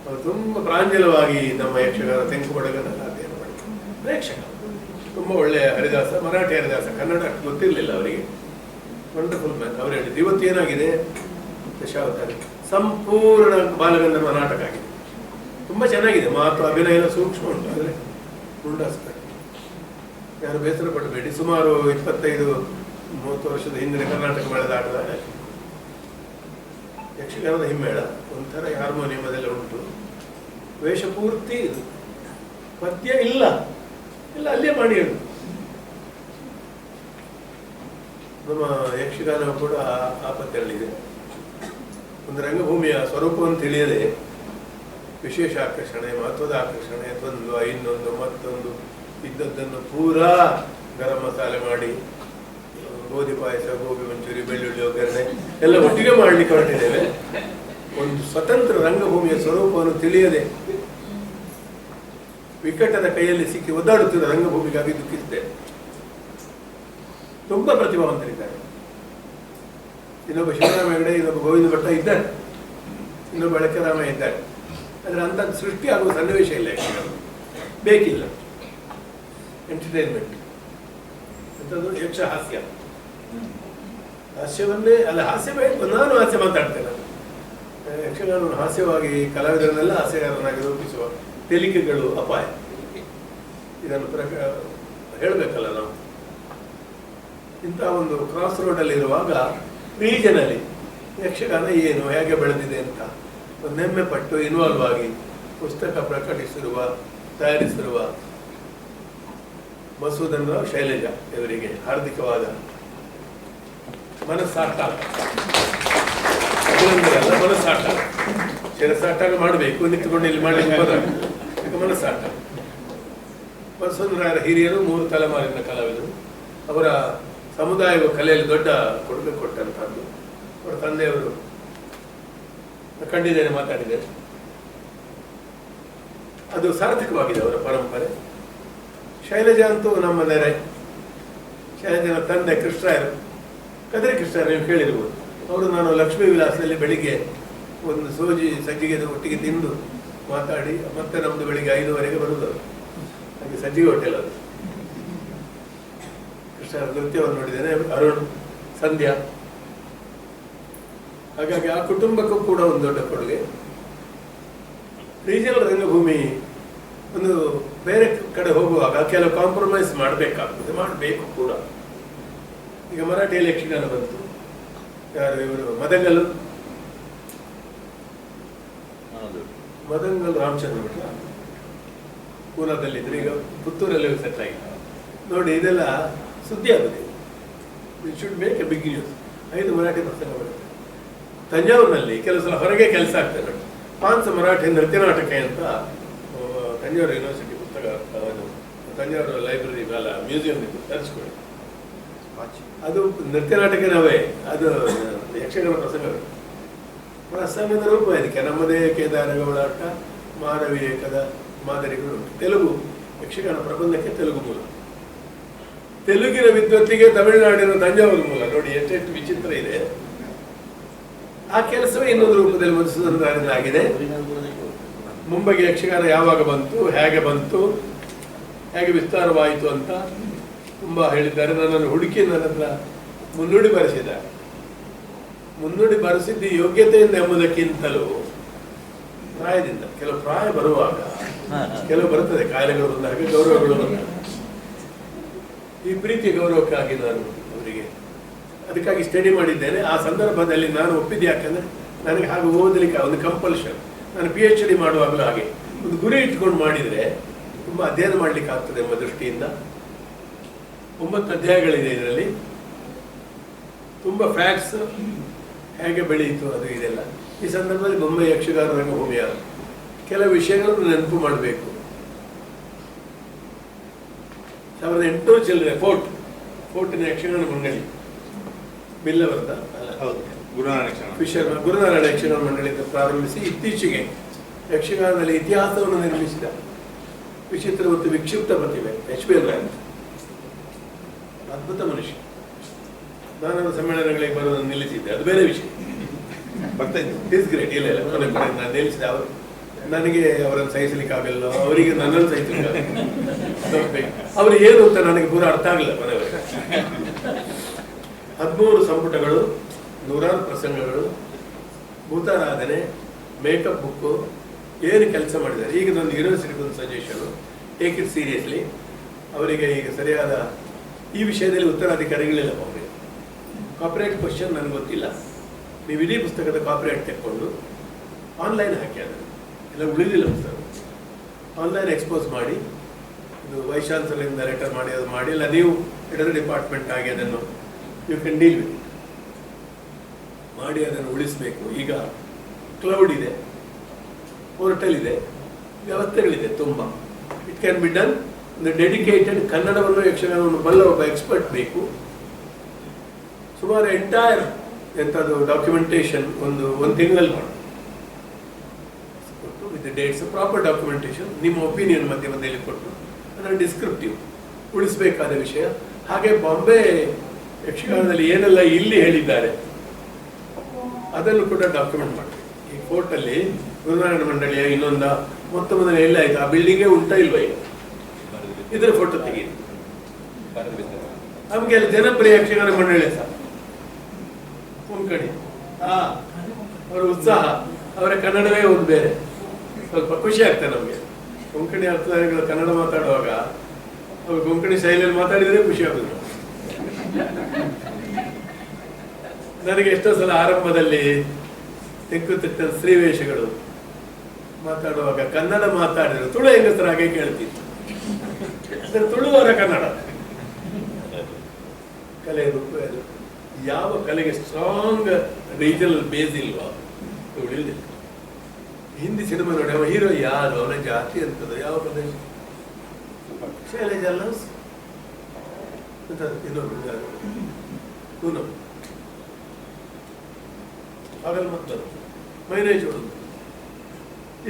ಅವರು ತುಂಬ ಪ್ರಾಂಜಲವಾಗಿ ನಮ್ಮ ಯಕ್ಷಗಾನ ತೆಂಕು ಬಡಗನೆಲ್ಲ ಅಧ್ಯಯನ ಮಾಡಿದ್ರು. ಪ್ರೇಕ್ಷಕ ತುಂಬ ಒಳ್ಳೆಯ ಹರಿದಾಸ, ಮರಾಠಿ ಹರಿದಾಸ, ಕನ್ನಡ ಗೊತ್ತಿರಲಿಲ್ಲ ಅವರಿಗೆ. Wonderful man. ಅವ್ರು ಹೇಳಿದ್ರು ಇವತ್ತು ಏನಾಗಿದೆ, ದಶಾವತಾರಿ ಸಂಪೂರ್ಣ ಬಾಲಗಂಧರ್ವ ನಾಟಕ ಆಗಿದೆ. ತುಂಬ ಚೆನ್ನಾಗಿದೆ, ಮಾತು ಅಭಿನಯ ಸೂಕ್ಷ್ಮ ಉಂಟು. ಆದರೆ ಮುಂಡಾಸ್ತಾರೆ, ಯಾರು ಬೇಸರ ಪಡಬೇಡಿ. ಸುಮಾರು 25-30 ವರ್ಷದ ಹಿಂದಿನ ಕರ್ನಾಟಕ ಮೇಳದ ಆಟದಾಗ ಯಕ್ಷಗಾನದ ಹಿಮ್ಮೇಳ, ಒಂಥರ ಹಾರ್ಮೋನಿಯಂ ಅದೆಲ್ಲ ಉಂಟು. ವೇಷ ಪೂರ್ತಿ ಇದು, ಪದ್ಯ ಇಲ್ಲ ಇಲ್ಲ ಅಲ್ಲೇ ಮಾಡಿ ಹೇಳು. ನಮ್ಮ ಯಕ್ಷಗಾನ ಕೂಡ ಆ ಪದ್ಯಗಳಿದೆ. ಒಂದು ರಂಗಭೂಮಿಯ ಸ್ವರೂಪವನ್ನು ತಿಳಿಯದೆ ವಿಶೇಷ ಆಕರ್ಷಣೆ, ಮಹತ್ವದ ಆಕರ್ಷಣೆ, ಒಂದು ಇನ್ನೊಂದು ಮತ್ತೊಂದು ಇದ್ದದ್ದನ್ನು ಪೂರಾ ಗರಂ ಮಸಾಲೆ ಮಾಡಿ ಗೋಧಿ ಪಾಯಸ, ಗೋಬಿ ಮಂಚೂರಿ, ಬೆಳ್ಳುಳ್ಳಿ ಒಗ್ಗರಣೆ ಎಲ್ಲ ಒಟ್ಟಿಗೆ ಮಾಡಲಿಕ್ಕೆ ಹೊರಟಿದ್ದೇವೆ. ಒಂದು ಸ್ವತಂತ್ರ ರಂಗಭೂಮಿಯ ಸ್ವರೂಪವನ್ನು ತಿಳಿಯದೆ ವಿಕಟದ ಕೈಯಲ್ಲಿ ಸಿಕ್ಕಿ ಒದ್ದಾಡುತ್ತಿರುವ ರಂಗಭೂಮಿಗಾಗಿ ದುಃಖಿಸಿದ್ದೇವೆ. ತುಂಬಾ ಪ್ರತಿಭಾವಂತರಿದ್ದಾರೆ. ಇನ್ನೊಬ್ಬ ಶಿವರಾಮ ಹೆಗಡೆ, ಇನ್ನೊಬ್ಬ ಗೋವಿಂದ ಭಟ್ಟ ಇದ್ದಾರೆ, ಇನ್ನೊಬ್ಬ ಅಳಕೆರಾಮ ಇದ್ದಾರೆ. ಆದರೆ ಅಂಥದ್ದು ಸೃಷ್ಟಿ ಆಗುವ ಸನ್ನಿವೇಶ ಇಲ್ಲ, ಬೇಕಿಲ್ಲ. ಎಂಟರ್ಟೈನ್ಮೆಂಟ್ ಅಂಥದ್ದು ಯಕ್ಷ ಹಾಸ್ಯ, ಹಾಸ್ಯವನ್ನೇ ಅಲ್ಲ, ಹಾಸ್ಯ ಬೇಕು. ನಾನು ಹಾಸ್ಯ ಮಾತಾಡ್ತೇನೆ. ಯಕ್ಷಗಾನವನ್ನು ಹಾಸ್ಯವಾಗಿ ಕಲಾವಿದರನ್ನೆಲ್ಲ ಹಾಸ್ಯಗಾರನಾಗಿ ರೂಪಿಸುವ ತೆಲಿಕೆಗಳು ಅಪಾಯ. ಇದನ್ನು ಹೇಳಬೇಕಲ್ಲ ನಾವು. ಇಂಥ ಒಂದು ಕ್ರಾಸ್ ರೋಡಲ್ಲಿ ಇರುವಾಗ ರೀಜನಲ್ಲಿ ಯಕ್ಷಗಾನ ಏನು, ಹೇಗೆ ಬೆಳೆದಿದೆ ಅಂತ ಒಂದು ಹೆಮ್ಮೆ ಪಟ್ಟು ಇನ್ವಾಲ್ವ್ ಆಗಿ ಪುಸ್ತಕ ಪ್ರಕಟಿಸಿರುವ, ತಯಾರಿಸಿರುವ ಮಸೂದನ್ ರಾವ್ ಶೈಲಜಾ ಇವರಿಗೆ ಹಾರ್ದಿಕವಾದ ಮನಸ್ಸಾಟ, ಅಭಿನಂದನೆಲ್ಲ ಮನಸ್ಸಾಟ. ಶಿರಸಾಟ ಮಾಡಬೇಕು, ನಿಂತುಕೊಂಡು ಇಲ್ಲಿ ಮಾಡಲಿಕ್ಕೆ ಮನಸ್ಸಾಟ. ಮಸೂದನ್ ರಾಯರ ಹಿರಿಯರು 3 ತಲೆಮಾರಿನ ಕಲಾವಿದರು. ಅವರ ಸಮುದಾಯವು ಕಲೆಯಲ್ಲಿ ದೊಡ್ಡ ಕೊಡುಗೆ ಕೊಟ್ಟಂತಹದ್ದು. ಅವರ ತಂದೆಯವರು ಕಂಡಿದ್ದೇನೆ, ಮಾತಾಡಿದ್ದೇನೆ. ಅದು ಸಾರ್ಥಕವಾಗಿದೆ ಅವರ ಪರಂಪರೆ. ಶೈಲಜಾ ಅಂತೂ ನಮ್ಮ ನೆರೆ. ಶೈಲಜನ ತಂದೆ ಕೃಷ್ಣರಾಯರು, ಕದ್ರಿ ಕೃಷ್ಣರಾಯರು, ನೀವು ಕೇಳಿರ್ಬೋದು. ಅವರು ನಾನು ಲಕ್ಷ್ಮೀ ವಿಲಾಸದಲ್ಲಿ ಬೆಳಿಗ್ಗೆ ಒಂದು ಸೋಜಿ ಸಜ್ಜಿಗೆ ಒಟ್ಟಿಗೆ ತಿಂದು ಮಾತಾಡಿ ಮತ್ತೆ ನಮ್ದು ಬೆಳಿಗ್ಗೆ 5:30 ಬರುವುದು. ಹಾಗೆ ಸಜ್ಜಿಗೆ ಹೋಟೆಲ್ ಅದು. ಕೃಷ್ಣರ ನೃತ್ಯವನ್ನು ನೋಡಿದ್ದೇನೆ, ಅರುಣ್, ಸಂಧ್ಯಾ. ಹಾಗಾಗಿ ಆ ಕುಟುಂಬಕ್ಕೂ ಕೂಡ ಒಂದು ದೊಡ್ಡ ಕೊಡುಗೆ. ರೀಜನಲ್ ರಂಗಭೂಮಿ ಒಂದು ಬೇರೆ ಕಡೆ ಹೋಗುವಾಗ ಕೆಲವು ಕಾಂಪ್ರಮೈಸ್ ಮಾಡಬೇಕಾಗ್ತದೆ, ಮಾಡಬೇಕು ಕೂಡ. ಈಗ ಮರಾಠಿಯಲ್ಲಿ ಯಕ್ಷಗಾನ ಬಂತು. ಯಾರು ಇವರು ಮದಂಗಲ್ ರಾಮಚಂದ್ರ ಭಟ್ರ ಪೂನಾದಲ್ಲಿದ್ರು, ಈಗ ಪುತ್ತೂರಲ್ಲಿ ಸೆಟ್ಲ್ ಆಗಿದೆ. ನೋಡಿ, ಇದೆಲ್ಲ ಸುದ್ದಿ ಆಗುತ್ತೆ. It should make a big news. 5 Marathi ಪ್ರಸಂಗ ಬರುತ್ತೆ. ತಂಜಾವೂರಿನಲ್ಲಿ ಕೆಲವು ಸಲ ಹೊರಗೆ ಕೆಲಸ ಆಗ್ತದೆ ನೋಡಿ. ಪಾನ್ಸ ಮರಾಠಿ ನೃತ್ಯ ನಾಟಕ ಅಂತ ತಂಜಾವೂರು ಯೂನಿವರ್ಸಿಟಿ ಪುಸ್ತಕ, ತಂಜಾವೂರು ಲೈಬ್ರರಿ ಅಲ್ಲ ಮ್ಯೂಸಿಯಂ ತರಿಸ್ಕೊಳ್ಳಿ. ಅದು ನೃತ್ಯ ನಾಟಕವೇ, ಅದು ಯಕ್ಷಗಾನ ಪ್ರಸಂಗದ ರೂಪ. ಇದಕ್ಕೆ ನಮ್ಮದೇ ಕೇದಾರಗೌಡಾಟ, ಮಾನವೀಯಕದ ಮಾದರಿಗಳು ಉಂಟು. ತೆಲುಗು ಯಕ್ಷಗಾನ ಪ್ರಬಂಧಕ್ಕೆ ತೆಲುಗು ಮೂಲ, ತೆಲುಗಿನ ವಿದ್ವತ್ತಿಗೆ ತಮಿಳುನಾಡಿನ ತಂಜಾವೂರು ಮೂಲ. ನೋಡಿ ಎಷ್ಟೆಷ್ಟು ವಿಚಿತ್ರ ಇದೆ. ಆ ಕೆಲಸವೇ ಇನ್ನೊಂದು ರೂಪದಲ್ಲಿ ಮಧುಸೂದನ್ ಆಗಿದೆ. ಮುಂಬೈಗೆ ಯಕ್ಷಗಾನ ಯಾವಾಗ ಬಂತು, ಹೇಗೆ ಬಂತು, ಹೇಗೆ ವಿಸ್ತಾರವಾಯಿತು ಅಂತ ತುಂಬಾ ಹೇಳಿದ್ದಾರೆ. ನನ್ನನ್ನು ಹುಡುಕಿ ನನ್ನ ಹತ್ರ ಮುನ್ನುಡಿ ಬರೆಸಿದ್ದಾರೆ. ಮುನ್ನುಡಿ ಬರೆಸಿದ್ದು ಯೋಗ್ಯತೆಯಿಂದ ಎಂಬುದಕ್ಕಿಂತಲೂ ಪ್ರಾಯದಿಂದ. ಕೆಲವು ಪ್ರಾಯ ಬರುವಾಗ ಕೆಲವು ಬರುತ್ತದೆ, ಕಾಯಿಲೆಗಳು ಬಂದಾಗ, ಗೌರವಗಳು ಬಂದಾಗ. ಈ ಪ್ರೀತಿ ಗೌರವಕ್ಕಾಗಿ ನಾನು ಅವರಿಗೆ ಅದಕ್ಕಾಗಿ ಸ್ಟಡಿ ಮಾಡಿದ್ದೇನೆ. ಆ ಸಂದರ್ಭದಲ್ಲಿ ನಾನು ಒಪ್ಪಿದ್ದೆ, ಯಾಕಂದ್ರೆ ನನಗೆ ಹಾಗೆ ಓದಲಿಕ್ಕೆ ಒಂದು ಕಂಪಲ್ಷನ್. ನಾನು PhD ಮಾಡುವಾಗಲೂ ಹಾಗೆ ಒಂದು ಗುರಿ ಇಟ್ಕೊಂಡು ಮಾಡಿದರೆ ತುಂಬ ಅಧ್ಯಯನ ಮಾಡಲಿಕ್ಕೆ ಆಗ್ತದೆ ಎಂಬ ದೃಷ್ಟಿಯಿಂದ 9 ಅಧ್ಯಾಯಗಳಿದೆ ಇದರಲ್ಲಿ. ತುಂಬ ಫ್ಯಾಕ್ಟ್ಸ್, ಹೇಗೆ ಬೆಳೆಯಿತು ಅದು ಇದೆಲ್ಲ. ಈ ಸಂದರ್ಭದಲ್ಲಿ ಬೊಂಬೆ ಯಕ್ಷಗಾನ ರಂಗಭೂಮಿಯ ಕೆಲವು ವಿಷಯಗಳನ್ನು ನೆನಪು ಮಾಡಬೇಕು. 1800 ಚಿಲ್ಲರೆ ಫೋರ್ಟಿನ ಯಕ್ಷಗಾನ ಮಂಡಳಿ ಬಿಲ್ಲವರ್ದ ಗುರುನಾರಾಯಣ ಯಕ್ಷಗಾನ ಮಂಡಳಿಯಿಂದ ಪ್ರಾರಂಭಿಸಿ ಇತ್ತೀಚೆಗೆ ಯಕ್ಷಗಾನದಲ್ಲಿ ಇತಿಹಾಸವನ್ನು ನಿರ್ಮಿಸಿದ ವಿಚಿತ್ರ ಮತ್ತು ವಿಕ್ಷಿಪ್ತ ಪ್ರತಿಭೆ HBL ರಾಯ್. ಅದ್ಭುತ ಮನುಷ್ಯ. ನಾನು ಸಮ್ಮೇಳನಗಳಿಗೆ ಬರೋದನ್ನು ನಿಲ್ಲಿಸಿದ್ದೆ, ಅದು ಬೇರೆ ವಿಷಯ. ಬರ್ತಾ ಇದ್ದೆ, ಇಸ್ ಗ್ರೇಟ್. ಇಲ್ಲ ನಾನು ನಿಲ್ಲಿಸಿದೆ. ಅವರು ನನಗೆ ಅವರನ್ನು ಸಹಿಸಲಿಕ್ಕೆ ಆಗಲ್ಲ, ಅವರಿಗೆ ನನ್ನನ್ನು ಸಹಿಸಲಿಕ್ಕೆ ಅವರು ಏನು ಅಂತ ನನಗೆ ಪೂರ ಅರ್ಥ ಆಗಲಿಲ್ಲ. ಮನೆಯವರಿಗೆ 13 ಸಂಪುಟಗಳು, 100 ಪ್ರಸಂಗಗಳು, ಭೂತಾರಾಧನೆ, ಮೇಕಪ್ ಬುಕ್ಕು, ಏನು ಕೆಲಸ ಮಾಡಿದ್ದಾರೆ. ಈಗ ನನ್ನ ಯೂನಿವರ್ಸಿಟಿಗೆ ಒಂದು ಸಜೆಷನ್, ಟೇಕ್ ಇಟ್ ಸೀರಿಯಸ್ಲಿ. ಅವರಿಗೆ ಈಗ ಸರಿಯಾದ ಈ ವಿಷಯದಲ್ಲಿ ಉತ್ತರಾಧಿಕಾರಿಗಳಿಲ್ಲ. ಅವರಿಗೆ ಕಾಪಿರೈಟ್ ಕ್ವಶನ್ ನನಗೆ ಗೊತ್ತಿಲ್ಲ. ನೀವು ಇಡೀ ಪುಸ್ತಕದ ಕಾಪಿರೈಟ್ ತೆಕ್ಕೊಂಡು ಆನ್ಲೈನ್ ಹಾಕಿ, ಅದನ್ನು ಎಲ್ಲ ಉಳಿಲಿಲ್ಲ ಪುಸ್ತಕ. ಆನ್ಲೈನ್ ಎಕ್ಸ್ಪೋಸ್ ಮಾಡಿ, ಇದು ವೈಸ್ ಚಾನ್ಸಲರಿಂದ ಲೆಟರ್ ಮಾಡಿ ಅದು ಮಾಡಿ, ಇಲ್ಲ ನೀವು ಎಡರ್ ಡಿಪಾರ್ಟ್ಮೆಂಟ್ ಆಗಿ ಅದನ್ನು ಯು ಕ್ಯಾನ್ ಡೀಲ್ ವಿತ್ ಮಾಡಿ ಅದನ್ನು ಉಳಿಸಬೇಕು. ಈಗ ಕ್ಲೌಡ್ ಇದೆ, ಪೋರ್ಟಲ್ ಇದೆ, ವ್ಯವಸ್ಥೆಗಳಿದೆ ತುಂಬ. It can be done. ಒಂದು ಡೆಡಿಕೇಟೆಡ್ ಕನ್ನಡವನ್ನು ಯಕ್ಷಗಾನವನ್ನು ಬಲ್ಲ ಒಬ್ಬ ಎಕ್ಸ್ಪರ್ಟ್ ಬೇಕು. ಸುಮಾರು ಎಂಟೈರ್ ಎಂಥದ್ದು ಡಾಕ್ಯುಮೆಂಟೇಶನ್ ಒಂದು ತಿಂಗಳಲ್ಲಿ ಮಾಡಿ ಕೊಟ್ಟು ವಿತ್ ಡೇಟ್ಸ್, ಪ್ರಾಪರ್ ಡಾಕ್ಯುಮೆಂಟೇಶನ್, ನಿಮ್ಮ ಒಪಿನಿಯನ್ ಮಧ್ಯದಲ್ಲಿ ಕೊಟ್ಟು ಅದರ ಡಿಸ್ಕ್ರಿಪ್ಟಿವ್ ಉಳಿಸಬೇಕಾದ ವಿಷಯ. ಹಾಗೆ ಬಾಂಬೆ ಯಕ್ಷಗಾನದಲ್ಲಿ ಏನೆಲ್ಲ ಇಲ್ಲಿ ಹೇಳಿದ್ದಾರೆ ಅದನ್ನು ಕೂಡ ಡಾಕ್ಯುಮೆಂಟ್ ಮಾಡಬೇಕು. ಈ ಕೋರ್ಟಲ್ಲಿ ಗುರುನಾರಾಯಣ ಮಂಡಳಿಯ ಇನ್ನೊಂದ ಮೊದಲ ಎಲ್ಲ ಆಯ್ತು, ಆ ಬಿಲ್ಡಿಂಗೇ ಉಂಟಾ ಇಲ್ವಾ ಈಗ, ಇದರ ಫೋಟೋ ತೆಗೀರಿ. ನಮ್ಗೆ ಅಲ್ಲಿ ಜನಪ್ರಿಯ ಯಕ್ಷಗಾನ ಮಂಡಳಿ ಸಹ ಕೊಂಕಣಿ, ಅವರ ಉತ್ಸಾಹ, ಅವರ ಕನ್ನಡವೇ ಒಂದು ಬೇರೆ. ಸ್ವಲ್ಪ ಖುಷಿ ಆಗ್ತದೆ ನಮಗೆ. ಕೊಂಕಣಿ ಅರ್ಥಧಾರಿಗಳು ಕನ್ನಡ ಮಾತಾಡುವಾಗ ಅವರು ಕೊಂಕಣಿ ಶೈಲಿಯಲ್ಲಿ ಮಾತಾಡಿದ್ರೆ ಖುಷಿ ಆಗುದು. ನನಗೆ ಎಷ್ಟೋ ಸಲ ಆರಂಭದಲ್ಲಿ ತೆಕ್ಕುತಿಟ್ಟ ಸ್ತ್ರೀವೇಷಗಳು ಮಾತಾಡುವಾಗ ಕನ್ನಡ ಮಾತಾಡಿದ್ರು ತುಳು ಹೆಂಗಸರ ಹಾಗೆ ಕೇಳ್ತಿತ್ತು. ತುಳುವರ ಕನ್ನಡ ಕಲೆ ರೂಪ. ಯಾವ ಕಲೆಗೆ ಸ್ಟ್ರಾಂಗ್ ರೀಜನಲ್ ಬೇಸ್ ಇಲ್ವಾ ಉಳಿದಿಲ್ಲ. ಹಿಂದಿ ಸಿನಿಮಾ ನೋಡಿ, ಅವ ಹೀರೋ ಯಾರು, ಅವನ ಜಾತಿ ಅಂತದ, ಯಾವ ಪ್ರದೇಶ, ಶೈಲೇಜ್ ಅಲ್ಲ, ಇನ್ನೊಂದು ಆಗಲ್ ಮತ್ತರು ಮೈನೇಜ್ ಹೊಡೋದು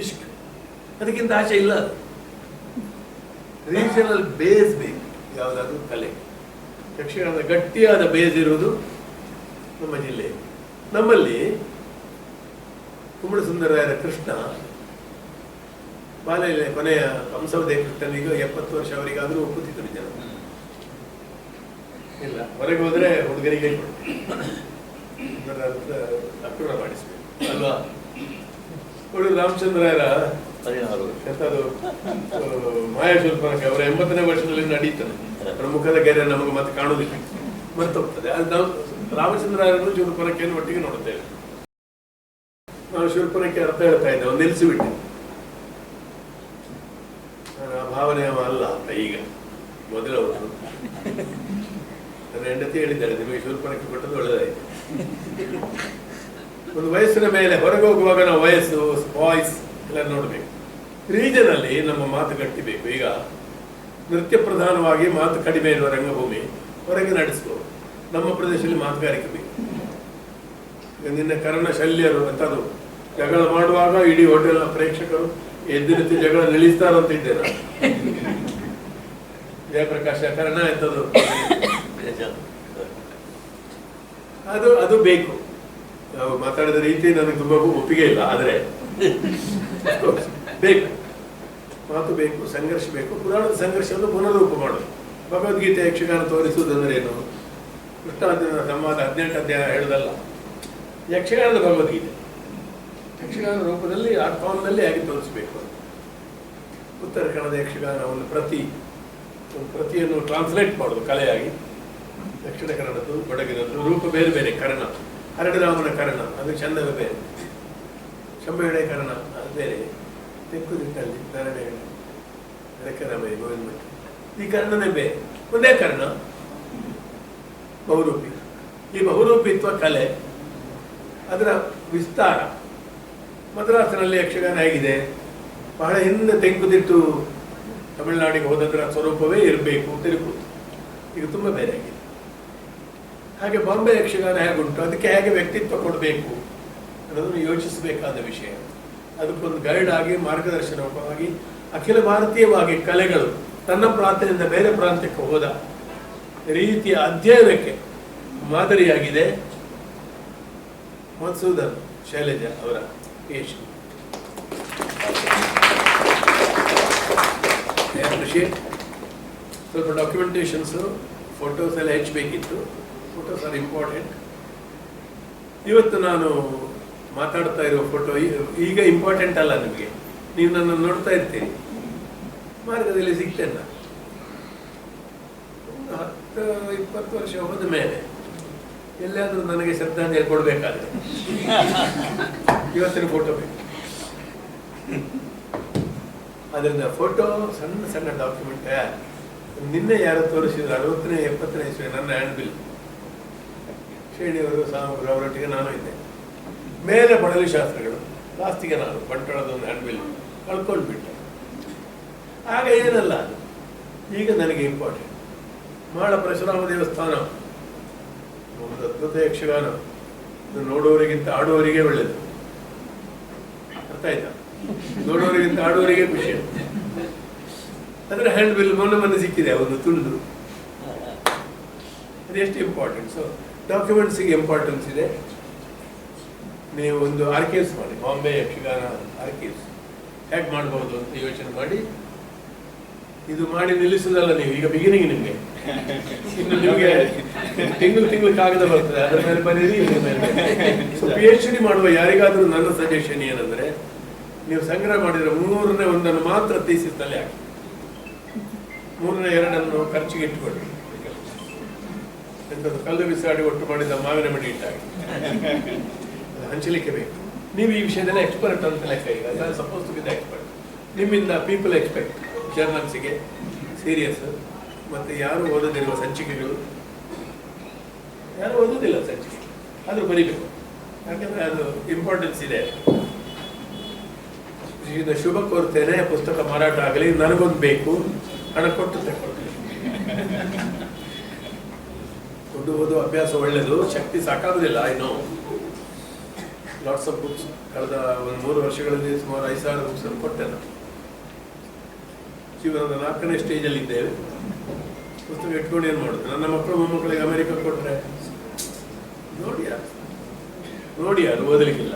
ಇಷ್ಕ್, ಅದಕ್ಕಿಂತ ಆಚೆ ಇಲ್ಲ. ರೀಜನಲ್ ಬೇಸ್ ಬೇಕು ಯಾವುದಾದ್ರೂ ಕಲೆ. ಯಕ್ಷಗಾನದ ಗಟ್ಟಿಯಾದ ಬೇಸ್ ಇರುವುದು ನಮ್ಮ ಜಿಲ್ಲೆ. ನಮ್ಮಲ್ಲಿ ಕುಂಬಳ ಸುಂದರರಾಯರ ಕೃಷ್ಣ ಬಾಲೆಯಲ್ಲಿ ಕೊನೆಯ ಕಂಸವದೇ ಕೃಷ್ಣನಿಗೆ 70 ವರ್ಷ, ಅವರಿಗಾದ್ರೂ ಒಪ್ಪುತ್ತಿದ್ದರು ಜನ. ಇಲ್ಲ, ಹೊರಗೆ ಹೋದ್ರೆ ಹುಡುಗರಿಗೆ ಅಕ್ರೂಢ ಮಾಡಿಸ್ಬೇಕು ಅಲ್ವಾ. ಹುಡುಗ ರಾಮಚಂದ್ರಾಯರ ಎಂತದು ಮಾಯಾಶೂಲ್ಪನಕ್ಕೆ ಅವರ 80ನೇ ವರ್ಷದಲ್ಲಿ ನಡೀತದೆ. ಅವರ ಮುಖದ ಗೆರೆ ನಮಗೆ ಮತ್ತೆ ಕಾಣುವುದಿಲ್ಲ, ಮರ್ತೋಗ್ತದೆ. ಅದು ನಾವು ರಾಮಚಂದ್ರಾಯರನ್ನು ಶೂರ್ಪನಖೆಯನ್ನು ಒಟ್ಟಿಗೆ ನೋಡುತ್ತೇವೆ. ನಾವು ಶೂರ್ಪನಖೆ ಅರ್ಥ ಹೇಳ್ತಾ ಇದ್ದೇವೆ, ನಿಲ್ಲಿಸಿಬಿಟ್ಟೆ. ಆ ಭಾವನೆ ಅಲ್ಲ ಅಂತ ಈಗ ಮೊದಲವರು. ನನ್ನ ಹೆಂಡತಿ ಹೇಳಿದ್ದಾಳೆ, ನಿಮಗೆ ಶೂರ್ಪನಖೆ ಕೊಟ್ಟದ್ದು ಒಳ್ಳೆದಾಯ್ತು. ಒಂದು ವಯಸ್ಸಿನ ಮೇಲೆ ಹೊರಗೆ ಹೋಗುವಾಗ ನಾವು ವಯಸ್ಸು, ವಾಯ್ಸ್ ಎಲ್ಲ ನೋಡ್ಬೇಕು. ರೀಜನಲ್ಲಿ ನಮ್ಮ ಮಾತು ಗಟ್ಟಿಬೇಕು. ಈಗ ನೃತ್ಯ ಪ್ರಧಾನವಾಗಿ ಮಾತು ಕಡಿಮೆ ಇರುವ ರಂಗಭೂಮಿ ಹೊರಗೆ ನಡೆಸ್ಬೋದು. ನಮ್ಮ ಪ್ರದೇಶದಲ್ಲಿ ಮಾತುಗಾರಿಕೆ ಬೇಕು. ಈಗ ನಿನ್ನ ಕರ್ಣ ಶಲ್ಯರು ಅಂತದ್ದು ಜಗಳ ಮಾಡುವಾಗ ಇಡೀ ಹೋಟೆಲ್ನ ಪ್ರೇಕ್ಷಕರು ಎದ್ದು ನಿಂತು ಜಗಳ ನಿಲ್ಲಿಸ್ತಾರಂತ ಇದ್ದೆ ನಾನು. ಜಯಪ್ರಕಾಶ ಕರ್ಣ ಎಂತದ್ದು ಅದು ಬೇಕು. ನಾವು ಮಾತಾಡಿದ ರೀತಿ ನನಗೆ ತುಂಬಾ ಒಪ್ಪಿಗೆ ಇಲ್ಲ, ಆದರೆ ಬೇಕು, ಮಾತು ಬೇಕು, ಸಂಘರ್ಷ ಬೇಕು. ಪುರಾಣದ ಸಂಘರ್ಷವನ್ನು ಪುನರೂಪ ಮಾಡೋದು. ಭಗವದ್ಗೀತೆ ಯಕ್ಷಗಾನ ತೋರಿಸುವುದಂದ್ರೆ ಏನು? ಕೃಷ್ಣಾರ್ಜುನ ಸಂವಾದ 18 ಅಧ್ಯಾಯ ಹೇಳುದಲ್ಲ, ಯಕ್ಷಗಾನದ ಭಗವದ್ಗೀತೆ ಯಕ್ಷಗಾನ ರೂಪದಲ್ಲಿ ಆ ಫಾರ್ಮ್ನಲ್ಲಿ ಆಗಿ ತೋರಿಸಬೇಕು. ಉತ್ತರ ಕನ್ನಡದ ಯಕ್ಷಗಾನ ಒಂದು ಪ್ರತಿಯನ್ನು ಟ್ರಾನ್ಸ್ಲೇಟ್ ಮಾಡೋದು ಕಲೆಯಾಗಿ. ದಕ್ಷಿಣ ಕನ್ನಡದ್ದು, ಕೊಡಗಿನದ್ದು ರೂಪ ಬೇರೆ ಬೇರೆ. ಕರ್ಣ, ಹರಡರಾಮನ ಕರ್ಣ ಅದು ಚಂದವೇ ಬೇರೆ, ಶಂಭೆಳೆ ಕರ್ಣ ಅದು ಬೇರೆ, ತೆಕ್ಕುದಿಟ್ಟಲ್ಲಿ ಧರಣೆಗಳ ರೆಕ್ಕರಾಮಯ್ಯ ಗೋವಿಂದ ಭಟ್ ಈ ಕರ್ಣನೇ ಬೇರೆ. ಒಂದೇ ಕರ್ಣ, ಬಹುರೂಪಿ. ಈ ಬಹುರೂಪಿತ್ವ ಕಲೆ, ಅದರ ವಿಸ್ತಾರ ಮದ್ರಾಸಿನಲ್ಲಿ ಯಕ್ಷಗಾನ ಹೇಗಿದೆ, ಬಹಳ ಹಿಂದೆ ತೆಂಕುದಿಟ್ಟು ತಮಿಳುನಾಡಿಗೆ ಹೋದದ್ರ ಸ್ವರೂಪವೇ ಇರಬೇಕು ತಿರುಪತಿ. ಈಗ ತುಂಬ ಬೇರೆ ಆಗಿದೆ. ಹಾಗೆ ಬಾಂಬೆ ಯಕ್ಷಗಾನ ಹೇಗುಂಟು, ಅದಕ್ಕೆ ಹೇಗೆ ವ್ಯಕ್ತಿತ್ವ ಕೊಡಬೇಕು ಅನ್ನೋದನ್ನು ಯೋಚಿಸಬೇಕಾದ ವಿಷಯ. ಅದಕ್ಕೊಂದು ಗೈಡ್ ಆಗಿ, ಮಾರ್ಗದರ್ಶನವಾಗಿ ಅಖಿಲ ಭಾರತೀಯವಾಗಿ ಕಲೆಗಳು ತನ್ನ ಪ್ರಾಂತ್ಯದಿಂದ ಬೇರೆ ಪ್ರಾಂತ್ಯಕ್ಕೆ ಹೋದ ರೀತಿಯ ಅಧ್ಯಯನಕ್ಕೆ ಮಾದರಿಯಾಗಿದೆ ಮಧುಸೂದನ್ ಶೈಲಜಾ ಅವರ ಯಶ್. ಸ್ವಲ್ಪ ಡಾಕ್ಯುಮೆಂಟೇಶನ್ಸು, ಫೋಟೋಸ್ ಎಲ್ಲ ಹೆಚ್ಚಬೇಕಿತ್ತು. Photos are important. ಇವತ್ತು ನಾನು ಮಾತಾಡ್ತಾ ಇರೋ ಫೋಟೋ ಈಗ ಇಂಪಾರ್ಟೆಂಟ್ ಅಲ್ಲ ನಿಮಗೆ. ನೀವು ನನ್ನನ್ನು ನೋಡ್ತಾ ಇರ್ತೀರಿ, ಮಾರ್ಗದಲ್ಲಿ ಸಿಗ್ತೇನೆ ನಾನು. 10-20 ವರ್ಷ ಹೋದ ಮೇಲೆ ಎಲ್ಲಾದರೂ ನನಗೆ ಶ್ರದ್ಧಾಂಜಲಿ ಕೊಡಬೇಕಾದ್ರೆ ಇವತ್ತಿನ ಫೋಟೋ ಬೇಕು. ಅದರಿಂದ ಫೋಟೋ ಸಣ್ಣ ಸಣ್ಣ ಡಾಕ್ಯುಮೆಂಟ್. ನಿನ್ನೆ ಯಾರು ತೋರಿಸಿದ್ರು 60ನೇ 70ನೇ ಇಸ್ವಿ ನನ್ನ ಹ್ಯಾಂಡ್ ಬಿಲ್. ಶ್ರೇಣಿಯವರು ಸಾಮಗ್ರು ಅವರೊಟ್ಟಿಗೆ ನಾನು ಇದ್ದೆ. ಮೇಲೆ ಬಡಲಿ ಶಾಸ್ತ್ರಗಳು ಲಾಸ್ಟಿಗೆ ನಾನು ಬಂಟ್ವಾಳದ ಒಂದು ಹ್ಯಾಂಡ್ಬಿಲ್ ಕಳ್ಕೊಂಡ್ಬಿಟ್ಟೆ. ಆಗ ಏನಲ್ಲ ಅದು, ಈಗ ನನಗೆ ಇಂಪಾರ್ಟೆಂಟ್. ಮಾಳ ಪರಶುರಾಮ ದೇವಸ್ಥಾನ ಒಂದು ಅದ್ಭುತ ಯಕ್ಷಗಾನ, ಇದು ನೋಡುವವರಿಗಿಂತ ಆಡುವವರಿಗೆ ಒಳ್ಳೆಯದು. ಅರ್ಥ ಆಯ್ತಾ? ನೋಡುವವರಿಗಿಂತ ಆಡುವವರಿಗೆ ಖುಷಿ. ಅದರ ಹ್ಯಾಂಡ್ ಬಿಲ್ ಮೊನ್ನೆ ಸಿಕ್ಕಿದೆ, ಒಂದು ತುಳಿದು. ಅದು ಎಷ್ಟು ಇಂಪಾರ್ಟೆಂಟ್. ಸೊ ಡಾಕ್ಯುಮೆಂಟ್ಸಿಗೆ ಇಂಪಾರ್ಟೆನ್ಸ್ ಇದೆ. ನೀವು ಒಂದು ಆರ್ಕೈವ್ಸ್ ಮಾಡಿ, ಬಾಂಬೆ ಯಕ್ಷಗಾನ ಆರ್ಕೈವ್ಸ್ ಹೇಗೆ ಮಾಡ್ಬೋದು ಅಂತ ಯೋಚನೆ ಮಾಡಿ. ಇದು ಮಾಡಿ ನಿಲ್ಲಿಸೋದಲ್ಲ ನೀವು, ಈಗ ಬಿಗಿನಿಂಗ್ ನಿಮಗೆ. ಇನ್ನು ನಿಮಗೆ ತಿಂಗಳು ಕಾಗದ ಬರ್ತದೆ, ಅದರ ಮೇಲೆ ಬರೀರಿ. ಸೊ PhD ಮಾಡುವ ಯಾರಿಗಾದ್ರೂ ನನ್ನ ಸಜೆಷನ್ ಏನಂದ್ರೆ, ನೀವು ಸಂಗ್ರಹ ಮಾಡಿದ್ರೆ 3ನೇ 1 ಮಾತ್ರ ಥೀಸಿಸ್ನಲ್ಲಿ ಹಾಕಿ, 3ನೇ 2 ಖರ್ಚಿಗೆ ಇಟ್ಕೊಳ್ಳಿ. ಎಂಥದ್ದು ಕಲ್ಲು ಬಿಸಾಡಿ ಒಟ್ಟು ಮಾಡಿದ ಮಾವಿನ ಮಡಿ ಇಟ್ಟಾಗಿ ಹಂಚಲಿಕ್ಕೆ ಬೇಕು. ನೀವು ಈ ವಿಷಯದಲ್ಲಿ ಎಕ್ಸ್ಪರ್ಟ್ ಅಂತ ಲೆಕ್ಕ. ಈಗ suppose to be the expert. ನಿಮ್ಮಿಂದ ಪೀಪಲ್ ಎಕ್ಸ್ಪೆಕ್ಟ್ ಜರ್ನಲ್ಸಿಗೆ ಸೀರಿಯಸ್. ಮತ್ತು ಯಾರು ಓದೋದಿರುವ ಸಂಚಿಕೆಗಳು, ಯಾರು ಓದೋದಿಲ್ಲ ಸಂಚಿಕೆ, ಆದರೂ ಬರೀಬೇಕು. ಯಾಕಂದರೆ ಅದು ಇಂಪಾರ್ಟೆನ್ಸ್ ಇದೆ. ಇದು ಶುಭ ಕೋರ್ತೇನೆ, ಪುಸ್ತಕ ಮಾರಾಟ ಆಗಲಿ, ನನಗೊಂದು ಬೇಕು, ಹಣ ಕೊಟ್ಟು ತಗೊಳ್ತೀನಿ. ದುಡ್ಡು ಓದುವ ಅಭ್ಯಾಸ ಒಳ್ಳೆಯದು, ಶಕ್ತಿ ಸಾಕಾಗುವುದಿಲ್ಲ. ಇನ್ನು ಲಾಟ್ಸ್ ಆಫ್ ಬುಕ್ಸ್ ಕಳೆದ ಒಂದು 3 ವರ್ಷಗಳಲ್ಲಿ ಸುಮಾರು 5,000 ಬುಕ್ಸ್ ಅನ್ನು ಕೊಟ್ಟೆ ನಾನು. ಜೀವನದ 4ನೇ ಸ್ಟೇಜಲ್ಲಿ ಇದ್ದೇವೆ. ಪುಸ್ತಕ ಇಟ್ಕೊಂಡು ಏನು ಮಾಡೋದು? ನನ್ನ ಮಕ್ಕಳು ಮೊಮ್ಮಕ್ಕಳಿಗೆ ಅಮೆರಿಕ ಕೊಟ್ಟರೆ ನೋಡಿ ಅದು ಓದಲಿಕ್ಕಿಲ್ಲ.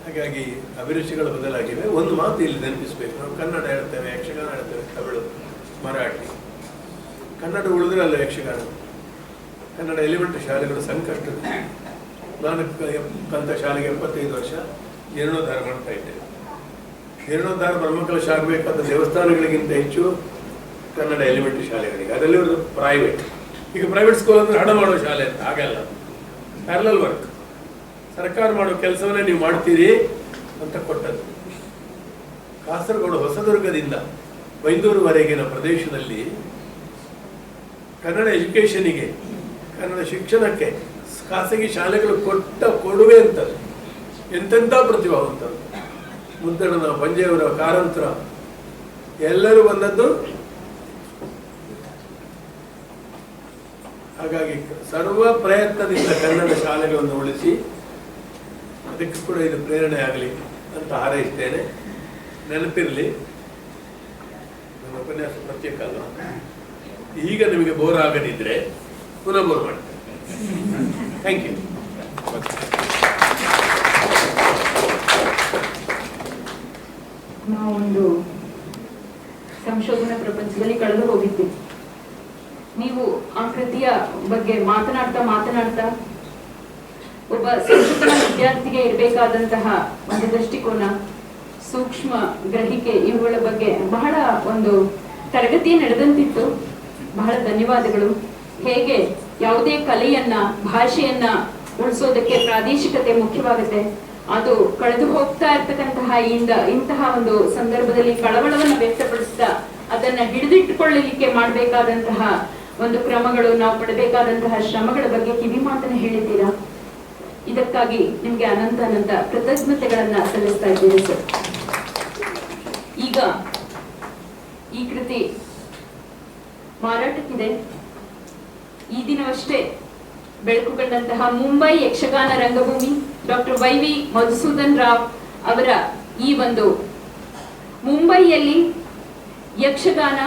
ಹಾಗಾಗಿ ಅಭಿರುಚಿಗಳು ಬದಲಾಗಿವೆ. ಒಂದು ಮಾತು ಇಲ್ಲಿ ನೆನಪಿಸ್ಬೇಕು, ನಾವು ಕನ್ನಡ ಹೇಳ್ತೇವೆ, ಯಕ್ಷಗಾನ ಹೇಳ್ತೇವೆ, ತಮಿಳು, ಮರಾಠಿ. ಕನ್ನಡ ಉಳಿದ್ರಲ್ಲ ಯಕ್ಷಗಾನ. ಕನ್ನಡ ಎಲಿಮೆಂಟರಿ ಶಾಲೆಗಳು ಸಂಕಷ್ಟ. ನಾನು ಕಲಿತ ಶಾಲೆಗೆ 75 ವರ್ಷ ಜೀರ್ಣೋದ್ಧಾರ ಮಾಡ್ತಾ ಇದ್ದೇವೆ. ಜೀರ್ಣೋದ್ಧಾರ ಬ್ರಹ್ಮಕಲಶ ಆಗಬೇಕಾದ ದೇವಸ್ಥಾನಗಳಿಗಿಂತ ಹೆಚ್ಚು ಕನ್ನಡ ಎಲಿಮೆಂಟರಿ ಶಾಲೆಗಳಿಗೆ. ಅದರಲ್ಲಿ ಒಂದು ಪ್ರೈವೇಟ್. ಈಗ ಪ್ರೈವೇಟ್ ಸ್ಕೂಲ್ ಅಂದರೆ ಹಣ ಮಾಡೋ ಶಾಲೆ ಅಂತ, ಹಾಗಲ್ಲ. Parallel work. ಸರ್ಕಾರ ಮಾಡೋ ಕೆಲಸವನ್ನೇ ನೀವು ಮಾಡ್ತೀರಿ ಅಂತ ಕೊಟ್ಟದ್ದು. ಕಾಸರಗೋಡು ಹೊಸದುರ್ಗದಿಂದ ಬೈಂದೂರುವರೆಗಿನ ಪ್ರದೇಶದಲ್ಲಿ ಕನ್ನಡ ಎಜುಕೇಷನಿಗೆ, ಕನ್ನಡ ಶಿಕ್ಷಣಕ್ಕೆ ಖಾಸಗಿ ಶಾಲೆಗಳು ಕೊಡುವೆ ಅಂತದ್ದು. ಎಂತೆಂಥ ಪ್ರತಿಭಾವಂತರು, ಮುದ್ದಣ್ಣನ, ಪಂಜೆಯವರ, ಕಾರಂತರ ಎಲ್ಲರೂ ಬಂದದ್ದು. ಹಾಗಾಗಿ ಸರ್ವ ಪ್ರಯತ್ನದಿಂದ ಕನ್ನಡ ಶಾಲೆಗಳನ್ನು ಉಳಿಸಿ ಅದಕ್ಕೆ ಕೂಡ ಇದು ಪ್ರೇರಣೆ ಆಗಲಿ ಅಂತ ಹಾರೈಸ್ತೇನೆ. ನೆನಪಿರಲಿ, ನನ್ನ ಉಪನ್ಯಾಸ ಪ್ರತ್ಯೇಕ ಅಲ್ಲ. ಈಗ ನಿಮಗೆ ಬೋರ್ ಆಗದಿದ್ರೆ ಪುನಃ ಬೋರ್ ಮಾಡ್ತೇನೆ. Thank you.
ನಾವೊಂದು ಸಂಶೋಧನಾ ಪ್ರಪಂಚದಲ್ಲಿ ಕಳೆದು ಹೋಗಿದ್ದೀವಿ. ನೀವು ಆ ಕೃತಿಯ ಬಗ್ಗೆ ಮಾತನಾಡ್ತಾ ಒಬ್ಬ ಸಂಶೋಧನಾ ವಿದ್ಯಾರ್ಥಿಗೆ ಇರಬೇಕಾದಂತಹ ಒಂದು ದೃಷ್ಟಿಕೋನ, ಸೂಕ್ಷ್ಮ ಗ್ರಹಿಕೆ, ಇವುಗಳ ಬಗ್ಗೆ ಬಹಳ ಒಂದು ತರಗತಿ ನಡೆದಂತಿತ್ತು. ಬಹಳ ಧನ್ಯವಾದಗಳು. ಹೇಗೆ ಯಾವುದೇ ಕಲೆಯನ್ನ, ಭಾಷೆಯನ್ನ ಉಳಿಸೋದಕ್ಕೆ ಪ್ರಾದೇಶಿಕತೆ ಮುಖ್ಯವಾಗುತ್ತೆ, ಅದು ಕಳೆದು ಹೋಗ್ತಾ ಇರ್ತಕ್ಕಂತಹ ಇಂತಹ ಒಂದು ಸಂದರ್ಭದಲ್ಲಿ ಕಳವಳವನ್ನು ವ್ಯಕ್ತಪಡಿಸ್ತಾ ಅದನ್ನ ಹಿಡಿದಿಟ್ಟುಕೊಳ್ಳಲಿಕ್ಕೆ ಮಾಡಬೇಕಾದಂತಹ ಒಂದು ಕ್ರಮಗಳು, ನಾವು ಪಡಬೇಕಾದಂತಹ ಶ್ರಮಗಳ ಬಗ್ಗೆ ಕಿವಿ ಮಾತನ್ನ ಹೇಳಿದ್ದೀರಾ. ಇದಕ್ಕಾಗಿ ನಿಮ್ಗೆ ಅನಂತ ಕೃತಜ್ಞತೆಗಳನ್ನ ಸಲ್ಲಿಸ್ತಾ ಇದ್ದೀರಿ ಸರ್. ಈಗ ಈ ಕೃತಿ ಮಾರಾಟಕ್ಕಿದೆ. ಈ ದಿನವಷ್ಟೇ ಬೆಳಕು ಕಂಡಂತಹ ಮುಂಬೈ ಯಕ್ಷಗಾನ ರಂಗಭೂಮಿ ಡಾಕ್ಟರ್ YV ಮಧುಸೂದನ್ ರಾವ್ ಅವರ ಈ ಒಂದು ಮುಂಬೈಯಲ್ಲಿ ಯಕ್ಷಗಾನ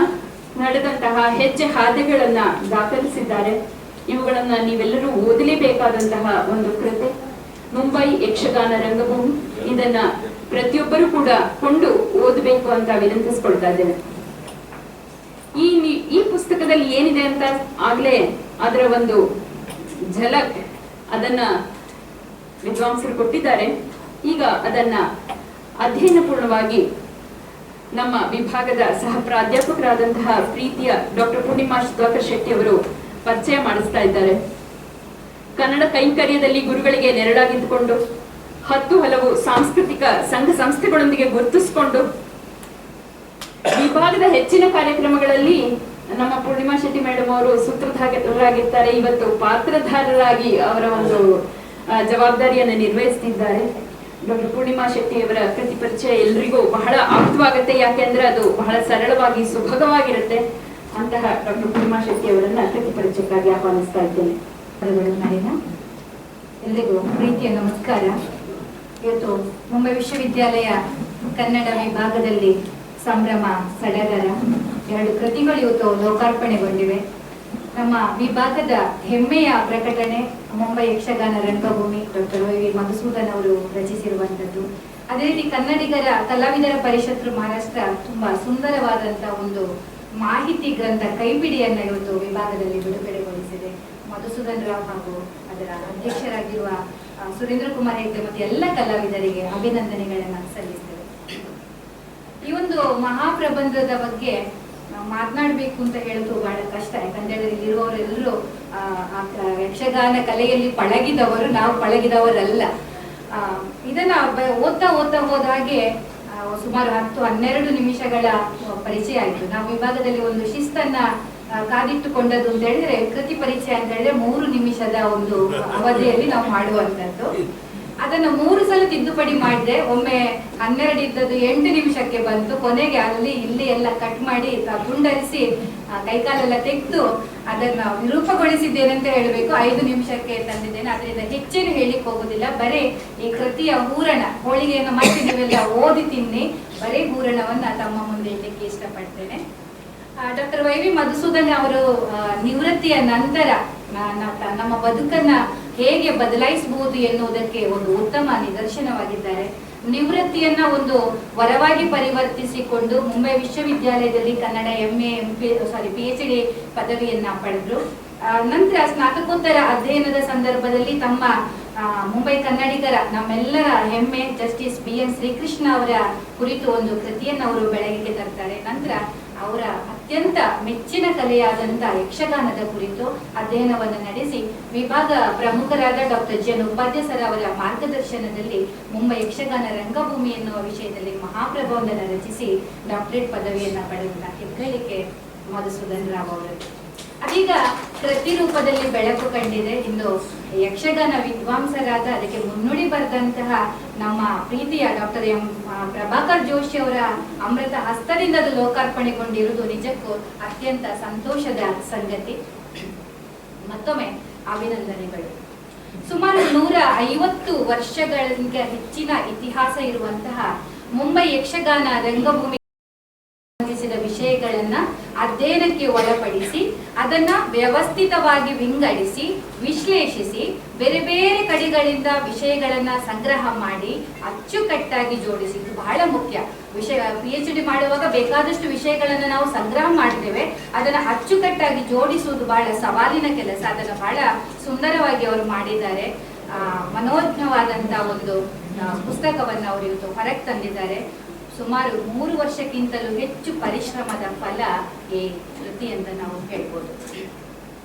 ನಡೆದಂತಹ ಹೆಜ್ಜೆ ಹಾದಿಗಳನ್ನ ದಾಖಲಿಸಿದ್ದಾರೆ. ಇವುಗಳನ್ನ ನೀವೆಲ್ಲರೂ ಓದಲೇಬೇಕಾದಂತಹ ಒಂದು ಕೃತಿ ಮುಂಬೈ ಯಕ್ಷಗಾನ ರಂಗಭೂಮಿ. ಇದನ್ನ ಪ್ರತಿಯೊಬ್ಬರು ಕೂಡ ಕೊಂಡು ಓದಬೇಕು ಅಂತ ವಿನಂತಿಸ್ಕೊಳ್ತಾ ಇದ್ದೇನೆ. ಈ ಪುಸ್ತಕದಲ್ಲಿ ಏನಿದೆ ಅಂತ ಆಗ್ಲೇ ಅದರ ಒಂದು ಝಲಕ್ ಅದನ್ನ ವಿದ್ವಾಂಸರು ಕೊಟ್ಟಿದ್ದಾರೆ. ಈಗ ಅದನ್ನ ಅಧ್ಯಯನಪೂರ್ಣವಾಗಿ ನಮ್ಮ ವಿಭಾಗದ ಸಹ ಪ್ರಾಧ್ಯಾಪಕರಾದಂತಹ ಪ್ರೀತಿಯ ಡಾಕ್ಟರ್ ಪೂರ್ಣಿಮಾ ಸುಧಾಕರ್ ಶೆಟ್ಟಿ ಅವರು ಪರಿಚಯ ಮಾಡಿಸ್ತಾ ಇದ್ದಾರೆ. ಕನ್ನಡ ಕೈಂಕರ್ಯದಲ್ಲಿ ಗುರುಗಳಿಗೆ ನೆರಳಾಗಿದ್ದುಕೊಂಡು 10 ಹಲವು ಸಾಂಸ್ಕೃತಿಕ ಸಂಘ ಸಂಸ್ಥೆಗಳೊಂದಿಗೆ ಗುರುತಿಸಿಕೊಂಡು ವಿಭಾಗದ ಹೆಚ್ಚಿನ ಕಾರ್ಯಕ್ರಮಗಳಲ್ಲಿ ನಮ್ಮ ಪೂರ್ಣಿಮಾ ಶೆಟ್ಟಿ ಮೇಡಮ್ ಅವರು ಸೂತ್ರಧಾರರಾಗಿರ್ತಾರೆ. ಇವತ್ತು ಪಾತ್ರಧಾರರಾಗಿ ಅವರ ಒಂದು ಜವಾಬ್ದಾರಿಯನ್ನು ನಿರ್ವಹಿಸುತ್ತಿದ್ದಾರೆ. ಡಾಕ್ಟರ್ ಪೂರ್ಣಿಮಾ ಶೆಟ್ಟಿಯವರ ಕೃತಿ ಪರಿಚಯ ಎಲ್ರಿಗೂ ಬಹಳ ಆಪ್ತವಾಗುತ್ತೆ, ಯಾಕೆಂದ್ರೆ ಅದು ಬಹಳ ಸರಳವಾಗಿ ಸುಭಗವಾಗಿರುತ್ತೆ. ಅಂತಹ ಡಾಕ್ಟರ್ ಪೂರ್ಣಿಮಾ ಶೆಟ್ಟಿ ಅವರನ್ನ ಕೃತಿ ಪರಿಚಯಕ್ಕಾಗಿ ಆಹ್ವಾನಿಸ್ತಾ ಇದ್ದೇನೆ.
ಎಲ್ರಿಗೂ ಪ್ರೀತಿಯ ನಮಸ್ಕಾರ. ಇವತ್ತು ಮುಂಬೈ ವಿಶ್ವವಿದ್ಯಾಲಯ ಕನ್ನಡ ವಿಭಾಗದಲ್ಲಿ ಸಂಭ್ರಮ ಸಡಗರ 2 ಕೃತಿಗಳು ಇವತ್ತು ಲೋಕಾರ್ಪಣೆಗೊಂಡಿವೆ. ನಮ್ಮ ವಿಭಾಗದ ಹೆಮ್ಮೆಯ ಪ್ರಕಟಣೆ ಮುಂಬೈ ಯಕ್ಷಗಾನ ರಂಗಭೂಮಿ ಡಾಕ್ಟರ್ ವಿ ಮಧುಸೂದನ್ ಅವರು ರಚಿಸಿರುವಂತದ್ದು. ಅದೇ ರೀತಿ ಕನ್ನಡಿಗರ ಕಲಾವಿದರ ಪರಿಷತ್ತು ಮಹಾರಾಷ್ಟ್ರ ತುಂಬಾ ಸುಂದರವಾದಂತಹ ಒಂದು ಮಾಹಿತಿ ಗ್ರಂಥ ಕೈಪಿಡಿಯನ್ನ ಇವತ್ತು ವಿಭಾಗದಲ್ಲಿ ಬಿಡುಗಡೆಗೊಳಿಸಿದೆ. ಮಧುಸೂದನ್ ರಾವ್ ಹಾಗೂ ಅದರ ಅಧ್ಯಕ್ಷರಾಗಿರುವ ಸುರೇಂದ್ರ ಕುಮಾರ್ ಹೆಗ್ಡೆ ಮತ್ತು ಎಲ್ಲ ಕಲಾವಿದರಿಗೆ ಅಭಿನಂದನೆಗಳನ್ನ ಸಲ್ಲಿಸ್ತೇವೆ. ಈ ಒಂದು ಮಹಾಪ್ರಬಂಧದ ಬಗ್ಗೆ ಮಾತನಾಡಬೇಕು ಅಂತ ಹೇಳೋದು ಬಹಳ ಕಷ್ಟ. ಯಾಕಂದ್ರೆ ಇಲ್ಲಿರುವವರೆಲ್ಲರೂ ಯಕ್ಷಗಾನ ಕಲೆಯಲ್ಲಿ ಪಳಗಿದವರು, ನಾವು ಪಳಗಿದವರಲ್ಲ. ಇದನ್ನ ಓದ್ತಾ ಹೋದ ಹಾಗೆ ಸುಮಾರು 10-12 ನಿಮಿಷಗಳ ಪರಿಚಯ ಆಯಿತು. ನಾವು ವಿಭಾಗದಲ್ಲಿ ಒಂದು ಶಿಸ್ತನ್ನ ಕಾದಿಟ್ಟುಕೊಂಡದ್ದು ಅಂತ ಹೇಳಿದ್ರೆ, ಕೃತಿ ಪರಿಚಯ ಅಂತ ಹೇಳಿದ್ರೆ 3 ನಿಮಿಷದ ಒಂದು ಅವಧಿಯಲ್ಲಿ ನಾವು ಮಾಡುವಂತದ್ದು. ಅದನ್ನು 3 ಸಲ ತಿದ್ದುಪಡಿ ಮಾಡಿದೆ. ಒಮ್ಮೆ 12 ಇದ್ದದ್ದು 8 ನಿಮಿಷಕ್ಕೆ ಬಂತು. ಕೊನೆಗೆ ಅಲ್ಲಿ ಇಲ್ಲಿ ಎಲ್ಲ ಕಟ್ ಮಾಡಿ ಗುಂಡರಿಸಿ ಕೈಕಾಲೆಲ್ಲ ತೆಗೆದು ಅದನ್ನ ವಿರೂಪಗೊಳಿಸಿದ್ದೇನೆ ಅಂತ ಹೇಳಬೇಕು. 5 ನಿಮಿಷಕ್ಕೆ ತಂದಿದ್ದೇನೆ. ಅದರಿಂದ ಹೆಚ್ಚೇನು ಹೇಳಿಕ್ ಹೋಗುದಿಲ್ಲ. ಬರೀ ಈ ಕೃತಿಯ ಹೂರಣ, ಹೋಳಿಗೆಯನ್ನು ಮತ್ತೆ ನೀವೆಲ್ಲ ಓದಿ ತಿನ್ನಿ, ಬರೀ ಹೂರಣವನ್ನ ತಮ್ಮ ಮುಂದೆ ಇಡ್ಲಿಕ್ಕೆ ಇಷ್ಟಪಡ್ತೇನೆ. ಡಾಕ್ಟರ್ ವೈ ವಿ ಮಧುಸೂದನ್ ಅವರು ನಿವೃತ್ತಿಯ ನಂತರ ನಮ್ಮ ಬದುಕನ್ನ ಹೇಗೆ ಬದಲಾಯಿಸಬಹುದು ಎನ್ನುವುದಕ್ಕೆ ಒಂದು ಉತ್ತಮ ನಿದರ್ಶನವಾಗಿದ್ದಾರೆ. ನಿವೃತ್ತಿಯನ್ನ ಒಂದು ವರವಾಗಿ ಪರಿವರ್ತಿಸಿಕೊಂಡು ಮುಂಬೈ ವಿಶ್ವವಿದ್ಯಾಲಯದಲ್ಲಿ ಕನ್ನಡ PhD ಪದವಿಯನ್ನ ಪಡೆದ್ರು. ನಂತರ ಸ್ನಾತಕೋತ್ತರ ಅಧ್ಯಯನದ ಸಂದರ್ಭದಲ್ಲಿ ತಮ್ಮ ಮುಂಬೈ ಕನ್ನಡಿಗರ ನಮ್ಮೆಲ್ಲರ ಹೆಮ್ಮೆ ಜಸ್ಟಿಸ್ BN ಶ್ರೀಕೃಷ್ಣ ಅವರ ಕುರಿತು ಒಂದು ಕೃತಿಯನ್ನು ಅವರು ಬೆಳಕಿಗೆ ತರ್ತಾರೆ. ನಂತರ ಅವರ ಅತ್ಯಂತ ಮೆಚ್ಚಿನ ಕಲೆಯಾದಂತ ಯಕ್ಷಗಾನದ ಕುರಿತು ಅಧ್ಯಯನವನ್ನು ನಡೆಸಿ ವಿಭಾಗ ಪ್ರಮುಖರಾದ ಡಾಕ್ಟರ್ JN ಉಪಾಧ್ಯ ಸರ್ ಅವರ ಮಾರ್ಗದರ್ಶನದಲ್ಲಿ ಮುಂಬೈ ಯಕ್ಷಗಾನ ರಂಗಭೂಮಿ ಎನ್ನುವ ವಿಷಯದಲ್ಲಿ ಮಹಾಪ್ರಬಂಧನ ರಚಿಸಿ ಡಾಕ್ಟರೇಟ್ ಪದವಿಯನ್ನ ಪಡೆದ ಹೆಗ್ಗಳಿಕೆ ಮಧುಸೂದನ್ ರಾವ್ ಅವರು. ಅದೀಗ ಕೃತಿ ರೂಪದಲ್ಲಿ ಬೆಳಕು ಕಂಡಿದೆ. ಇಂದು ಯಕ್ಷಗಾನ ವಿದ್ವಾಂಸರಾದ, ಅದಕ್ಕೆ ಮುನ್ನುಡಿ ಬರೆದಂತಹ ನಮ್ಮ ಪ್ರೀತಿಯ ಡಾಕ್ಟರ್ ಎಂ ಪ್ರಭಾಕರ್ ಜೋಶಿ ಅವರ ಅಮೃತ ಹಸ್ತದಿಂದ ಅದು ಲೋಕಾರ್ಪಣೆಗೊಂಡಿರುವುದು ನಿಜಕ್ಕೂ ಅತ್ಯಂತ ಸಂತೋಷದ ಸಂಗತಿ. ಮತ್ತೊಮ್ಮೆ ಅಭಿನಂದನೆಗಳು. ಸುಮಾರು 150 ವರ್ಷಗಳಿಗಿಂತ ಹೆಚ್ಚಿನ ಇತಿಹಾಸ ಇರುವಂತಹ ಮುಂಬೈ ಯಕ್ಷಗಾನ ರಂಗಭೂಮಿ ವಿಷಯಗಳನ್ನ ಅಧ್ಯಯನಕ್ಕೆ ಒಳಪಡಿಸಿ ಅದನ್ನ ವ್ಯವಸ್ಥಿತವಾಗಿ ವಿಂಗಡಿಸಿ ವಿಶ್ಲೇಷಿಸಿ ಬೇರೆ ಬೇರೆ ಕಡೆಗಳಿಂದ ವಿಷಯಗಳನ್ನ ಸಂಗ್ರಹ ಮಾಡಿ ಅಚ್ಚುಕಟ್ಟಾಗಿ ಜೋಡಿಸಿದ್ದು ಬಹಳ ಮುಖ್ಯ. PhD ಮಾಡುವಾಗ ಬೇಕಾದಷ್ಟು ವಿಷಯಗಳನ್ನ ನಾವು ಸಂಗ್ರಹ ಮಾಡ್ತೇವೆ, ಅದನ್ನ ಅಚ್ಚುಕಟ್ಟಾಗಿ ಜೋಡಿಸುವುದು ಬಹಳ ಸವಾಲಿನ ಕೆಲಸ. ಅದನ್ನ ಬಹಳ ಸುಂದರವಾಗಿ ಅವರು ಮಾಡಿದ್ದಾರೆ. ಮನೋಜ್ಞವಾದಂತ ಒಂದು ಪುಸ್ತಕವನ್ನ ಅವರು ಇವತ್ತು ಹೊರಗೆ ತಂದಿದ್ದಾರೆ. ಸುಮಾರು 3 ವರ್ಷಕ್ಕಿಂತಲೂ ಹೆಚ್ಚು ಪರಿಶ್ರಮದ ಫಲ ಈ ಕೃತಿ ಅಂತ ನಾವು ಹೇಳ್ಬೋದು.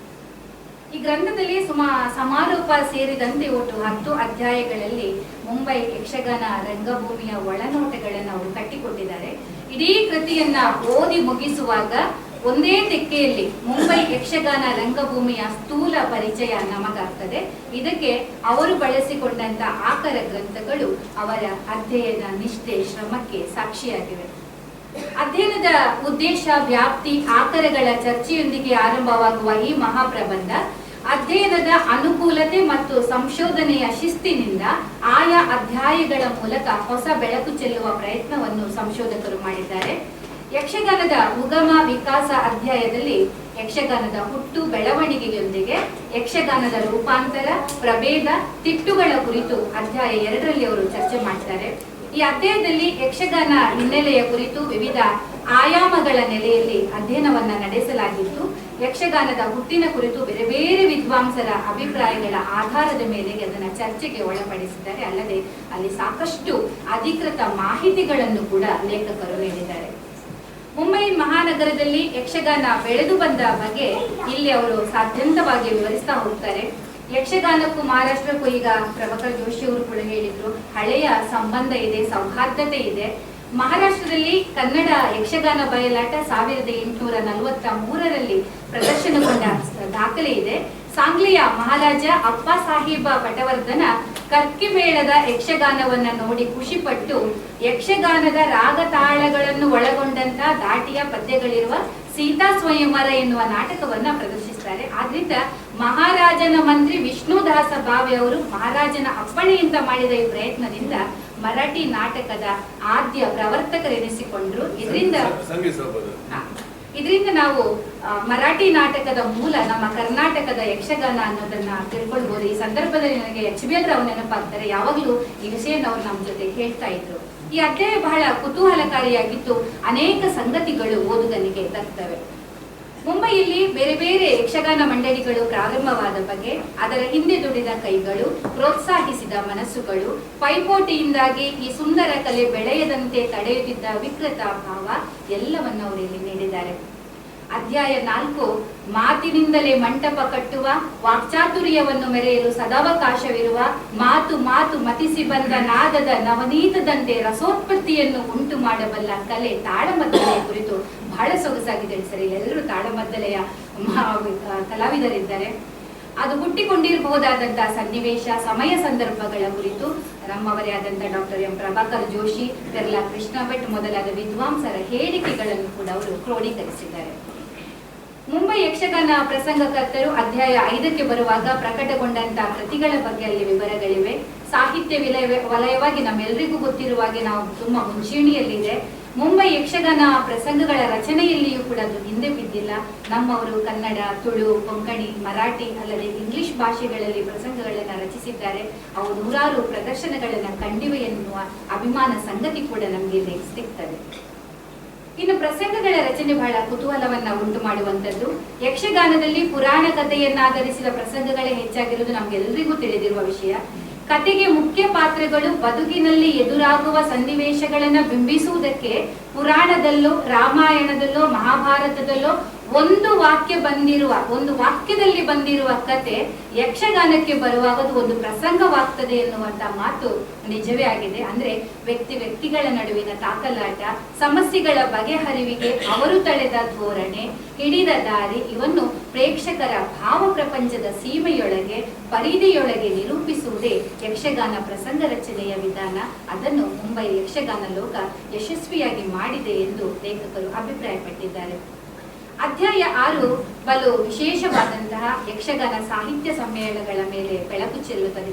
ಈ ಗ್ರಂಥದಲ್ಲಿ ಸಮಾರೋಪ ಸೇರಿದಂತೆ ಒಟ್ಟು 10 ಅಧ್ಯಾಯಗಳಲ್ಲಿ ಮುಂಬೈ ಯಕ್ಷಗಾನ ರಂಗಭೂಮಿಯ ಒಳನೋಟಗಳನ್ನು ಅವರು ಕಟ್ಟಿಕೊಟ್ಟಿದ್ದಾರೆ. ಇಡೀ ಕೃತಿಯನ್ನ ಓದಿ ಮುಗಿಸುವಾಗ ಒಂದೇ ತೆಕ್ಕೆಯಲ್ಲಿ ಮುಂಬೈ ಯಕ್ಷಗಾನ ರಂಗಭೂಮಿಯ ಸ್ಥೂಲ ಪರಿಚಯ ನಮಗಾಗ್ತದೆ. ಇದಕ್ಕೆ ಅವರು ಬಳಸಿಕೊಂಡಂತ ಆಕರ ಗ್ರಂಥಗಳು ಅವರ ಅಧ್ಯಯನ ನಿಷ್ಠೆ ಶ್ರಮಕ್ಕೆ ಸಾಕ್ಷಿಯಾಗಿವೆ. ಅಧ್ಯಯನದ ಉದ್ದೇಶ, ವ್ಯಾಪ್ತಿ, ಆಕರಗಳ ಚರ್ಚೆಯೊಂದಿಗೆ ಆರಂಭವಾಗುವ ಈ ಮಹಾಪ್ರಬಂಧ ಅಧ್ಯಯನದ ಅನುಕೂಲತೆ ಮತ್ತು ಸಂಶೋಧನೆಯ ಶಿಸ್ತಿನಿಂದ ಆಯಾ ಅಧ್ಯಾಯಗಳ ಮೂಲಕ ಹೊಸ ಬೆಳಕು ಚೆಲ್ಲುವ ಪ್ರಯತ್ನವನ್ನು ಸಂಶೋಧಕರು ಮಾಡಿದ್ದಾರೆ. ಯಕ್ಷಗಾನದ ಉಗಮ ವಿಕಾಸ ಅಧ್ಯಾಯದಲ್ಲಿ ಯಕ್ಷಗಾನದ ಹುಟ್ಟು ಬೆಳವಣಿಗೆಯೊಂದಿಗೆ ಯಕ್ಷಗಾನದ ರೂಪಾಂತರ, ಪ್ರಭೇದ, ತಿಟ್ಟುಗಳ ಕುರಿತು ಅಧ್ಯಾಯ 2ರಲ್ಲಿ ಅವರು ಚರ್ಚೆ ಮಾಡ್ತಾರೆ. ಈ ಅಧ್ಯಾಯದಲ್ಲಿ ಯಕ್ಷಗಾನ ಹಿನ್ನೆಲೆಯ ಕುರಿತು ವಿವಿಧ ಆಯಾಮಗಳ ನೆಲೆಯಲ್ಲಿ ಅಧ್ಯಯನವನ್ನ ನಡೆಸಲಾಗಿದ್ದು, ಯಕ್ಷಗಾನದ ಹುಟ್ಟಿನ ಕುರಿತು ಬೇರೆ ಬೇರೆ ವಿದ್ವಾಂಸರ ಅಭಿಪ್ರಾಯಗಳ ಆಧಾರದ ಮೇಲೆ ಅದನ್ನ ಚರ್ಚೆಗೆ ಒಳಪಡಿಸಿದ್ದಾರೆ. ಅಲ್ಲದೆ ಅಲ್ಲಿ ಸಾಕಷ್ಟು ಅಧಿಕೃತ ಮಾಹಿತಿಗಳನ್ನು ಕೂಡ ಲೇಖಕರು ನೀಡಿದ್ದಾರೆ. ಮುಂಬೈ ಮಹಾನಗರದಲ್ಲಿ ಯಕ್ಷಗಾನ ಬೆಳೆದು ಬಂದ ಬಗ್ಗೆ ಇಲ್ಲಿ ಅವರು ಸಾಧ್ಯಂತವಾಗಿ ವಿವರಿಸ್ತಾ ಹೋಗ್ತಾರೆ. ಯಕ್ಷಗಾನಕ್ಕೂ ಮಹಾರಾಷ್ಟ್ರಕ್ಕೂ ಈಗ ಪ್ರಭಾಕರ್ ಜೋಶಿ ಅವರು ಕೂಡ ಹೇಳಿದ್ರು, ಹಳೆಯ ಸಂಬಂಧ ಇದೆ, ಸೌಹಾರ್ದತೆ ಇದೆ. ಮಹಾರಾಷ್ಟ್ರದಲ್ಲಿ ಕನ್ನಡ ಯಕ್ಷಗಾನ ಬಯಲಾಟ 1843ರಲ್ಲಿ ಪ್ರದರ್ಶನಗೊಂಡ ದಾಖಲೆ ಇದೆ. ಸಾಂಗ್ಲಿಯ ಮಹಾರಾಜ ಅಪ್ಪ ಸಾಹೇಬ ಪಟವರ್ಧನ ಕರ್ಕಿ ಮೇಳದ ಯಕ್ಷಗಾನವನ್ನ ನೋಡಿ ಖುಷಿಪಟ್ಟು ಯಕ್ಷಗಾನದ ರಾಗ ತಾಳಗಳನ್ನು ಒಳಗೊಂಡಂತ ದಾಟಿಯ ಪದ್ಯಗಳಿರುವ ಸೀತಾ ಸ್ವಯಂವರ ಎನ್ನುವ ನಾಟಕವನ್ನ ಪ್ರದರ್ಶಿಸ್ತಾರೆ. ಆದ್ರಿಂದ ಮಹಾರಾಜನ ಮಂತ್ರಿ ವಿಷ್ಣುದಾಸ ಭಾವೆ ಅವರು ಮಹಾರಾಜನ ಅಪ್ಪಣೆಯಿಂದ ಮಾಡಿದ ಈ ಪ್ರಯತ್ನದಿಂದ ಮರಾಠಿ ನಾಟಕದ ಆದ್ಯ ಪ್ರವರ್ತಕರೆನಿಸಿಕೊಂಡ್ರು. ಇದರಿಂದ ನಾವು ಮರಾಠಿ ನಾಟಕದ ಮೂಲ ನಮ್ಮ ಕರ್ನಾಟಕದ ಯಕ್ಷಗಾನ ಅನ್ನೋದನ್ನ ತಿಳ್ಕೊಳ್ಬಹುದು. ಈ ಸಂದರ್ಭದಲ್ಲಿ ನನಗೆ HBL ರಾವ್ ನೆನಪಾಗ್ತಾರೆ. ಯಾವಾಗ್ಲೂ ಈ ವಿಷಯನವ್ರು ನಮ್ಮ ಜೊತೆ ಹೇಳ್ತಾ ಇದ್ರು. ಈ ಅಧ್ಯಾಯ ಬಹಳ ಕುತೂಹಲಕಾರಿಯಾಗಿದ್ದು ಅನೇಕ ಸಂಗತಿಗಳು ಓದುಗನಿಗೆ ತರ್ತವೆ. ಮುಂಬೈಯಲ್ಲಿ ಬೇರೆ ಬೇರೆ ಯಕ್ಷಗಾನ ಮಂಡಳಿಗಳು ಪ್ರಾರಂಭವಾದ ಬಗ್ಗೆ, ಅದರ ಹಿಂದೆ ದುಡಿದ ಕೈಗಳು, ಪ್ರೋತ್ಸಾಹಿಸಿದ ಮನಸ್ಸುಗಳು, ಪೈಪೋಟಿಯಿಂದಾಗಿ ಈ ಸುಂದರ ಕಲೆ ಬೆಳೆಯದಂತೆ ತಡೆಯುತ್ತಿದ್ದ ವಿಕೃತ ಭಾವ ಎಲ್ಲವನ್ನು ಅವರು ಇಲ್ಲಿ ನೀಡಿದ್ದಾರೆ. ಅಧ್ಯಾಯ 4 ಮಾತಿನಿಂದಲೇ ಮಂಟಪ ಕಟ್ಟುವ, ವಾಕ್ಚಾತುರ್ಯವನ್ನು ಮೆರೆಯಲು ಸದಾವಕಾಶವಿರುವ, ಮಾತು ಮಾತು ಮತಿಸಿ ಬಂದ ನಾದದ ನವನೀತದಂತೆ ರಸೋತ್ಪತ್ತಿಯನ್ನು ಉಂಟು ಮಾಡಬಲ್ಲ ಕಲೆ ತಾಳಮದ್ದಲೆಯ ಕುರಿತು ಬಹಳ ಸೊಗಸಾಗಿ ತಿಳಿಸರಿ. ಎಲ್ಲರೂ ತಾಳಮದ್ದಲೆಯ ಕಲಾವಿದರಿದ್ದಾರೆ. ಅದು ಹುಟ್ಟಿಕೊಂಡಿರಬಹುದಾದಂತಹ ಸನ್ನಿವೇಶ, ಸಮಯ ಸಂದರ್ಭಗಳ ಕುರಿತು ನಮ್ಮವರೇ ಆದಂತಹ ಡಾಕ್ಟರ್ ಎಂ ಪ್ರಭಾಕರ್ ಜೋಶಿ, ಪೆರ್ಲಾ ಕೃಷ್ಣ ಭಟ್ ಮೊದಲಾದ ವಿದ್ವಾಂಸರ ಹೇಳಿಕೆಗಳನ್ನು ಕೂಡ ಅವರು ಕ್ರೋಢೀಕರಿಸಿದ್ದಾರೆ. ಮುಂಬೈ ಯಕ್ಷಗಾನ ಪ್ರಸಂಗಕರ್ತರು ಅಧ್ಯಾಯ 5ಕ್ಕೆ ಬರುವಾಗ ಪ್ರಕಟಗೊಂಡಂತಹ ಕೃತಿಗಳ ಬಗ್ಗೆ ಅಲ್ಲಿ ವಿವರಗಳಿವೆ. ಸಾಹಿತ್ಯ ವಲಯವಾಗಿ ನಮ್ಮೆಲ್ಲರಿಗೂ ಗೊತ್ತಿರುವ ಹಾಗೆ ನಾವು ತುಂಬಾ ಮುಂಚೂಣಿಯಲ್ಲಿದೆ. ಮುಂಬೈ ಯಕ್ಷಗಾನ ಪ್ರಸಂಗಗಳ ರಚನೆಯಲ್ಲಿಯೂ ಕೂಡ ಅದು ಹಿಂದೆ ಬಿದ್ದಿಲ್ಲ. ನಮ್ಮವರು ಕನ್ನಡ, ತುಳು, ಕೊಂಕಣಿ, ಮರಾಠಿ ಅಲ್ಲದೆ ಇಂಗ್ಲಿಷ್ ಭಾಷೆಗಳಲ್ಲಿ ಪ್ರಸಂಗಗಳನ್ನು ರಚಿಸಿದ್ದಾರೆ. ಅವು ನೂರಾರು ಪ್ರದರ್ಶನಗಳನ್ನು ಕಂಡಿವೆ ಎನ್ನುವ ಅಭಿಮಾನ ಸಂಗತಿ ಕೂಡ ನಮಗೆ ಇಲ್ಲಿ ಸಿಗ್ತದೆ. ಇನ್ನು ಪ್ರಸಂಗಗಳ ರಚನೆ ಬಹಳ ಕುತೂಹಲವನ್ನ ಉಂಟು ಮಾಡುವಂತದ್ದು. ಯಕ್ಷಗಾನದಲ್ಲಿ ಪುರಾಣ ಕಥೆಯನ್ನಾಧರಿಸಿದ ಪ್ರಸಂಗಗಳೇ ಹೆಚ್ಚಾಗಿರುವುದು ನಮ್ಗೆಲ್ಲರಿಗೂ ತಿಳಿದಿರುವ ವಿಷಯ. ಕತೆಗೆ ಮುಖ್ಯ ಪಾತ್ರಗಳು ಬದುಕಿನಲ್ಲಿ ಎದುರಾಗುವ ಸನ್ನಿವೇಶಗಳನ್ನ ಬಿಂಬಿಸುವುದಕ್ಕೆ ಪುರಾಣದಲ್ಲೋ, ರಾಮಾಯಣದಲ್ಲೋ, ಮಹಾಭಾರತದಲ್ಲೋ ಒಂದು ವಾಕ್ಯದಲ್ಲಿ ಬಂದಿರುವ ಕತೆ ಯಕ್ಷಗಾನಕ್ಕೆ ಬರುವಾಗ ಅದು ಒಂದು ಪ್ರಸಂಗವಾಗ್ತದೆ ಎನ್ನುವಂತ ಮಾತು ನಿಜವೇ ಆಗಿದೆ. ಅಂದ್ರೆ ವ್ಯಕ್ತಿಗಳ ನಡುವಿನ ತಾಕಲಾಟ, ಸಮಸ್ಯೆಗಳ ಬಗೆಹರಿವಿಗೆ ಅವರು ತಳೆದ ಧೋರಣೆ, ಹಿಡಿದ ದಾರಿ ಇವನ್ನು ಪ್ರೇಕ್ಷಕರ ಭಾವ ಪ್ರಪಂಚದ ಸೀಮೆಯೊಳಗೆ, ಪರಿಧಿಯೊಳಗೆ ನಿರೂಪಿಸುವುದೇ ಯಕ್ಷಗಾನ ಪ್ರಸಂಗ ರಚನೆಯ ವಿಧಾನ. ಅದನ್ನು ಮುಂಬೈ ಯಕ್ಷಗಾನ ಲೋಕ ಯಶಸ್ವಿಯಾಗಿ ಮಾಡಿದೆ ಎಂದು ಲೇಖಕರು ಅಭಿಪ್ರಾಯಪಟ್ಟಿದ್ದಾರೆ. ಅಧ್ಯಾಯ 6 ಬಲು ವಿಶೇಷವಾದಂತಹ ಯಕ್ಷಗಾನ ಸಾಹಿತ್ಯ ಸಮ್ಮೇಳನಗಳ ಮೇಲೆ ಬೆಳಕು ಚೆಲ್ಲುತ್ತದೆ.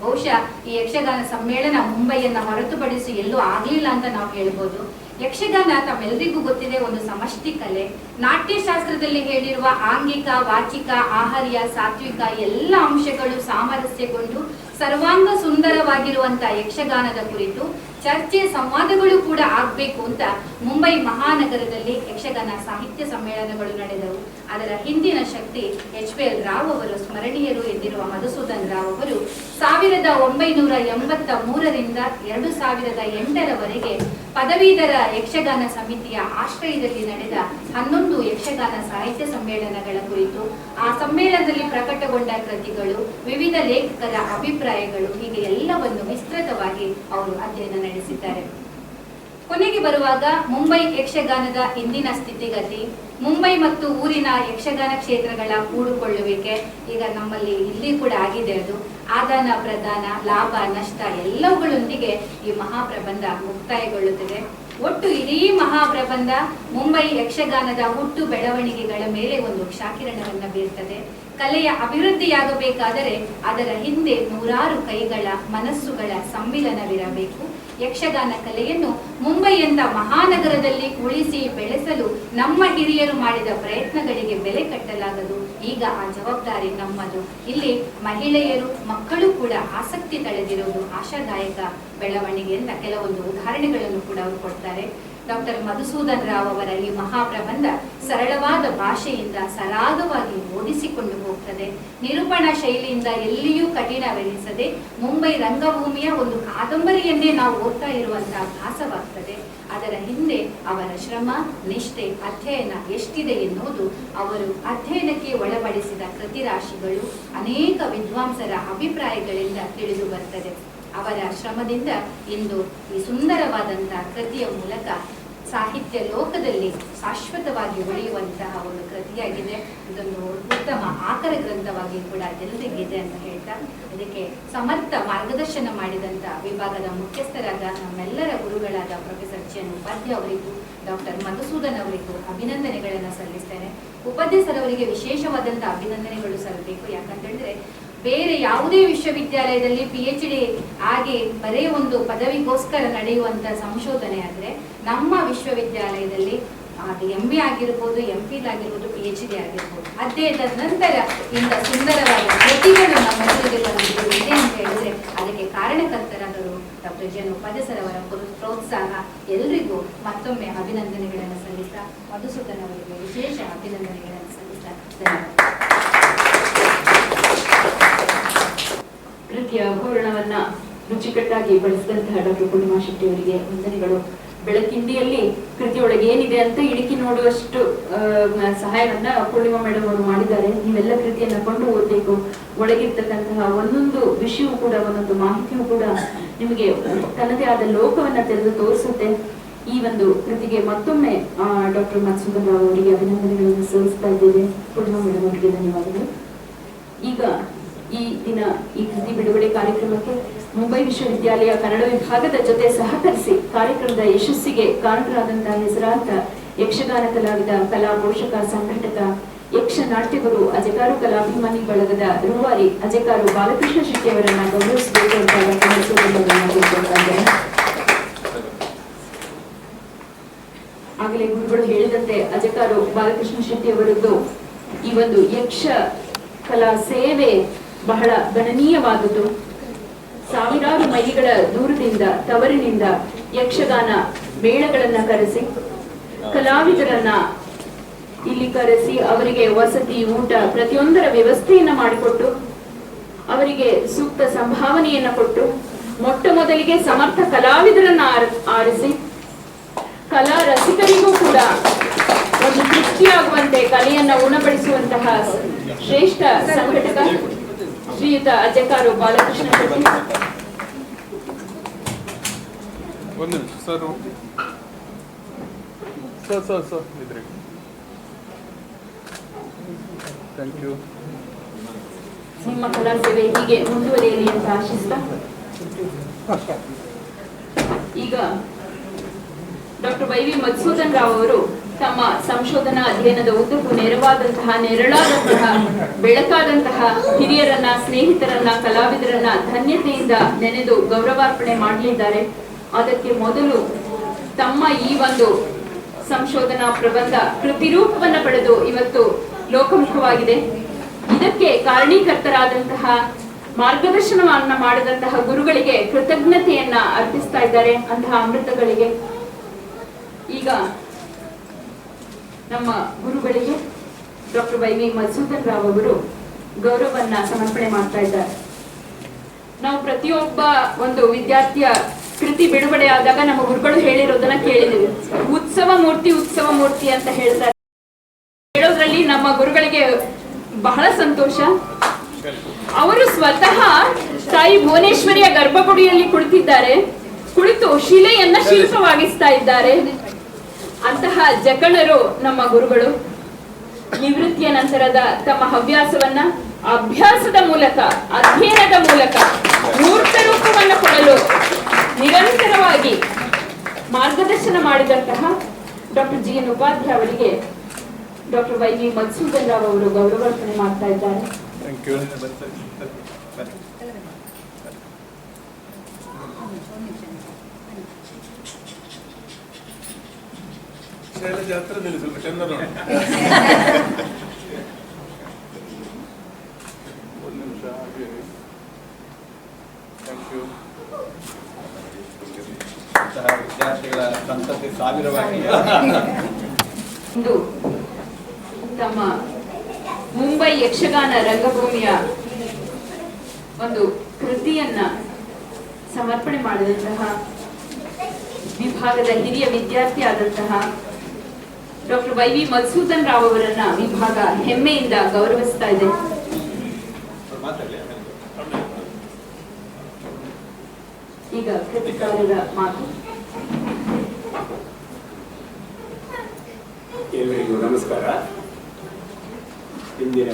ಬಹುಶಃ ಈ ಯಕ್ಷಗಾನ ಸಮ್ಮೇಳನ ಮುಂಬೈಯನ್ನ ಹೊರತುಪಡಿಸಿ ಎಲ್ಲೂ ಆಗ್ಲಿಲ್ಲ ಅಂತ ನಾವು ಹೇಳ್ಬೋದು. ಯಕ್ಷಗಾನ ತಮ್ಮೆಲ್ಲರಿಗೂ ಗೊತ್ತಿದೆ ಒಂದು ಸಮಷ್ಟಿ ಕಲೆ. ನಾಟ್ಯಶಾಸ್ತ್ರದಲ್ಲಿ ಹೇಳಿರುವ ಆಂಗಿಕ, ವಾಚಿಕ, ಆಹಾರ್ಯ, ಸಾತ್ವಿಕ ಎಲ್ಲ ಅಂಶಗಳು ಸಾಮರಸ್ಯಗೊಂಡು ಸರ್ವಾಂಗ ಸುಂದರವಾಗಿರುವಂತಹ ಯಕ್ಷಗಾನದ ಕುರಿತು ಚರ್ಚೆ, ಸಂವಾದಗಳು ಕೂಡ ಆಗ್ಬೇಕು ಅಂತ ಮುಂಬೈ ಮಹಾನಗರದಲ್ಲಿ ಯಕ್ಷಗಾನ ಸಾಹಿತ್ಯ ಸಮ್ಮೇಳನಗಳು ನಡೆದವು. ಅದರ ಹಿಂದಿನ ಶಕ್ತಿ HBL ರಾವ್ ಅವರು ಸ್ಮರಣೀಯರು ಎಂದಿರುವ ಮಧುಸೂದನ್ ರಾವ್ ಅವರು 1983ರಿಂದ 2008ರವರೆಗೆ ಪದವೀಧರ ಯಕ್ಷಗಾನ ಸಮಿತಿಯ ಆಶ್ರಯದಲ್ಲಿ ನಡೆದ 11 ಯಕ್ಷಗಾನ ಸಾಹಿತ್ಯ ಸಮ್ಮೇಳನಗಳ ಕುರಿತು, ಆ ಸಮ್ಮೇಳನದಲ್ಲಿ ಪ್ರಕಟಗೊಂಡ ಕೃತಿಗಳು, ವಿವಿಧ ಲೇಖಕರ ಅಭಿಪ್ರಾಯಗಳು, ಹೀಗೆ ಎಲ್ಲವನ್ನು ವಿಸ್ತೃತವಾಗಿ ಅವರು ಅಧ್ಯಯನ ನಡೆಸಿದ್ದಾರೆ. ಕೊನೆಗೆ ಬರುವಾಗ ಮುಂಬೈ ಯಕ್ಷಗಾನದ ಇಂದಿನ ಸ್ಥಿತಿಗತಿ, ಮುಂಬೈ ಮತ್ತು ಊರಿನ ಯಕ್ಷಗಾನ ಕ್ಷೇತ್ರಗಳ ಕೂಡಿಕೊಳ್ಳುವಿಕೆ, ಈಗ ನಮ್ಮಲ್ಲಿ ಇಲ್ಲಿ ಕೂಡ ಆಗಿದೆ. ಅದು ಆದಾನ ಪ್ರದಾನ, ಲಾಭ ನಷ್ಟ ಎಲ್ಲವುಗಳೊಂದಿಗೆ ಈ ಮಹಾಪ್ರಬಂಧ ಮುಕ್ತಾಯಗೊಳ್ಳುತ್ತದೆ. ಒಟ್ಟು ಇಡೀ ಮಹಾಪ್ರಬಂಧ ಮುಂಬೈ ಯಕ್ಷಗಾನದ ಹುಟ್ಟು ಬೆಳವಣಿಗೆಗಳ ಮೇಲೆ ಒಂದು ಕ್ಷಾಕಿರಣವನ್ನ ಬೀರ್ತದೆ. ಕಲೆಯ ಅಭಿವೃದ್ಧಿಯಾಗಬೇಕಾದರೆ ಅದರ ಹಿಂದೆ ನೂರಾರು ಕೈಗಳ, ಮನಸ್ಸುಗಳ ಸಮ್ಮಿಲನವಿರಬೇಕು. ಯಕ್ಷಗಾನ ಕಲೆಯನ್ನು ಮುಂಬೈಯಂತ ಮಹಾನಗರದಲ್ಲಿ ಉಳಿಸಿ ಬೆಳೆಸಲು ನಮ್ಮ ಹಿರಿಯರು ಮಾಡಿದ ಪ್ರಯತ್ನಗಳಿಗೆ ಬೆಲೆ ಕಟ್ಟಲಾಗದು. ಈಗ ಆ ಜವಾಬ್ದಾರಿ ನಮ್ಮದು. ಇಲ್ಲಿ ಮಹಿಳೆಯರು, ಮಕ್ಕಳು ಕೂಡ ಆಸಕ್ತಿ ತಳೆದಿರುವುದು ಆಶಾದಾಯಕ ಬೆಳವಣಿಗೆ ಅಂತ ಕೆಲವೊಂದು ಉದಾಹರಣೆಗಳನ್ನು ಕೂಡ ಅವರು ಕೊಡ್ತಾರೆ. ಡಾಕ್ಟರ್ ಮಧುಸೂದನ್ ರಾವ್ ಅವರ ಈ ಮಹಾಪ್ರಬಂಧ ಸರಳವಾದ ಭಾಷೆಯಿಂದ ಸರಾಗವಾಗಿ ಓದಿಸಿಕೊಂಡು ಹೋಗ್ತದೆ. ನಿರೂಪಣಾ ಶೈಲಿಯಿಂದ ಎಲ್ಲಿಯೂ ಕಠಿಣವೆನಿಸದೆ ಮುಂಬೈ ರಂಗಭೂಮಿಯ ಒಂದು ಕಾದಂಬರಿಯನ್ನೇ ನಾವು ಓದ್ತಾ ಇರುವಂತಹ ಭಾಸವಾಗ್ತದೆ. ಅದರ ಹಿಂದೆ ಅವರ ಶ್ರಮ, ನಿಷ್ಠೆ, ಅಧ್ಯಯನ ಎಷ್ಟಿದೆ ಎನ್ನುವುದು ಅವರು ಅಧ್ಯಯನಕ್ಕೆ ಒಳಪಡಿಸಿದ ಕೃತಿರಾಶಿಗಳು, ಅನೇಕ ವಿದ್ವಾಂಸರ ಅಭಿಪ್ರಾಯಗಳಿಂದ ತಿಳಿದು ಬರ್ತದೆ. ಅವರ ಶ್ರಮದಿಂದ ಇಂದು ಈ ಸುಂದರವಾದಂತಹ ಕೃತಿಯ ಮೂಲಕ ಸಾಹಿತ್ಯ ಲೋಕದಲ್ಲಿ ಶಾಶ್ವತವಾಗಿ ಉಳಿಯುವಂತಹ ಒಂದು ಕೃತಿಯಾಗಿದೆ. ಇದೊಂದು ಉತ್ತಮ ಆಕರ ಗ್ರಂಥವಾಗಿ ಕೂಡ ಜನರಿಗಿದೆ ಅಂತ ಹೇಳ್ತಾ, ಇದಕ್ಕೆ ಸಮರ್ಥ ಮಾರ್ಗದರ್ಶನ ಮಾಡಿದಂಥ ವಿಭಾಗದ ಮುಖ್ಯಸ್ಥರಾದ ನಮ್ಮೆಲ್ಲರ ಗುರುಗಳಾದ ಪ್ರೊಫೆಸರ್ ಜಿ ಎನ್ ಉಪಾಧ್ಯಾಯ ಅವರಿಗೂ, ಡಾಕ್ಟರ್ ಮಧುಸೂದನ್ ಅವರಿಗೂ ಅಭಿನಂದನೆಗಳನ್ನು ಸಲ್ಲಿಸ್ತೇನೆ. ಉಪಾಧ್ಯಾಯ ಸರ್ ಅವರಿಗೆ ವಿಶೇಷವಾದಂಥ ಅಭಿನಂದನೆಗಳು ಸಲ್ಲಬೇಕು. ಯಾಕಂತೇಳಿದ್ರೆ ಬೇರೆ ಯಾವುದೇ ವಿಶ್ವವಿದ್ಯಾಲಯದಲ್ಲಿ PhD ಆಗಿ ಬರೀ ಒಂದು ಪದವಿಗೋಸ್ಕರ ನಡೆಯುವಂಥ ಸಂಶೋಧನೆ ಆದರೆ, ನಮ್ಮ ವಿಶ್ವವಿದ್ಯಾಲಯದಲ್ಲಿ ಅದು MA ಆಗಿರ್ಬೋದು, MPhil ಆಗಿರ್ಬೋದು, PhD ಆಗಿರ್ಬೋದು, ಅಧ್ಯಯನದ ನಂತರ ಇಂಥ ಸುಂದರವಾದ ಕೃತಿಗಳು ನಮ್ಮ ಎದುರಿಗೆ ಇದೆ ಅಂತ ಹೇಳಿದ್ರೆ ಅದಕ್ಕೆ ಕಾರಣಕರ್ತರಾದರು doctor G N Upadhyaya sir ಅವರ ಪ್ರೋತ್ಸಾಹ. ಎಲ್ರಿಗೂ ಮತ್ತೊಮ್ಮೆ ಅಭಿನಂದನೆಗಳನ್ನು ಸಲ್ಲಿಸ್ತಾ, ಮಧುಸೂದನ್ ಅವರಿಗೆ ವಿಶೇಷ ಅಭಿನಂದನೆಗಳನ್ನು ಸಲ್ಲಿಸ್ತಾ ಧನ್ಯವಾದ.
ಕೃತಿಯ ಪೂರ್ಣವನ್ನ ರುಚಿಕಟ್ಟಾಗಿ ಬಳಸಿದಂತಹ ಡಾಕ್ಟರ್ ಪೂರ್ಣಿಮಾ ಶೆಟ್ಟಿ ಅವರಿಗೆ ವಂದನೆಗಳು. ಬೆಳಕಿಂಡಿಯಲ್ಲಿ ಕೃತಿಯೊಳಗೆ ಏನಿದೆ ಅಂತ ಇಡುಕಿ ನೋಡುವಷ್ಟು ಸಹಾಯವನ್ನ ಪೂರ್ಣಿಮಾ ಮೇಡಮ್ ಅವರು ಮಾಡಿದ್ದಾರೆ. ನೀವೆಲ್ಲ ಕೃತಿಯನ್ನ ಕೊಂಡು ಓದಬೇಕು. ಒಳಗಿರ್ತಕ್ಕಂತಹ ಒಂದೊಂದು ವಿಷಯವೂ ಕೂಡ, ಒಂದೊಂದು ಮಾಹಿತಿಯೂ ಕೂಡ ನಿಮಗೆ ತನ್ನದೇ ಆದ ಲೋಕವನ್ನ ತೆರೆದು ತೋರಿಸುತ್ತೆ. ಈ ಒಂದು ಕೃತಿಗೆ ಮತ್ತೊಮ್ಮೆ ಡಾಕ್ಟರ್ ಮಧುಸೂದನ್ ರಾವ್ ಅವರಿಗೆ ಅಭಿನಂದನೆಗಳನ್ನು ಸಲ್ಲಿಸ್ತಾ ಇದ್ದೇವೆ. ಪೂರ್ಣಿಮಾ ಮೇಡಮ್ ಅವರಿಗೆ ಧನ್ಯವಾದಗಳು. ಈಗ ಈ ದಿನ ಈ ಕೃತಿ ಬಿಡುಗಡೆ ಕಾರ್ಯಕ್ರಮಕ್ಕೆ ಮುಂಬೈ ವಿಶ್ವವಿದ್ಯಾಲಯ ಕನ್ನಡ ವಿಭಾಗದ ಜೊತೆ ಸಹಕರಿಸಿ ಕಾರ್ಯಕ್ರಮದ ಯಶಸ್ಸಿಗೆ ಕಾರಣರಾದಂತಹ ಹೆಸರಾಂತ ಯಕ್ಷಗಾನ ಕಲಾವಿದ, ಕಲಾ ಪೋಷಕ, ಸಂಘಟಕ, ಯಕ್ಷ ನಾಟ್ಯಗುರು, ಅಜಕಾರು ಕಲಾಭಿಮಾನಿ ಬಳಗದ ರೂವಾರಿ ಅಜಕಾರು ಬಾಲಕೃಷ್ಣ ಶೆಟ್ಟಿ ಅವರನ್ನ ಗೌರವಿಸಬೇಕು ಅಂತ ಆಗಲೇ ಗುರುಗಳು ಹೇಳಿದಂತೆ ಅಜಕಾರು ಬಾಲಕೃಷ್ಣ ಶೆಟ್ಟಿ ಅವರದ್ದು ಈ ಒಂದು ಯಕ್ಷ ಕಲಾ ಸೇವೆ ಬಹಳ ಗಣನೀಯವಾದುದು. ಸಾವಿರಾರು ಮೈಲಿಗಳ ದೂರದಿಂದ, ತವರಿನಿಂದ ಯಕ್ಷಗಾನ ಮೇಳಗಳನ್ನ ಕರೆಸಿ ಕಲಾವಿದರನ್ನ ಇಲ್ಲಿ ಕರೆಸಿ ಅವರಿಗೆ ವಸತಿ, ಊಟ, ಪ್ರತಿಯೊಂದರ ವ್ಯವಸ್ಥೆಯನ್ನ ಮಾಡಿಕೊಟ್ಟು ಅವರಿಗೆ ಸೂಕ್ತ ಸಂಭಾವನೆಯನ್ನ ಕೊಟ್ಟು ಮೊಟ್ಟ ಮೊದಲಿಗೆ ಸಮರ್ಥ ಕಲಾವಿದರನ್ನ ಆರಿಸಿ ಕಲಾ ರಸಿಕರಿಗೂ ಕೂಡ ಒಂದು ತೃಪ್ತಿಯಾಗುವಂತೆ ಕಲೆಯನ್ನ ಉಣಬಡಿಸುವಂತಹ ಶ್ರೇಷ್ಠ ಸಂಘಟಕ ಶ್ರೀಯುತ ಅಜಕಾರು ಬಾಲಕೃಷ್ಣ ಶೆಟ್ಟಿ.
ಒಂದು ನಿಮಿಷ ಸರ್ ಇದ್ರಿ. Thank you.
ನಿಮ್ಮ ಕಲಾ ಸೇವೆ ಹೀಗೆ ಮುಂದುವರಿಯಲಿ ಅಂತ ಆಶಿಸ್ತಾ ಈಗ doctor Y V Madhusudan Rao ಅವರು ತಮ್ಮ ಸಂಶೋಧನಾ ಅಧ್ಯಯನದ ಉದ್ದಕ್ಕೂ ನೆರಳಾದಂತಹ ಬೆಳಕಾದಂತಹ ಹಿರಿಯರನ್ನ, ಸ್ನೇಹಿತರನ್ನ, ಕಲಾವಿದರನ್ನ ಧನ್ಯತೆಯಿಂದ ನೆನೆದು ಗೌರವಾರ್ಪಣೆ ಮಾಡಲಿದ್ದಾರೆ. ಅದಕ್ಕೆ ಮೊದಲು ತಮ್ಮ ಈ ಒಂದು ಸಂಶೋಧನಾ ಪ್ರಬಂಧ ಕೃತಿರೂಪವನ್ನ ಪಡೆದು ಇವತ್ತು ಲೋಕಮುಖವಾಗಿದೆ. ಇದಕ್ಕೆ ಕಾರಣೀಕರ್ತರಾದಂತಹ, ಮಾರ್ಗದರ್ಶನವನ್ನ ಮಾಡಿದಂತಹ ಗುರುಗಳಿಗೆ ಕೃತಜ್ಞತೆಯನ್ನ ಅರ್ಪಿಸ್ತಾ ಇದ್ದಾರೆ. ಅಂತಹ ಅಮೃತಗಳಿಗೆ ಈಗ ನಮ್ಮ ಗುರುಗಳಿಗೆ doctor Y V Madhusudan Rao ಅವರು ಗೌರವವನ್ನ ಸಮರ್ಪಣೆ ಮಾಡ್ತಾ ಇದ್ದಾರೆ. ನಾವು ಪ್ರತಿಯೊಬ್ಬ ಒಂದು ವಿದ್ಯಾರ್ಥಿಯ ಕೃತಿ ಬಿಡುಗಡೆ ಆದಾಗ ನಮ್ಮ ಗುರುಗಳು ಹೇಳಿರೋದನ್ನ ಕೇಳಿದ್ದೀವಿ. ಉತ್ಸವ ಮೂರ್ತಿ ಅಂತ ಹೇಳ್ತಾರೆ. ಹೇಳೋದ್ರಲ್ಲಿ ನಮ್ಮ ಗುರುಗಳಿಗೆ ಬಹಳ ಸಂತೋಷ. ಅವರು ಸ್ವತಃ ತಾಯಿ ಭುವನೇಶ್ವರಿಯ ಗರ್ಭಗುಡಿಯಲ್ಲಿ ಕುಳಿತು ಶಿಲೆಯನ್ನ ಶಿಲ್ಪವಾಗಿಸ್ತಾ ಇದ್ದಾರೆ. ಅಂತಹ ಜಕಣರು ನಮ್ಮ ಗುರುಗಳು. ನಿವೃತ್ತಿಯ ನಂತರದ ತಮ್ಮ ಹವ್ಯಾಸವನ್ನ ಅಭ್ಯಾಸದ ಮೂಲಕ, ಅಧ್ಯಯನದ ಮೂಲಕ ಮೂರ್ತ ರೂಪವನ್ನು ಕೊಡಲು ನಿರಂತರವಾಗಿ ಮಾರ್ಗದರ್ಶನ ಮಾಡಿದಂತಹ ಡಾಕ್ಟರ್ ಜಿ ಎನ್ ಉಪಾಧ್ಯಾಯ ಅವರಿಗೆ doctor Y V Madhusudan Rao ಅವರು ಗೌರವಾರ್ಪಣೆ ಮಾಡ್ತಾ ಇದ್ದಾರೆ.
Thank you.
ಜಾತ್ರೆ ಸ್ವಲ್ಪ ಚಂದ ನೋಡಿ.
ಒಂದು ನಿಮಿಷ ಹಾಗೆ. Thank you.
ವಿದ್ಯಾರ್ಥಿಗಳ ಸಂತತಿ ಸಾವಿರವಾಗಿ
ಇಂದು ತಮ್ಮ ಮುಂಬೈ ಯಕ್ಷಗಾನ ರಂಗಭೂಮಿಯ ಒಂದು ಕೃತಿಯನ್ನ ಸಮರ್ಪಣೆ ಮಾಡಿದಂತಹ ವಿಭಾಗದ ಹಿರಿಯ ವಿದ್ಯಾರ್ಥಿ ಆದಂತಹ doctor Y V Madhusudan Rao ಅವರನ್ನ ವಿಭಾಗ ಹೆಮ್ಮೆಯಿಂದ ಗೌರವಿಸ್ತಾ ಇದೆ. ಈಗ ಕೃತಿಕಾರರ ಮಾತು.
ಎಲ್ಲರಿಗೂ ನಮಸ್ಕಾರ. ಇಂದಿನ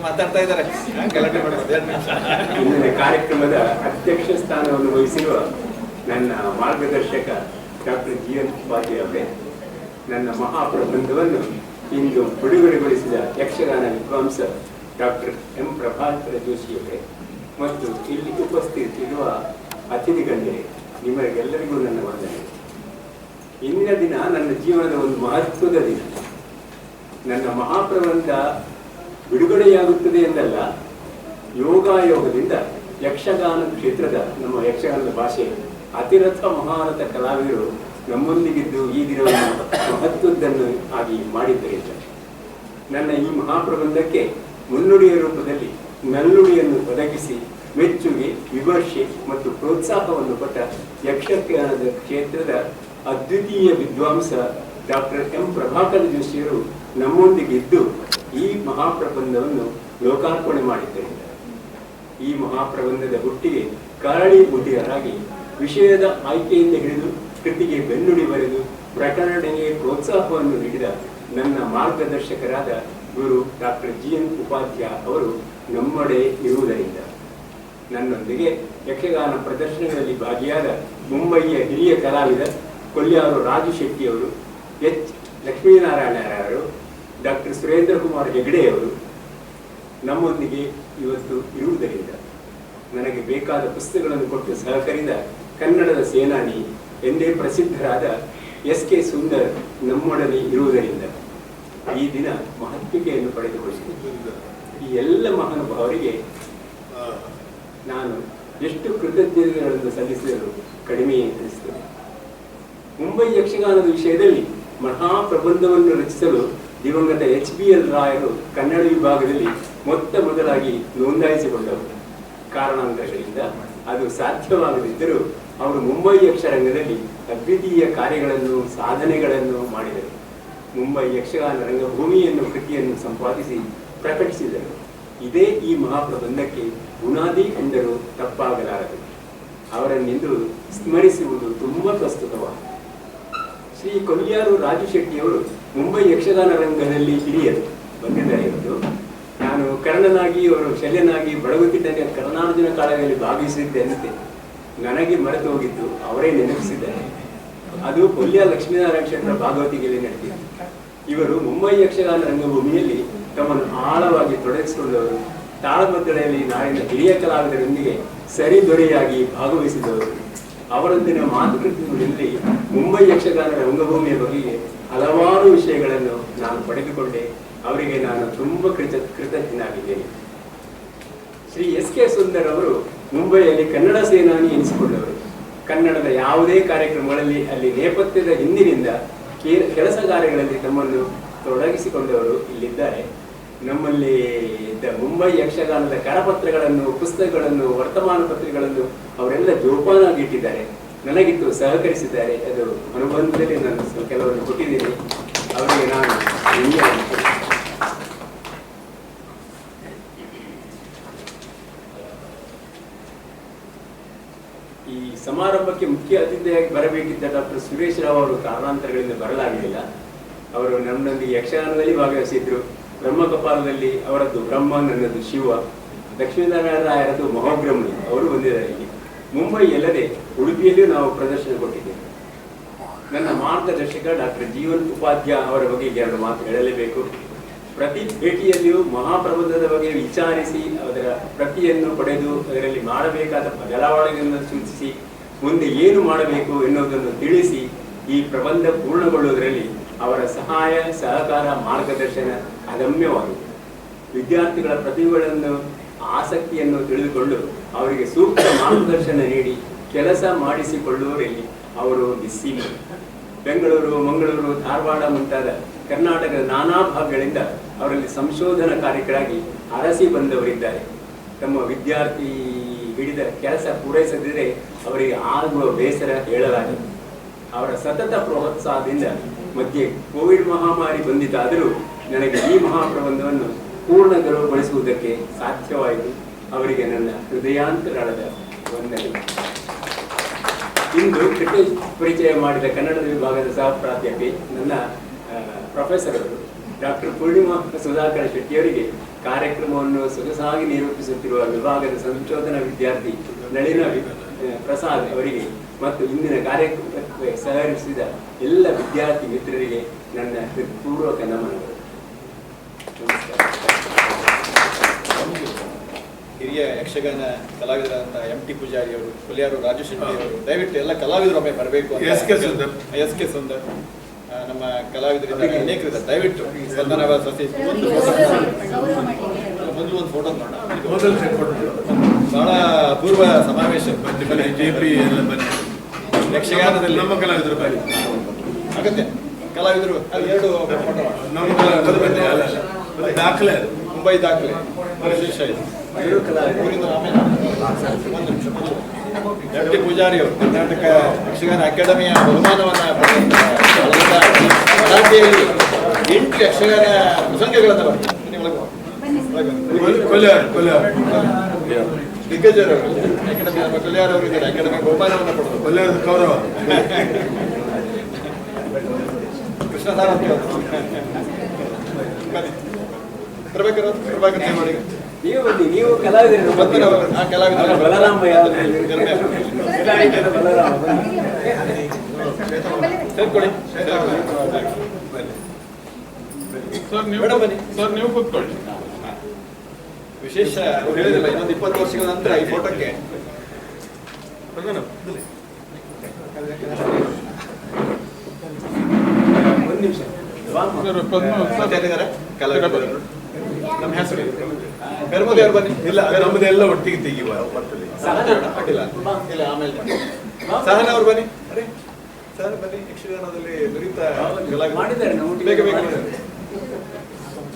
ಮಾತಾಡ್ತಾ ಇದ್ದಾರೆ, ಗಲಾಟೆ ಮಾಡೋದು.
ಇಂದಿನ ಕಾರ್ಯಕ್ರಮದ ಅಧ್ಯಕ್ಷ ಸ್ಥಾನವನ್ನು ವಹಿಸಿರುವ ನನ್ನ ಮಾರ್ಗದರ್ಶಕ ಡಾಕ್ಟರ್ GN ಉಪಾಧ್ಯಾಯ ಅವರೇ, ನನ್ನ ಮಹಾಪ್ರಬಂಧವನ್ನು ಇಂದು ಬಿಡುಗಡೆಗೊಳಿಸಿದ ಯಕ್ಷಗಾನ ವಿದ್ವಾಂಸ ಡಾಕ್ಟರ್ M. ಪ್ರಭಾಕರ ಜೋಶಿಯವರೇ ಮತ್ತು ಇಲ್ಲಿ ಉಪಸ್ಥಿತಿರುವ ಅತಿಥಿ ಗಣ್ಯರೇ, ನಿಮಗೆಲ್ಲರಿಗೂ ನನ್ನ ವಂದನೆ. ಇಂದಿನ ದಿನ ನನ್ನ ಜೀವನದ ಒಂದು ಮಹತ್ವದ ದಿನ. ನನ್ನ ಮಹಾಪ್ರಬಂಧ ಬಿಡುಗಡೆಯಾಗುತ್ತದೆ ಎಂದಲ್ಲ, ಯೋಗಾಯೋಗದಿಂದ ಯಕ್ಷಗಾನ ಕ್ಷೇತ್ರದ, ನಮ್ಮ ಯಕ್ಷಗಾನದ ಭಾಷೆ ಅತಿರಥ ಮಹಾರಥ ಕಲಾವಿದರು ನಮ್ಮೊಂದಿಗಿದ್ದು ಈ ದಿನವನ್ನು ಮಹತ್ವದ್ದನ್ನು ಆಗಿ ಮಾಡಿದ್ದರಿಂದ ನನ್ನ ಈ ಮಹಾಪ್ರಬಂಧಕ್ಕೆ ಮುನ್ನುಡಿಯ ರೂಪದಲ್ಲಿ ನಲ್ಲುಡಿಯನ್ನು ಒದಗಿಸಿ ಮೆಚ್ಚುಗೆ, ವಿಮರ್ಶೆ ಮತ್ತು ಪ್ರೋತ್ಸಾಹವನ್ನು ಕೊಟ್ಟ ಯಕ್ಷಗಾನದ ಕ್ಷೇತ್ರದ ಅದ್ವಿತೀಯ ವಿದ್ವಾಂಸ ಡಾಕ್ಟರ್ M. ಪ್ರಭಾಕರ ಜೋಶಿಯವರು ನಮ್ಮೊಂದಿಗಿದ್ದು ಈ ಮಹಾಪ್ರಬಂಧವನ್ನು ಲೋಕಾರ್ಪಣೆ ಮಾಡಿದ್ದರಿಂದ ಈ ಮಹಾಪ್ರಬಂಧದ ಹುಟ್ಟಿಗೆ ಕಾರಣೀಭೂತರಾಗಿ ವಿಷಯದ ಆಯ್ಕೆಯಿಂದ ಹಿಡಿದು ಕೃತಿಗೆ ಬೆನ್ನುಡಿ ಬರೆದು ಪ್ರಕಟಣೆಗೆ ಪ್ರೋತ್ಸಾಹವನ್ನು ನೀಡಿದ ನನ್ನ ಮಾರ್ಗದರ್ಶಕರಾದ ಗುರು ಡಾಕ್ಟರ್ GN ಉಪಾಧ್ಯಾಯ ಅವರು ನಮ್ಮಡೆ ಇರುವುದರಿಂದ ನನ್ನೊಂದಿಗೆ ಯಕ್ಷಗಾನ ಪ್ರದರ್ಶನಗಳಲ್ಲಿ ಭಾಗಿಯಾದ ಮುಂಬಯಿಯ ಹಿರಿಯ ಕಲಾವಿದ ಕೊಲ್ಯಾರು ರಾಜು ಶೆಟ್ಟಿಯವರು, H. ಲಕ್ಷ್ಮೀನಾರಾಯಣರವರು, ಡಾಕ್ಟರ್ ಸುರೇಂದ್ರ ಕುಮಾರ್ ಹೆಗಡೆಯವರು ನಮ್ಮೊಂದಿಗೆ ಇವತ್ತು ಇರುವುದರಿಂದ ನನಗೆ ಬೇಕಾದ ಪುಸ್ತಕಗಳನ್ನು ಕೊಟ್ಟು ಸಹಕರಿದ ಕನ್ನಡದ ಸೇನಾನಿ ಎಂದೇ ಪ್ರಸಿದ್ಧರಾದ SK ಸುಂದರ್ ನಮ್ಮೊಡನೆ ಇರುವುದರಿಂದ ಈ ದಿನ ಮಹತ್ವಿಕೆಯನ್ನು ಪಡೆದುಕೊಳ್ಳುತ್ತಿದ್ದ ಈ ಎಲ್ಲ ಮಹಾನುಭಾವರಿಗೆ ನಾನು ಎಷ್ಟು ಕೃತಜ್ಞತೆಗಳನ್ನು ಸಲ್ಲಿಸಲು ಕಡಿಮೆ ಎನಿಸುತ್ತದೆ. ಮುಂಬೈ ಯಕ್ಷಗಾನದ ವಿಷಯದಲ್ಲಿ ಮಹಾಪ್ರಬಂಧವನ್ನು ರಚಿಸಲು ದಿವಂಗತ HBL ರಾಯರು ಕನ್ನಡ ವಿಭಾಗದಲ್ಲಿ ಮೊದಲಾಗಿ ನೋಂದಾಯಿಸಿಕೊಂಡವರು. ಕಾರಣಾಂತರಗಳಿಂದ ಅದು ಸಾಧ್ಯವಾಗದಿದ್ದರೂ ಅವರು ಮುಂಬೈ ಯಕ್ಷರಂಗದಲ್ಲಿ ಅದ್ವಿತೀಯ ಕಾರ್ಯಗಳನ್ನು, ಸಾಧನೆಗಳನ್ನು ಮಾಡಿದರು. ಮುಂಬೈ ಯಕ್ಷಗಾನ ರಂಗಭೂಮಿಯನ್ನು ಕೃತಿಯನ್ನು ಸಂಪಾದಿಸಿ ಪ್ರಕಟಿಸಿದರು. ಇದೇ ಈ ಮಹಾಪ್ರಬಂಧಕ್ಕೆ ಬುನಾದಿ ಎಂದರೂ ತಪ್ಪಾಗಲಾರದು. ಅವರನ್ನಿಂದು ಸ್ಮರಿಸುವುದು ತುಂಬಾ ಪ್ರಸ್ತುತವಾಗಿದೆ. ಶ್ರೀ ಕೊಲ್ಯಾರು ರಾಜು ಶೆಟ್ಟಿಯವರು ಮುಂಬೈ ಯಕ್ಷಗಾನ ರಂಗದಲ್ಲಿ ಹಿರಿಯರು ಬಂದಿದ್ದಾರೆ. ಇವತ್ತು ನಾನು ಕರ್ಣನಾಗಿ, ಅವರು ಶಲ್ಯನಾಗಿ ಬಡಗುತಿಟ್ಟಂತೆ ಕರ್ಣಾರ್ಜುನ ಕಾಲದಲ್ಲಿ ಭಾಗವಹಿಸಿದ್ದಂತೆ ನನಗೆ ಮರೆತು ಹೋಗಿದ್ದು ಅವರೇ ನೆನಪಿಸಿದ್ದಾರೆ. ಅದು ಕೊಲ್ಯ ಲಕ್ಷ್ಮೀನಾರಾಯಣ ಕ್ಷೇತ್ರ ಭಾಗವತಿಗೆಯಲ್ಲಿ ನಡೆದಿದೆ. ಇವರು ಮುಂಬೈ ಯಕ್ಷಗಾನ ರಂಗಭೂಮಿಯಲ್ಲಿ ತಮ್ಮನ್ನು ಆಳವಾಗಿ ತೊಡಗಿಸಿಕೊಂಡವರು. ತಾಳಮದ್ದಳೆಯಲ್ಲಿ ನಾಡಿನ ಹಿರಿಯ ಕಲಾವಿದರೊಂದಿಗೆ ಸರಿದೊರೆಯಾಗಿ ಭಾಗವಹಿಸಿದವರು. ಅವರೊಂದಿನ ಮಾತುಕತೆಗಳಲ್ಲಿ ಮುಂಬೈ ಯಕ್ಷಗಾನ ರಂಗಭೂಮಿಯ ಬಗೆಗೆ ಹಲವಾರು ವಿಷಯಗಳನ್ನು ನಾನು ಪಡೆದುಕೊಂಡೆ. ಅವರಿಗೆ ನಾನು ತುಂಬಾ ಕೃತಜ್ಞನಾಗಿದ್ದೇನೆ. ಶ್ರೀ SK ಸುಂದರ್ ಅವರು ಮುಂಬೈಯಲ್ಲಿ ಕನ್ನಡ ಸೇನಾನಿ ಎನಿಸಿಕೊಂಡವರು. ಕನ್ನಡದ ಯಾವುದೇ ಕಾರ್ಯಕ್ರಮಗಳಲ್ಲಿ ಅಲ್ಲಿ ನೇಪಥ್ಯದ ಹಿಂದಿನಿಂದ ಕೆಲಸ ಕಾರ್ಯಗಳಲ್ಲಿ ತಮ್ಮನ್ನು ತೊಡಗಿಸಿಕೊಂಡವರು ಇಲ್ಲಿದ್ದಾರೆ. ನಮ್ಮಲ್ಲಿ ಇದ್ದ ಮುಂಬೈ ಯಕ್ಷಗಾನದ ಕರಪತ್ರಗಳನ್ನು, ಪುಸ್ತಕಗಳನ್ನು, ವರ್ತಮಾನ ಪತ್ರಿಕೆಗಳನ್ನು ಅವರೆಲ್ಲ ಜೋಪಾನಾಗಿ ಇಟ್ಟಿದ್ದಾರೆ. ನನಗಿತ್ತು ಸಹಕರಿಸಿದ್ದಾರೆ. ಅದು ಅನುಬಂಧದಲ್ಲಿ ನಾನು ಕೆಲವನ್ನು ಕೊಟ್ಟಿದ್ದೀನಿ. ಅವರಿಗೆ ನಾನು ಈ ಸಮಾರಂಭಕ್ಕೆ ಮುಖ್ಯ ಅತಿಥಿಯಾಗಿ ಬರಬೇಕಿದ್ದ ಡಾಕ್ಟರ್ ಸುರೇಶ್ ರಾವ್ ಅವರು ಕಾರಣಾಂತರಗಳಿಂದ ಬರಲಾಗಲಿಲ್ಲ. ಅವರು ನಮ್ಮೊಂದಿಗೆ ಯಕ್ಷಗಾನದಲ್ಲಿ ಭಾಗವಹಿಸಿದ್ರು. ಬ್ರಹ್ಮಕಪಾಲದಲ್ಲಿ ಅವರದ್ದು ಬ್ರಹ್ಮ, ನನ್ನದು ಶಿವ, ಲಕ್ಷ್ಮೀನಾರಾಯಣ ರಾಯರದ್ದು ಮಹೋಗ್ರಮಣಿ, ಅವರು ಬಂದಿದ್ದಾರೆ ಇಲ್ಲಿ. ಮುಂಬೈ ಅಲ್ಲದೆ ಉಡುಪಿಯಲ್ಲಿಯೂ ನಾವು ಪ್ರದರ್ಶನ ಕೊಟ್ಟಿದ್ದೇವೆ. ನನ್ನ ಮಾರ್ಗದರ್ಶಕ ಡಾಕ್ಟರ್ GN ಉಪಾಧ್ಯಾಯ ಅವರ ಬಗ್ಗೆ ಎರಡು ಮಾತು ಹೇಳಲೇಬೇಕು. ಪ್ರತಿ ಭೇಟಿಯಲ್ಲಿಯೂ ಮಹಾಪ್ರಬಂಧದ ಬಗ್ಗೆ ವಿಚಾರಿಸಿ ಅದರ ಪ್ರತಿಯನ್ನು ಪಡೆದು ಅದರಲ್ಲಿ ಮಾಡಬೇಕಾದ ಬದಲಾವಣೆಗಳನ್ನು ಸೂಚಿಸಿ ಮುಂದೆ ಏನು ಮಾಡಬೇಕು ಎನ್ನುವುದನ್ನು ತಿಳಿಸಿ ಈ ಪ್ರಬಂಧ ಪೂರ್ಣಗೊಳ್ಳುವುದರಲ್ಲಿ ಅವರ ಸಹಾಯ, ಸಹಕಾರ, ಮಾರ್ಗದರ್ಶನ ಅದಮ್ಯವಾಗಿದೆ. ವಿದ್ಯಾರ್ಥಿಗಳ ಪ್ರತಿಭೆಗಳನ್ನು, ಆಸಕ್ತಿಯನ್ನು ತಿಳಿದುಕೊಂಡು ಅವರಿಗೆ ಸೂಕ್ತ ಮಾರ್ಗದರ್ಶನ ನೀಡಿ ಕೆಲಸ ಮಾಡಿಸಿಕೊಳ್ಳುವವರಲ್ಲಿ ಅವರು ನಿಸ್ಸೀಮ. ಬೆಂಗಳೂರು, ಮಂಗಳೂರು, ಧಾರವಾಡ ಮುಂತಾದ ಕರ್ನಾಟಕದ ನಾನಾ ಭಾಗಗಳಿಂದ ಅವರಲ್ಲಿ ಸಂಶೋಧನಾ ಕಾರ್ಯಕ್ಕಾಗಿ ಅರಸಿ ಬಂದವರಿದ್ದಾರೆ. ತಮ್ಮ ವಿದ್ಯಾರ್ಥಿ ಹಿಡಿದ ಕೆಲಸ ಪೂರೈಸದಿದ್ದರೆ ಅವರಿಗೆ ಆಗುವ ಬೇಸರ ಹೇಳಲಾಗಿದೆ. ಅವರ ಸತತ ಪ್ರೋತ್ಸಾಹದಿಂದ ಮಧ್ಯೆ ಕೋವಿಡ್ ಮಹಾಮಾರಿ ಬಂದಿದ್ದಾದರೂ ನನಗೆ ಈ ಮಹಾಪ್ರಬಂಧವನ್ನು ಪೂರ್ಣಗೊಳಿಸುವುದಕ್ಕೆ ಸಾಧ್ಯವಾಯಿತು. ಅವರಿಗೆ ನನ್ನ ಹೃದಯಾಂತರಾಳದ ವಂದನೆ. ಇಂದು ಕೃತಿ ಪರಿಚಯ ಮಾಡಿದ ಕನ್ನಡದ ವಿಭಾಗದ ಸಹ ಪ್ರಾಧ್ಯಾಪಿ ನನ್ನ ಪ್ರೊಫೆಸರ್ ಅವರು ಡಾಕ್ಟರ್ ಪೂರ್ಣಿಮಾ ಸುಧಾಕರ ಶೆಟ್ಟಿಯವರಿಗೆ ಕಾರ್ಯಕ್ರಮವನ್ನು ಸೊಗಸಾಗಿ ನಿರೂಪಿಸುತ್ತಿರುವ ವಿಭಾಗದ ಸಂಶೋಧನಾ ವಿದ್ಯಾರ್ಥಿ ನಳಿನ ಪ್ರಸಾದ್ ಅವರಿಗೆ ಮತ್ತು ಇಂದಿನ ಕಾರ್ಯಕ್ರಮಕ್ಕೆ ಸಹಕರಿಸಿದ ಎಲ್ಲ ವಿದ್ಯಾರ್ಥಿ ಮಿತ್ರರಿಗೆ ನನ್ನ ಹೃತ್ಪೂರ್ವಕ ನಮನಗಳು.
ಹಿರಿಯ ಯಕ್ಷಗಾನ ಕಲಾವಿದರಾದಂತಹ MT ಪೂಜಾರಿ ಅವರು, ಕೊಲ್ಯಾರು ರಾಜು ಶೆಟ್ಟಿ ಅವರು, ದಯವಿಟ್ಟು ಎಲ್ಲ ಕಲಾವಿದರೊಮ್ಮೆ ಬರಬೇಕು. ಎಸ್ ಕೆ ಸುಂದರ್ ನಮ್ಮ ಕಲಾವಿದರಿಂದ ಅನೇಕರಿದ್ದಾರೆ. ದಯವಿಟ್ಟು ಸ್ಪಂದನ ಸತಿ ಮೊದಲು ಒಂದು ಫೋಟೋ ಬಹಳ ಅಪೂರ್ವ ಸಮಾವೇಶ.
JP ಎಲ್ಲ ಬನ್ನಿ.
ಯಕ್ಷಗಾನದಲ್ಲಿ
ನಮ್ಮ ಕಲಾವಿದರು ಬನ್ನಿ.
ಅಗತ್ಯ ಕಲಾವಿದರು ಅದು ಎರಡು ಫೋಟೋ
ನಮ್ಮ ಕಲಾವಿದರು ಬನ್ನಿ. ಅಲ್ಲ ದಾಖಲೆ ಅದು,
ಮುಂಬೈ ದಾಖಲೆ ವಿಶೇಷ ಇದು. ಊರಿಂದ ಆಮೇಲೆ ಒಂದು ನಿಮಿಷ MT ಪೂಜಾರಿ ಅವರು ಕರ್ನಾಟಕ ಯಕ್ಷಗಾನ ಅಕಾಡೆಮಿಯ ಬಹುಮಾನವನ್ನ ಮರಾಠಿಯಲ್ಲಿ 8 ಯಕ್ಷಗಾನ ಪ್ರಸಂಗಗಳನ್ನು ದಿಗ್ಗಜರು ಅಕಾಡೆಮಿ ನಮ್ಮ ಕೊಲ್ಯಾರ್ ಅವರು ಇದ್ದಾರೆ. ಅಕಾಡೆಮಿ ಬಹುಮಾನವನ್ನು ಕೊಡೋದು
ಕೊಲ್ಯಾರ ಗೌರವ.
ಕೃಷ್ಣ ಸಾರಂತಿ ಅವರು ಬರ್ಬೇಕಾದ್ರೆ ಪ್ರಭಾಕರ್ ಮಾಡಿ
ನೀವು ಕಲಾವಿದರು ಬಲರಾಮಯ್ಯ
ಸೇರ್ಕೊಳ್ಳಿ.
ಸರ್ ನೀವು ಕೂತ್ಕೊಳ್ಳಿ.
ವಿಶೇಷ ಅವ್ರು ಹೇಳಿದಿಲ್ಲ, ಇನ್ನೊಂದು 20 ವರ್ಷಗಳ ನಂತರ ಈ ಫೋಟೋಕ್ಕೆ
ಒಂದು ನಿಮಿಷ
ಕಲಾವಿದರು ನಮ್ಮ ಹೆಸರು ಬೆರ್ಮುದಿ ಅವ್ರು ಬನ್ನಿ.
ಇಲ್ಲ ನಮ್ಮದೆಲ್ಲ ಒಟ್ಟಿಗೆ ತೆಗಿಯುವ
ಅಡ್ಡಿಲ್ಲ ಇಲ್ಲ ಆಮೇಲೆ ಸಹನ ಅವ್ರು ಬನ್ನಿ. ಅರೆ ಸಹನ ಬನ್ನಿ. ಯಕ್ಷಗಾನದಲ್ಲಿ ನುರಿತ
ಮಾಡಿದ್ದಾರೆ
ಬೇಗ ಬೇಗ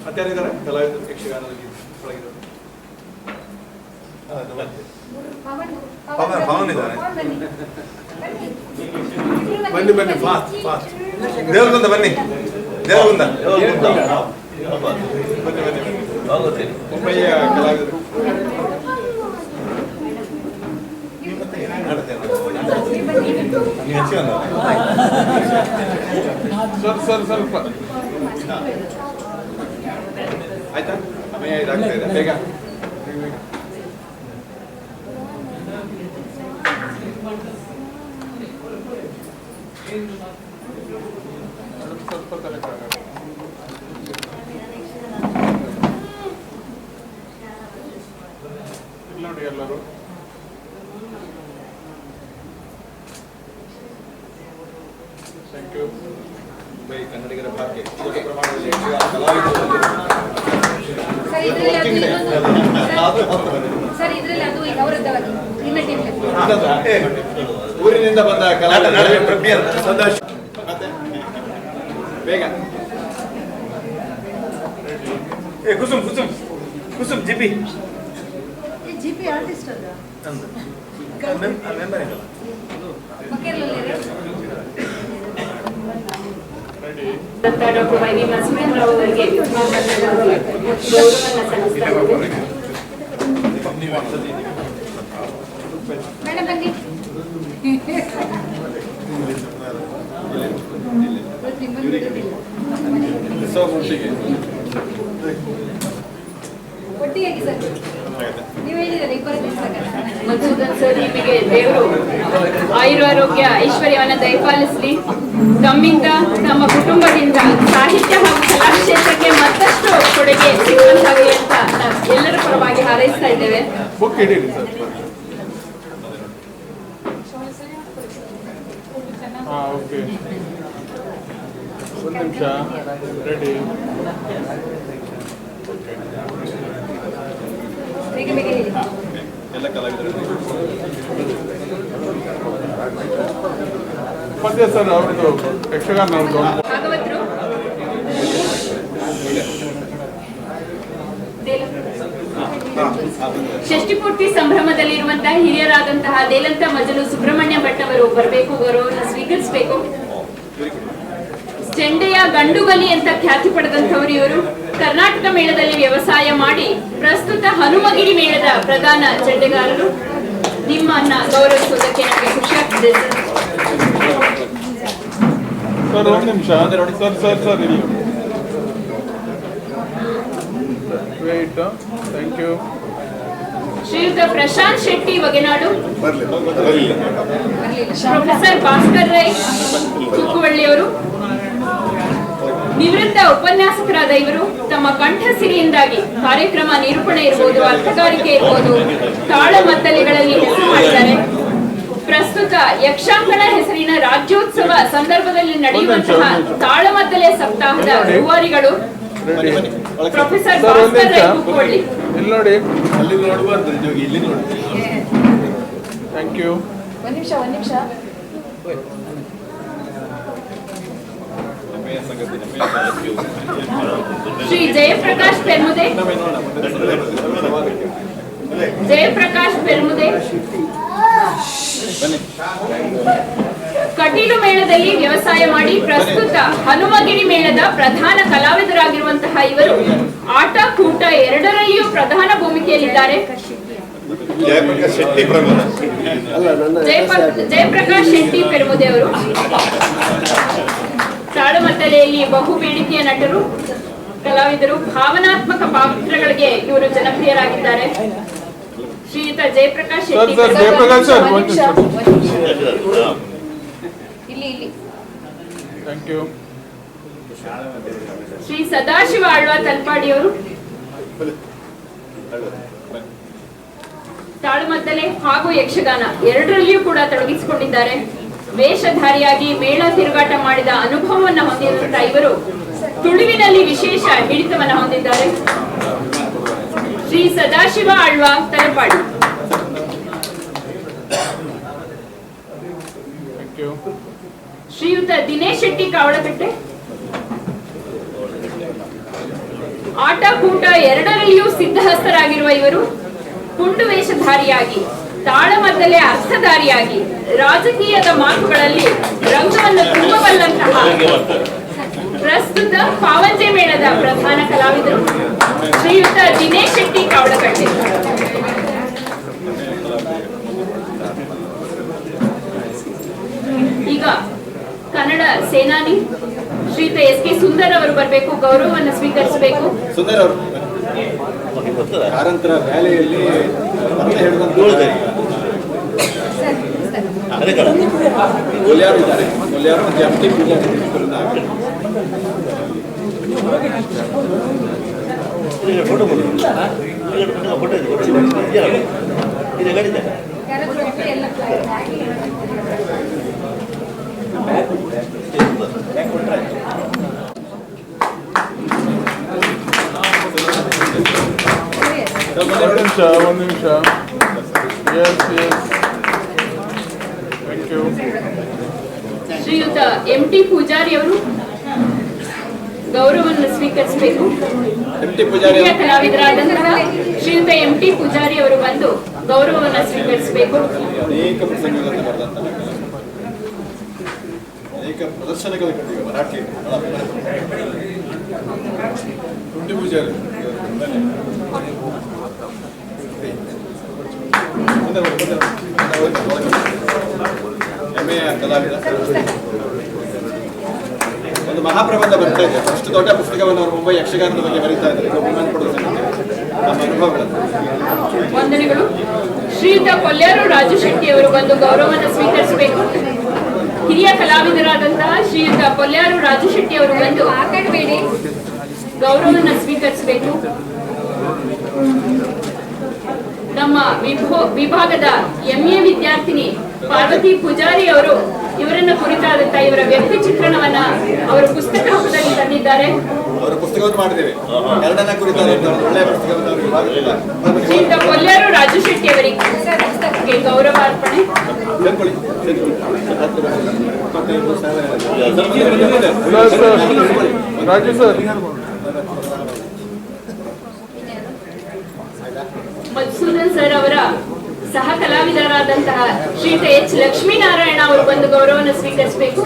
ಮತ್ತಾರಿದ್ದಾರೆ ಕಲಾವಿದರು ಯಕ್ಷಗಾನದಲ್ಲಿ ಒಳಗಿದ್ದಾರೆ.
ಬನ್ನಿ ಬನ್ನಿ ಫಾಸ್ಟ್ ಫಾಸ್ಟ್. ದೇವರಗುಂದ ಬನ್ನಿ. ದೇವರಗುಂದ
ಮುಂಬೈಯ ಕಲಾವಿದರು.
ಸರ್ ಸ್ವಲ್ಪ
ಆಯ್ತಾ? ಸಮಯ ಇದಾಗ್ತಾ ಇದೆ, ಬೇಗ
ಸ್ವಲ್ಪ ತಲೆಕಾಗ. ಇಲ್ಲಿ ನೋಡಿ ಎಲ್ಲರೂ ಥ್ಯಾಂಕ್ ಯು.
ಮುಂಬೈ ಕನ್ನಡಿಗರ ಭಾಗ್ಯ ದೊಡ್ಡ ಪ್ರಮಾಣದಲ್ಲಿ ಯಕ್ಷಗಾನ ಕಲಾವಿದರು ಊರಿನಿಂದ ಬಂದ ಕಲಾವಿದರು ಬೇಗ
ಕುಸುಮ್ ಕುಸುಮ್ ಕುಸುಮ್ ಜಿಪಿ
ಆರ್ಟಿಸ್ಟ್ ಅದ
ಡಾಕ್ಟರ್ ವೈ ವಿ ನರಸಿಂಹರಾವ್ ಅವರಿಗೆ ಗೌರವವನ್ನು ಸಲ್ಲಿಸ್ತಾ ಇದ್ದೇವೆ.
ಮೇಡಮ್ ಬನ್ನಿ. ಒಟ್ಟಿಗೆ ಸರ್ ನೀವು ಹೇಳಿದರೆ 20 ದಿವಸ
ಮಧುಸೂದನ್ ಸರ್, ನಿಮಗೆ ದೇವರು ಆಯುರಾರೋಗ್ಯ ಐಶ್ವರ್ಯವನ್ನ ದಯಪಾಲಿಸಲಿ. ತಮ್ಮಿಂದ ತಮ್ಮ ಕುಟುಂಬದಿಂದ ಸಾಹಿತ್ಯ ಹಾಗೂ ಕಲಾ ಕ್ಷೇತ್ರಕ್ಕೆ ಮತ್ತಷ್ಟು ಕೊಡುಗೆ ಸಿಗುವಂತಾಗಲಿ ಅಂತ ಎಲ್ಲರ ಪರವಾಗಿ ಹಾರೈಸ್ತಾ ಇದ್ದೇವೆ.
Book ಹಿಡೀರಿ sir. ಓಕೆ ಒಂದು ನಿಮಿಷ ರೆಡಿ.
ಬೇಗ ಬೇಗ ಹೇಳಿ.
ಎಲ್ಲ ಕಲಾವಿದರು
ಪದ್ಯ ಸರ್ ಅವ್ರದ್ದು ಯಕ್ಷಗಾನ ಅವ್ರದ್ದು
ಭಾಗವತರು ಷಷ್ಠಿಪೂರ್ತಿ ಸಂಭ್ರಮದಲ್ಲಿರುವಂತಹ ಹಿರಿಯರಾದಂತಹ ದೇಲಂತ ಮಜಲು ಸುಬ್ರಹ್ಮಣ್ಯ ಭಟ್ ಅವರು ಬರಬೇಕು, ಗೌರವವನ್ನು ಸ್ವೀಕರಿಸಬೇಕು. ಚೆಂಡೆಯ ಗಂಡುಗಲಿ ಅಂತ ಖ್ಯಾತಿ ಪಡೆದಂತವರು ಇವರು. ಕರ್ನಾಟಕ ಮೇಳದಲ್ಲಿ ವ್ಯವಸಾಯ ಮಾಡಿ ಪ್ರಸ್ತುತ ಹನುಮಗಿರಿ ಮೇಳದ ಪ್ರಧಾನ ಚೆಂಡೆಗಾರರು. ನಿಮ್ಮನ್ನ ಗೌರವಿಸುವುದಕ್ಕೆ ನಮಗೆ ಖುಷಿ ಆಗ್ತಿದೆ
ಸರ್. ಒಂದು ನಿಮಿಷ ಸರ್ ಸರ್ ಸರ್ ಇಲ್ಲಿ ವೇಟ್ ಥ್ಯಾಂಕ್ ಯು.
ಶ್ರೀಯುತ ಪ್ರಶಾಂತ್ ಶೆಟ್ಟಿ ವಗೆನಾಡು, ಪ್ರೊಫೆಸರ್ ಭಾಸ್ಕರ್ ರೈ ಕುಕ್ಕುವಳ್ಳಿಯವರು, ನಿವೃತ್ತ ಉಪನ್ಯಾಸಕರಾದ ಇವರು ತಮ್ಮ ಕಂಠಸಿರಿಯಿಂದಾಗಿ ಕಾರ್ಯಕ್ರಮ ನಿರೂಪಣೆ ಇರಬಹುದು, ಅರ್ಥಗಾರಿಕೆ ಇರಬಹುದು, ತಾಳಮದ್ದಲೆಗಳಲ್ಲಿ ಹೆಸರು ಮಾಡಿದ್ದಾರೆ. ಪ್ರಸ್ತುತ ಯಕ್ಷಾಂಗಣ ಹೆಸರಿನ ರಾಜ್ಯೋತ್ಸವ ಸಂದರ್ಭದಲ್ಲಿ ನಡೆಯುವಂತಹ ತಾಳಮದ್ದಲೆ ಸಪ್ತಾಹದ ರೂವಾರಿಗಳು ಪ್ರೊಫೆಸರ್ ಭಾಸ್ಕರ್ ರೈ ಕುಕ್ಕುವಳ್ಳಿ.
ಇಲ್ಲಿ ನೋಡಿ,
ಅಲ್ಲಿ ನೋಡಬಾರ್ದು, ಇಲ್ಲಿ ನೋಡಿ.
Thank you.
ಒಂದ್ ನಿಮಿಷ
ಶ್ರೀ ಜಯಪ್ರಕಾಶ್ ಪೆರ್ಮುದೆ, ಕಟೀಲು ಮೇಳದಲ್ಲಿ ವ್ಯವಸಾಯ ಮಾಡಿ ಪ್ರಸ್ತುತ ಹನುಮಗಿರಿ ಮೇಳದ ಪ್ರಧಾನ ಕಲಾವಿದರಾಗಿರುವಂತಹ ಇವರು ಆಟ ಕೂಟ ಎರಡರಲ್ಲಿಯೂ ಪ್ರಧಾನ ಭೂಮಿಕೆಯಲ್ಲಿದ್ದಾರೆ. ಜಯಪ್ರಕಾಶ್ ಶೆಟ್ಟಿ ಪೆರ್ಮುದೆ ಅವರು ತಾಳಮದ್ದಲೆಯಲ್ಲಿ ಬಹು ಬೇಡಿಕೆಯ ನಟರು, ಕಲಾವಿದರು, ಭಾವನಾತ್ಮಕ ಪಾತ್ರಗಳಿಗೆ ಇವರು ಜನಪ್ರಿಯರಾಗಿದ್ದಾರೆ. ಶ್ರೀಯುತ ಜಯಪ್ರಕಾಶ್ ಶೆಟ್ಟಿ
ಥ್ಯಾಂಕ್ ಯು.
ಶ್ರೀ ಸದಾಶಿವ ಆಳ್ವ ತಲ್ಪಾಡಿಯವರು ತಾಳಮದ್ದಲೆ ಹಾಗೂ ಯಕ್ಷಗಾನ ಎರಡರಲ್ಲಿಯೂ ಕೂಡ ತೊಡಗಿಸಿಕೊಂಡಿದ್ದಾರೆ. ವೇಷಧಾರಿಯಾಗಿ ಮೇಳ ತಿರುಗಾಟ ಮಾಡಿದ ಅನುಭವವನ್ನು ಹೊಂದಿರುವಂತಹ ಇವರು ತುಳುವಿನಲ್ಲಿ ವಿಶೇಷ ಹಿಡಿತವನ್ನು ಹೊಂದಿದ್ದಾರೆ. ಶ್ರೀ ಸದಾಶಿವ ಆಳ್ವ ತಲಪಾಡಿ. ಶ್ರೀಯುತ ದಿನೇಶ್ ಶೆಟ್ಟಿ ಕಾವಳಕಟ್ಟೆ ಆಟ ಕೂಟ ಎರಡರಲ್ಲಿಯೂ ಸಿದ್ಧಹಸ್ತರಾಗಿರುವ ಇವರು ಕುಂಡು ವೇಷಧಾರಿಯಾಗಿ, ತಾಳಮದ್ದಲೆ ಅರ್ಥಧಾರಿಯಾಗಿ, ರಾಜಕೀಯದ ಮಾತುಗಳಲ್ಲಿ ರಂಗವನ್ನು ತುಂಬಬಲ್ಲಂತಹ ಪ್ರಸ್ತುತ ಪಾವಂಜೆ ಮೇಳದ ಪ್ರಧಾನ ಕಲಾವಿದರು ಶ್ರೀಯುತ ದಿನೇಶ್ ಶೆಟ್ಟಿ ಕಾವಳಕಟ್ಟೆ. ಈಗ ಕನ್ನಡ ಸೇನಾನಿ ಶ್ರೀಯುತ ಎಸ್ ಕೆ ಸುಂದರ್ ಅವರು ಬರಬೇಕು, ಗೌರವವನ್ನು ಸ್ವೀಕರಿಸಬೇಕು.
ಸುಂದರ್ ಅವರು ಕಾರಂತರ ವ್ಯಾಲೆಯಲ್ಲಿ ಕೊಲ್ಯಾರು ಇದ್ದಾರೆ, ಕೊಲ್ಯಾರು ಮತ್ತೆ ಎಂ ಟಿ ಪೂಜಾರಿ
ಒಂದು ನಿಮಿಷ. Yes yes thank you.
ಶ್ರೀಯುತ ಎಂ ಟಿ ಪೂಜಾರಿ ಅವರು ಗೌರವವನ್ನು ಸ್ವೀಕರಿಸಬೇಕು. ಹಿರಿಯ ಕಲಾವಿದರಾದಂತಹ ಶ್ರೀಯುತ ಎಂ ಟಿ ಪೂಜಾರಿ ಅವರು ಬಂದು ಗೌರವವನ್ನು ಸ್ವೀಕರಿಸಬೇಕು.
ಅನೇಕ ಪ್ರಸಂಗಗಳನ್ನು ಬರೆದಂತಹ ಅನೇಕ ಪ್ರದರ್ಶನಗಳು ಕಂಡಿವೆ ಮರಾಠಿ. ಕುಂಡಿ ಪೂಜಾರಿ ಹೆಮ್ಮೆಯ ಕಲಾವಿದ. ಒಂದು ಮಹಾಪ್ರಬಂಧ ಬರ್ತಾ ಇದೆ, ಅಷ್ಟು ದೊಡ್ಡ ಪುಸ್ತಕವನ್ನು ಅವರು ಮುಂಬೈ ಯಕ್ಷಗಾನದ ಬಗ್ಗೆ ಬರೀತಾ ಇದ್ದಾರೆ. ನಮ್ಮ ಅನುಭವಗಳನ್ನು.
ವಂದನೆಗಳು. ಶ್ರೀಯುತ ಕೊಲ್ಯಾರು ರಾಜು ಶೆಟ್ಟಿ ಅವರು ಬಂದು ಗೌರವವನ್ನು ಸ್ವೀಕರಿಸಬೇಕು. ಹಿರಿಯ ಕಲಾವಿದರಾದಂತಹ ಶ್ರೀಯುತ ಕೊಲ್ಯಾರು ರಾಜು ಶೆಟ್ಟಿ ಅವರು ಬಂದು ಗೌರವವನ್ನು ಸ್ವೀಕರಿಸಬೇಕು. ನಮ್ಮ ವಿಭಾಗದ ಎಂಎ ವಿದ್ಯಾರ್ಥಿನಿ ಪಾರ್ವತಿ ಪೂಜಾರಿ ಅವರು ಇವರನ್ನು ಕುರಿತಾದಂತಹ ಇವರ ವ್ಯಕ್ತಿ ಚಿತ್ರಣವನ್ನ ಅವರು ಪುಸ್ತಕ ರೂಪದಲ್ಲಿ ತಂದಿದ್ದಾರೆ.
ಅವರ ಪುಸ್ತಕವನ್ನು ಮಾಡಿದ್ದೇವೆ, ಎರಡನ್ನ ಕುರಿತಾದಂತಹ ಒಳ್ಳೆಯ ಪುಸ್ತಕವನ್ನು.
ಶ್ರೀಯುತ ಕೊಲ್ಯಾರು ರಾಜು ಶೆಟ್ಟಿ ಅವರಿಗೆ ಗೌರವ ಅರ್ಪಣೆ.
ರಾಜು ಸರ್.
ಮಧುಸೂದನ್ ಸರ್ ಅವರ ಸಹ ಕಲಾವಿದರಾದಂತಹ ಶ್ರೀಯುತ ಎಚ್ ಲಕ್ಷ್ಮೀನಾರಾಯಣ ಅವರು ಬಂದು ಗೌರವವನ್ನು ಸ್ವೀಕರಿಸಬೇಕು.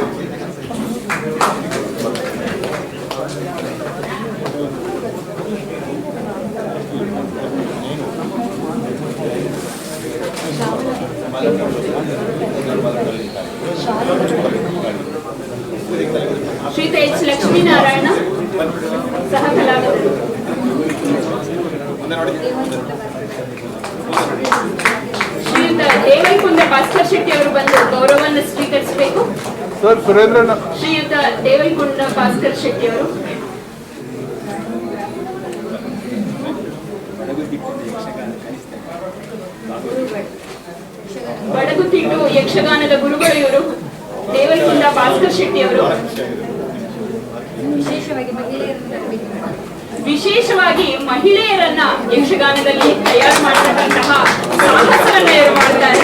ಶ್ರೀಯುತ ಎಚ್ ಲಕ್ಷ್ಮೀನಾರಾಯಣ ಸಹ ಕಲಾವಿದರು.
ಮುಂದೆ ನೋಡಿ.
ಶ್ರೀಯುತ ದೇವೈಕುಂಡ ಭಾಸ್ಕರ್ ಶೆಟ್ಟಿ ಅವರು ಬಂದು ಗೌರವವನ್ನು ಸ್ವೀಕರಿಸಬೇಕು.
ಸರ್ ಸುರೇಂದ್ರಣ್ಣ.
ಶ್ರೀಯುತ ದೇವೈಕುಂಡ ಭಾಸ್ಕರ್ ಶೆಟ್ಟಿ ಅವರು. ಬಡಗುತಿಟ್ಟು ಯಕ್ಷಗಾನದ ಗುರುಗಳು ಇವರು ದೇವೈಕುಂಡ ಭಾಸ್ಕರ್ ಶೆಟ್ಟಿ ಅವರು. ವಿಶೇಷವಾಗಿ ಮಹಿಳೆಯರನ್ನ ಯಕ್ಷಗಾನದಲ್ಲಿ ತಯಾರು ಮಾಡತಕ್ಕಂತಹ ಸಾಹಸವನ್ನ ಇವರು ಮಾಡ್ತಾರೆ.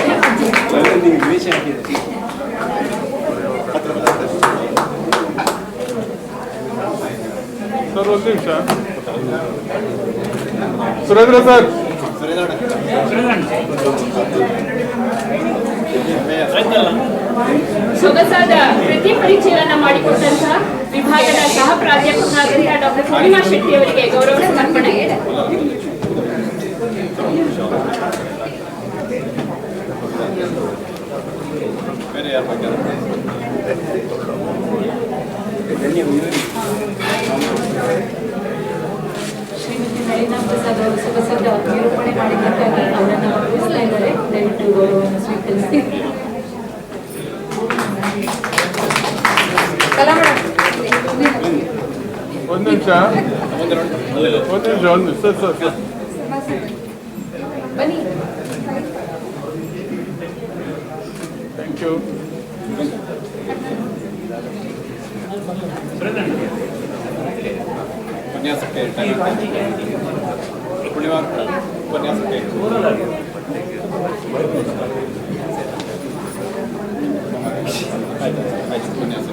ಸರ್ ಒಂದು ನಿಮಿಷ. ಸುರೇಂದ್ರ ಸರ್.
ಸೊಗಸಾದ ಕೃತಿ ಪರಿಚಯನ ಮಾಡಿಕೊಟ್ಟಂತಹ ವಿಭಾಗದ ಸಹ ಪ್ರಾಧ್ಯಾಪಕರಾದಂತಹ ಡಾಕ್ಟರ್ ಪೂರ್ಣಿಮಾ ಶೆಟ್ಟಿ ಅವರಿಗೆ ಗೌರವ ಸಮರ್ಪಣೆ.
ಶ್ರೀಮತಿ ನಳಿನಾ ಪ್ರಸಾದ್ ಅವರು ಸೊಗಸಾದ ನಿರೂಪಣೆ ಮಾಡಿದ್ದಕ್ಕಾಗಿ ಅವರನ್ನು ಗೌರವಿಸ್ತಾ ಇದ್ದಾರೆ. ದಯವಿಟ್ಟು ಗೌರವವನ್ನು ಸ್ವೀಕರಿಸಿ.
ಒಂದು ನಿಮಿಷ ಸರ್ ಸರ್ ಸರ್
ಬನ್ನಿ.
Thank you.
ಉಪನ್ಯಾಸಕ್ಕೆ ಪೂರ್ಣಿಮಾ ಉಪನ್ಯಾಸಕ್ಕೆ ಆಯ್ತು ಉಪನ್ಯಾಸ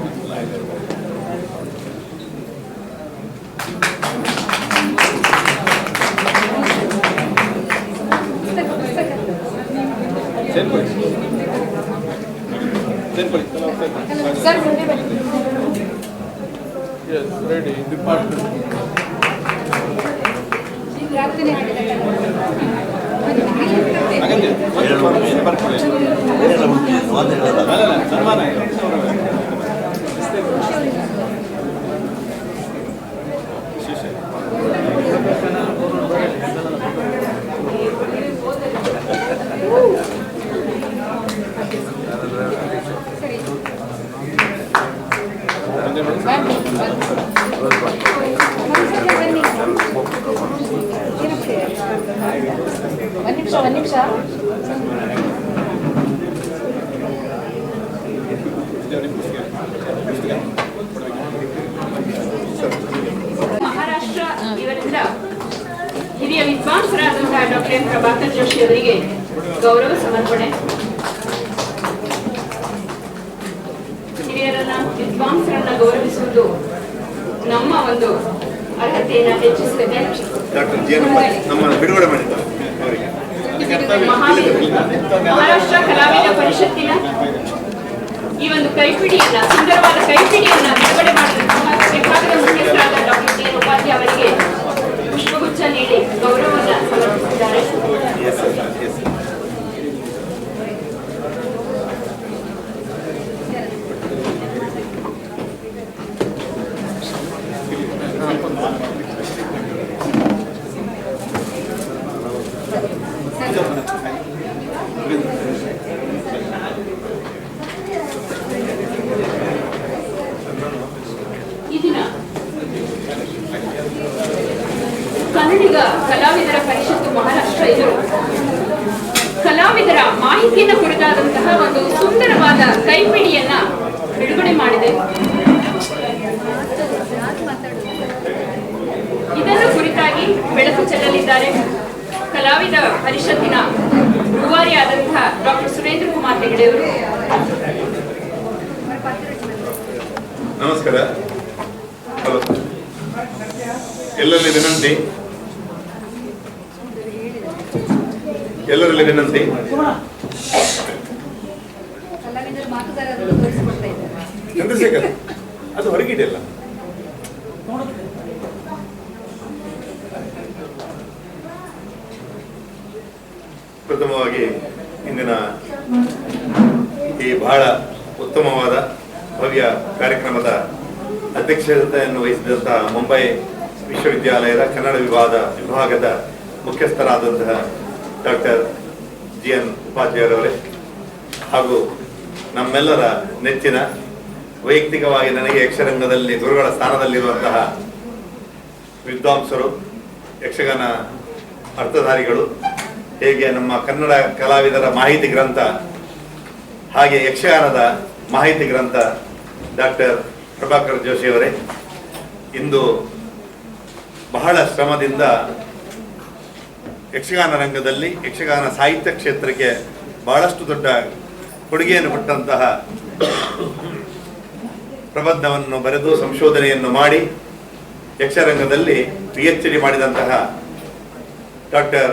ಸರ್ ಮುಂದೆ ಬನ್ನಿ.
Yes ready department.
ಪ್ರಾರ್ಥನೆ
ಹಾಗಂತೆ ಬರ್ಕೊಳ್ಳಿ. ಸನ್ಮಾನ
ಒಂದು ನಿಮಿಷ.
ಮಹಾರಾಷ್ಟ್ರ ಇವರಿಂದ ಹಿರಿಯ ವಿದ್ವಾಂಸರಾದಂತಹ ಡಾಕ್ಟರ್ ಎಂ ಪ್ರಭಾಕರ್ ಜೋಶಿ ಅವರಿಗೆ ಗೌರವ ಸಮರ್ಪಣೆ. ಹಿರಿಯರನ್ನ ವಿದ್ವಾಂಸರನ್ನ ಗೌರವಿಸುವುದು ನಮ್ಮ ಒಂದು ಅರ್ಹತೆಯನ್ನು ಹೆಚ್ಚಿಸುತ್ತದೆ.
ಡಾಕ್ಟರ್ ಜಿ ನಮ್ಮ ಬಿಡುಗಡೆ ಮಾಡಿದ್ದಾರೆ ಅವರಿಗೆ
ಮಹಾರಾಷ್ಟ್ರ ಕಲಾವಿದ ಪರಿಷತ್ತಿನ ಈ ಒಂದು ಕೈಪಿಡಿಯನ್ನ ಸುಂದರವಾದ ಕೈಪಿಡಿಯನ್ನ ಬಿಡುಗಡೆ ಮಾಡಿದಂತಹ ವಿಭಾಗದ ಮುಖ್ಯಸ್ಥರಾದ ಡಾಕ್ಟರ್ ಟಿ ಉಪಾಧ್ಯಾಯ ಅವರಿಗೆ ಪುಷ್ಪಗುಚ್ಛ ನೀಡಿ ಗೌರವವನ್ನು ಸಮರ್ಪಿಸಿದ್ದಾರೆ. ಈ ದಿನ ಕನ್ನಡಿಗ ಕಲಾವಿದರ ಪರಿಷತ್ತು ಮಹಾರಾಷ್ಟ್ರ ಇದು ಕಲಾವಿದರ ಮಾಹಿತಿಯನ್ನು ಕುರಿತಾದಂತಹ ಒಂದು ಸುಂದರವಾದ ಕೈಪಿಡಿಯನ್ನ ಬಿಡುಗಡೆ ಮಾಡಿದೆ. ಇದನ್ನು ಕುರಿತಾಗಿ ಬೆಳಕು ಚೆಲ್ಲಲಿದ್ದಾರೆ ಕಲಾವಿದ ಪರಿಷತ್ತಿನ ರೂವಾರಿಯಾದಂತಹ ಡಾಕ್ಟರ್ ಸುರೇಂದ್ರ ಕುಮಾರ್ ಹೆಗಡೆಯವರು.
ನಮಸ್ಕಾರ. ಎಲ್ಲರಲ್ಲಿ ವಿನಂತಿ
ಕಲಾವಿದರು ಮಾತುಗಾರರನ್ನು ತೋರಿಸಿಕೊಡ್ತಾ ಇದ್ದಾರೆ.
ಚಂದ್ರಶೇಖರ್ ಅದು ಹೊರಗಿದೆಯಲ್ಲ. ಪ್ರಥಮವಾಗಿ ಇಂದಿನ ಈ ಬಹಳ ಉತ್ತಮವಾದ ಭವ್ಯ ಕಾರ್ಯಕ್ರಮದ ಅಧ್ಯಕ್ಷತೆಯನ್ನು ವಹಿಸಿದಂತಹ ಮುಂಬೈ ವಿಶ್ವವಿದ್ಯಾಲಯದ ಕನ್ನಡ ವಿಭಾಗದ ಮುಖ್ಯಸ್ಥರಾದಂತಹ ಡಾಕ್ಟರ್ GN ಉಪಾಧ್ಯಾಯರವರೇ ಹಾಗೂ ನಮ್ಮೆಲ್ಲರ ನೆಚ್ಚಿನ ವೈಯಕ್ತಿಕವಾಗಿ ನನಗೆ ಯಕ್ಷರಂಗದಲ್ಲಿ ಗುರುಗಳ ಸ್ಥಾನದಲ್ಲಿರುವಂತಹ ವಿದ್ವಾಂಸರು, ಯಕ್ಷಗಾನ ಅರ್ಥಧಾರಿಗಳು, ಹೇಗೆ ನಮ್ಮ ಕನ್ನಡ ಕಲಾವಿದರ ಮಾಹಿತಿ ಗ್ರಂಥ ಹಾಗೆ ಯಕ್ಷಗಾನದ ಮಾಹಿತಿ ಗ್ರಂಥ ಡಾಕ್ಟರ್ ಪ್ರಭಾಕರ್ ಜೋಶಿಯವರೇ, ಇಂದು ಬಹಳ ಶ್ರಮದಿಂದ ಯಕ್ಷಗಾನ ರಂಗದಲ್ಲಿ ಯಕ್ಷಗಾನ ಸಾಹಿತ್ಯ ಕ್ಷೇತ್ರಕ್ಕೆ ಬಹಳಷ್ಟು ದೊಡ್ಡ ಕೊಡುಗೆಯನ್ನು ಕೊಟ್ಟಂತಹ ಪ್ರಬಂಧವನ್ನು ಬರೆದು ಸಂಶೋಧನೆಯನ್ನು ಮಾಡಿ ಯಕ್ಷರಂಗದಲ್ಲಿ PhD ಮಾಡಿದಂತಹ ಡಾಕ್ಟರ್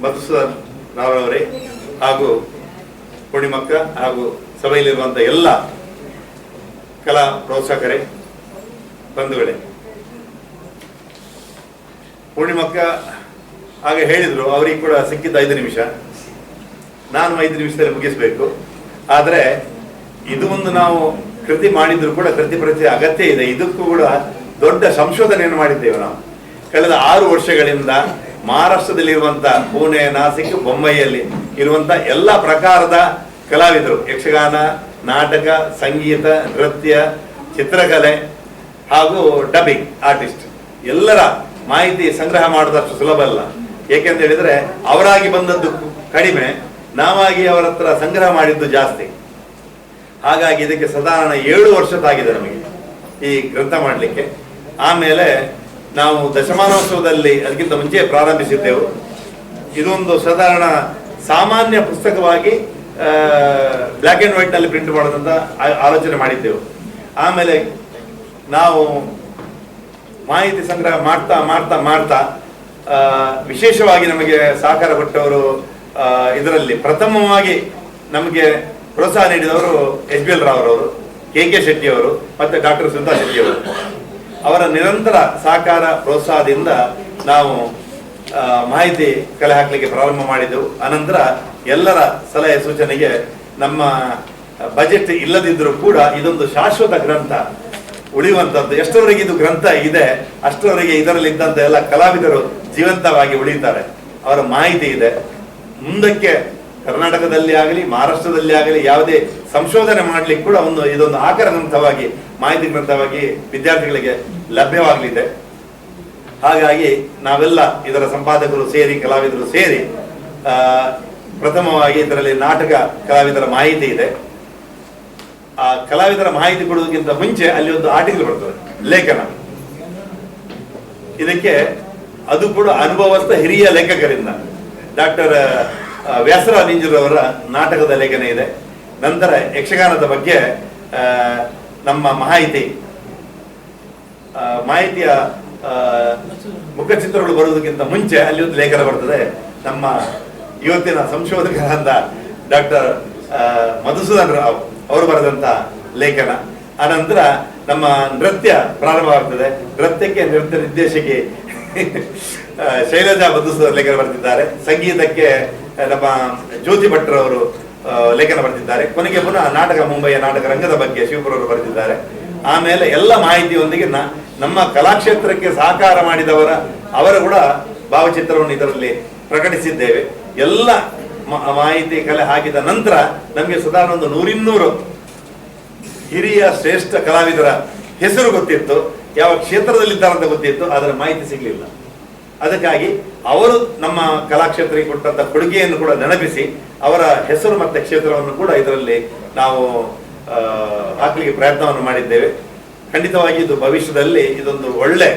ಮಧುಸೂದನ್ ರಾವ್ರವರೇ ಹಾಗೂ ಪೂರ್ಣಿಮಕ್ಕ ಹಾಗೂ ಸಭೆಯಲ್ಲಿರುವಂಥ ಎಲ್ಲ ಕಲಾ ಪ್ರೋತ್ಸಾಹಕರೇ, ಬಂಧುಗಳೇ, ಪೂರ್ಣಿಮಕ್ಕ ಹಾಗೆ ಹೇಳಿದ್ರು, ಅವರಿಗೆ ಕೂಡ ಸಿಕ್ಕಿದ್ದು 5 ನಿಮಿಷ, ನಾನು 5 ನಿಮಿಷದಲ್ಲಿ ಮುಗಿಸಬೇಕು. ಆದರೆ ಇದು ಒಂದು ನಾವು ಕೃತಿ ಮಾಡಿದ್ರು ಕೂಡ ಕೃತಿ ಪ್ರತಿ ಅಗತ್ಯ ಇದೆ. ಇದಕ್ಕೂ ಕೂಡ ದೊಡ್ಡ ಸಂಶೋಧನೆಯನ್ನು ಮಾಡಿದ್ದೇವೆ ನಾವು. ಕಳೆದ 6 ವರ್ಷಗಳಿಂದ ಮಹಾರಾಷ್ಟ್ರದಲ್ಲಿರುವಂಥ ಪುಣೆ, ನಾಸಿಕ್, ಬೊಂಬೈಯಲ್ಲಿ ಇರುವಂಥ ಎಲ್ಲ ಪ್ರಕಾರದ ಕಲಾವಿದರು, ಯಕ್ಷಗಾನ, ನಾಟಕ, ಸಂಗೀತ, ನೃತ್ಯ, ಚಿತ್ರಕಲೆ ಹಾಗೂ ಡಬ್ಬಿಂಗ್ ಆರ್ಟಿಸ್ಟ್ ಎಲ್ಲರ ಮಾಹಿತಿ ಸಂಗ್ರಹ ಮಾಡೋದಷ್ಟು ಸುಲಭ ಅಲ್ಲ. ಏಕೆಂತ ಹೇಳಿದ್ರೆ ಅವರಾಗಿ ಬಂದದ್ದು ಕಡಿಮೆ, ನಾವಾಗಿ ಅವರ ಹತ್ರ ಸಂಗ್ರಹ ಮಾಡಿದ್ದು ಜಾಸ್ತಿ. ಹಾಗಾಗಿ ಇದಕ್ಕೆ ಸಾಧಾರಣ 7 ವರ್ಷ ತಾಗಿದೆ ನಮಗೆ ಈ ಗ್ರಂಥ ಮಾಡಲಿಕ್ಕೆ. ಆಮೇಲೆ ನಾವು ದಶಮಾನೋತ್ಸವದಲ್ಲಿ ಅದಕ್ಕಿಂತ ಮುಂಚೆ ಪ್ರಾರಂಭಿಸಿದ್ದೆವು. ಇದೊಂದು ಸಾಧಾರಣ ಸಾಮಾನ್ಯ ಪುಸ್ತಕವಾಗಿ ಬ್ಲ್ಯಾಕ್ ಆ್ಯಂಡ್ ವೈಟ್ನಲ್ಲಿ ಪ್ರಿಂಟ್ ಮಾಡೋದಂತ ಆಲೋಚನೆ ಮಾಡಿದ್ದೆವು. ಆಮೇಲೆ ನಾವು ಮಾಹಿತಿ ಸಂಗ್ರಹ ಮಾಡ್ತಾ ಮಾಡ್ತಾ ಮಾಡ್ತಾ ವಿಶೇಷವಾಗಿ ನಮಗೆ ಸಹಕಾರ ಕೊಟ್ಟವರು, ಇದರಲ್ಲಿ ಪ್ರಥಮವಾಗಿ ನಮಗೆ ಪ್ರೋತ್ಸಾಹ ನೀಡಿದವರು SBL ರಾವ್ ಅವರು, KK ಶೆಟ್ಟಿಯವರು ಮತ್ತು ಡಾಕ್ಟರ್ ಸುಧಾ ಶೆಟ್ಟಿಯವರು. ಅವರ ನಿರಂತರ ಸಹಕಾರ ಪ್ರೋತ್ಸಾಹದಿಂದ ನಾವು ಮಾಹಿತಿ ಕಲೆ ಹಾಕಲಿಕ್ಕೆ ಪ್ರಾರಂಭ ಮಾಡಿದೆವು. ಅನಂತರ ಎಲ್ಲರ ಸಲಹೆ ಸೂಚನೆಗೆ ನಮ್ಮ ಬಜೆಟ್ ಇಲ್ಲದಿದ್ದರೂ ಕೂಡ ಇದೊಂದು ಶಾಶ್ವತ ಗ್ರಂಥ ಉಳಿಯುವಂಥದ್ದು. ಎಷ್ಟರವರೆಗೆ ಇದು ಗ್ರಂಥ ಇದೆ ಅಷ್ಟರವರೆಗೆ ಇದರಲ್ಲಿ ಇದ್ದಂಥ ಎಲ್ಲ ಕಲಾವಿದರು ಜೀವಂತವಾಗಿ ಉಳಿಯುತ್ತಾರೆ, ಅವರ ಮಾಹಿತಿ ಇದೆ. ಮುಂದಕ್ಕೆ ಕರ್ನಾಟಕದಲ್ಲಿ ಆಗಲಿ ಮಹಾರಾಷ್ಟ್ರದಲ್ಲಿ ಆಗಲಿ ಯಾವುದೇ ಸಂಶೋಧನೆ ಮಾಡಲಿಕ್ಕೆ ಕೂಡ ಇದೊಂದು ಆಕರ ಗ್ರಂಥವಾಗಿ, ಮಾಹಿತಿ ಗ್ರಂಥವಾಗಿ ವಿದ್ಯಾರ್ಥಿಗಳಿಗೆ ಲಭ್ಯವಾಗಲಿದೆ. ಹಾಗಾಗಿ ನಾವೆಲ್ಲ ಇದರ ಸಂಪಾದಕರು ಸೇರಿ, ಕಲಾವಿದರು ಸೇರಿ, ಪ್ರಥಮವಾಗಿ ಇದರಲ್ಲಿ ನಾಟಕ ಕಲಾವಿದರ ಮಾಹಿತಿ ಇದೆ. ಆ ಕಲಾವಿದರ ಮಾಹಿತಿ ಕೊಡುವುದಕ್ಕಿಂತ ಮುಂಚೆ ಅಲ್ಲಿ ಒಂದು ಆರ್ಟಿಕಲ್ ಬರ್ತದೆ, ಲೇಖನ. ಇದಕ್ಕೆ ಅದು ಕೂಡ ಅನುಭವಸ್ಥ ಹಿರಿಯ ಲೇಖಕರಿಂದ ಡಾಕ್ಟರ್ ವ್ಯಾಸರಾವ್ ನಿಂಜೂರವರ ನಾಟಕದ ಲೇಖನ ಇದೆ. ನಂತರ ಯಕ್ಷಗಾನದ ಬಗ್ಗೆ ನಮ್ಮ ಮಾಹಿತಿಯ ಮುಖಚಿತ್ರಗಳು ಬರುವುದಕ್ಕಿಂತ ಮುಂಚೆ ಅಲ್ಲಿ ಒಂದು ಲೇಖನ ಬರ್ತದೆ, ನಮ್ಮ ಇವತ್ತಿನ ಸಂಶೋಧಕರಾದ ಡಾಕ್ಟರ್ ಮಧುಸೂದನ್ ರಾವ್ ಅವರು ಬರೆದಂತ ಲೇಖನ. ಆನಂತರ ನಮ್ಮ ನೃತ್ಯ ಪ್ರಾರಂಭವಾಗ್ತದೆ. ನೃತ್ಯಕ್ಕೆ ನೃತ್ಯ ನಿರ್ದೇಶಕಿ ಶೈಲಜಾ ಮಧುಸೂದನ್ ಲೇಖನ ಬರೆದಿದ್ದಾರೆ. ಸಂಗೀತಕ್ಕೆ ನಮ್ಮ ಜ್ಯೋತಿ ಭಟ್ರವರು ಲೇಖನ ಬರೆದಿದ್ದಾರೆ. ಕೊನೆಗೆ ಪುನಃ ನಾಟಕ, ಮುಂಬಯಿಯ ನಾಟಕ ರಂಗದ ಬಗ್ಗೆ ಶಿವಪುರವರು ಬರೆದಿದ್ದಾರೆ. ಆಮೇಲೆ ಎಲ್ಲ ಮಾಹಿತಿಯೊಂದಿಗೆ ನಮ್ಮ ಕಲಾಕ್ಷೇತ್ರಕ್ಕೆ ಸಹಕಾರ ಅವರ ಕೂಡ ಭಾವಚಿತ್ರವನ್ನು ಇದರಲ್ಲಿ ಪ್ರಕಟಿಸಿದ್ದೇವೆ. ಎಲ್ಲ ಮಾಹಿತಿ ಕಲೆ ಹಾಕಿದ ನಂತರ ನಮಗೆ ಸಾಧಾರಣ ಒಂದು 100-200 ಹಿರಿಯ ಶ್ರೇಷ್ಠ ಕಲಾವಿದರ ಹೆಸರು ಗೊತ್ತಿತ್ತು, ಯಾವ ಕ್ಷೇತ್ರದಲ್ಲಿದ್ದಾರೆ ಅಂತ ಗೊತ್ತಿತ್ತು, ಅದರ ಮಾಹಿತಿ ಸಿಗಲಿಲ್ಲ. ಅದಕ್ಕಾಗಿ ಅವರು ನಮ್ಮ ಕಲಾಕ್ಷೇತ್ರಕ್ಕೆ ಕೊಟ್ಟಂತ ಕೊಡುಗೆಯನ್ನು ಕೂಡ ನೆನಪಿಸಿ ಅವರ ಹೆಸರು ಮತ್ತೆ ಕ್ಷೇತ್ರವನ್ನು ಕೂಡ ಇದರಲ್ಲಿ ನಾವು ಹಾಕಲಿಕ್ಕೆ ಪ್ರಯತ್ನವನ್ನು ಮಾಡಿದ್ದೇವೆ. ಖಂಡಿತವಾಗಿ ಇದು ಭವಿಷ್ಯದಲ್ಲಿ ಇದೊಂದು ಒಳ್ಳೆ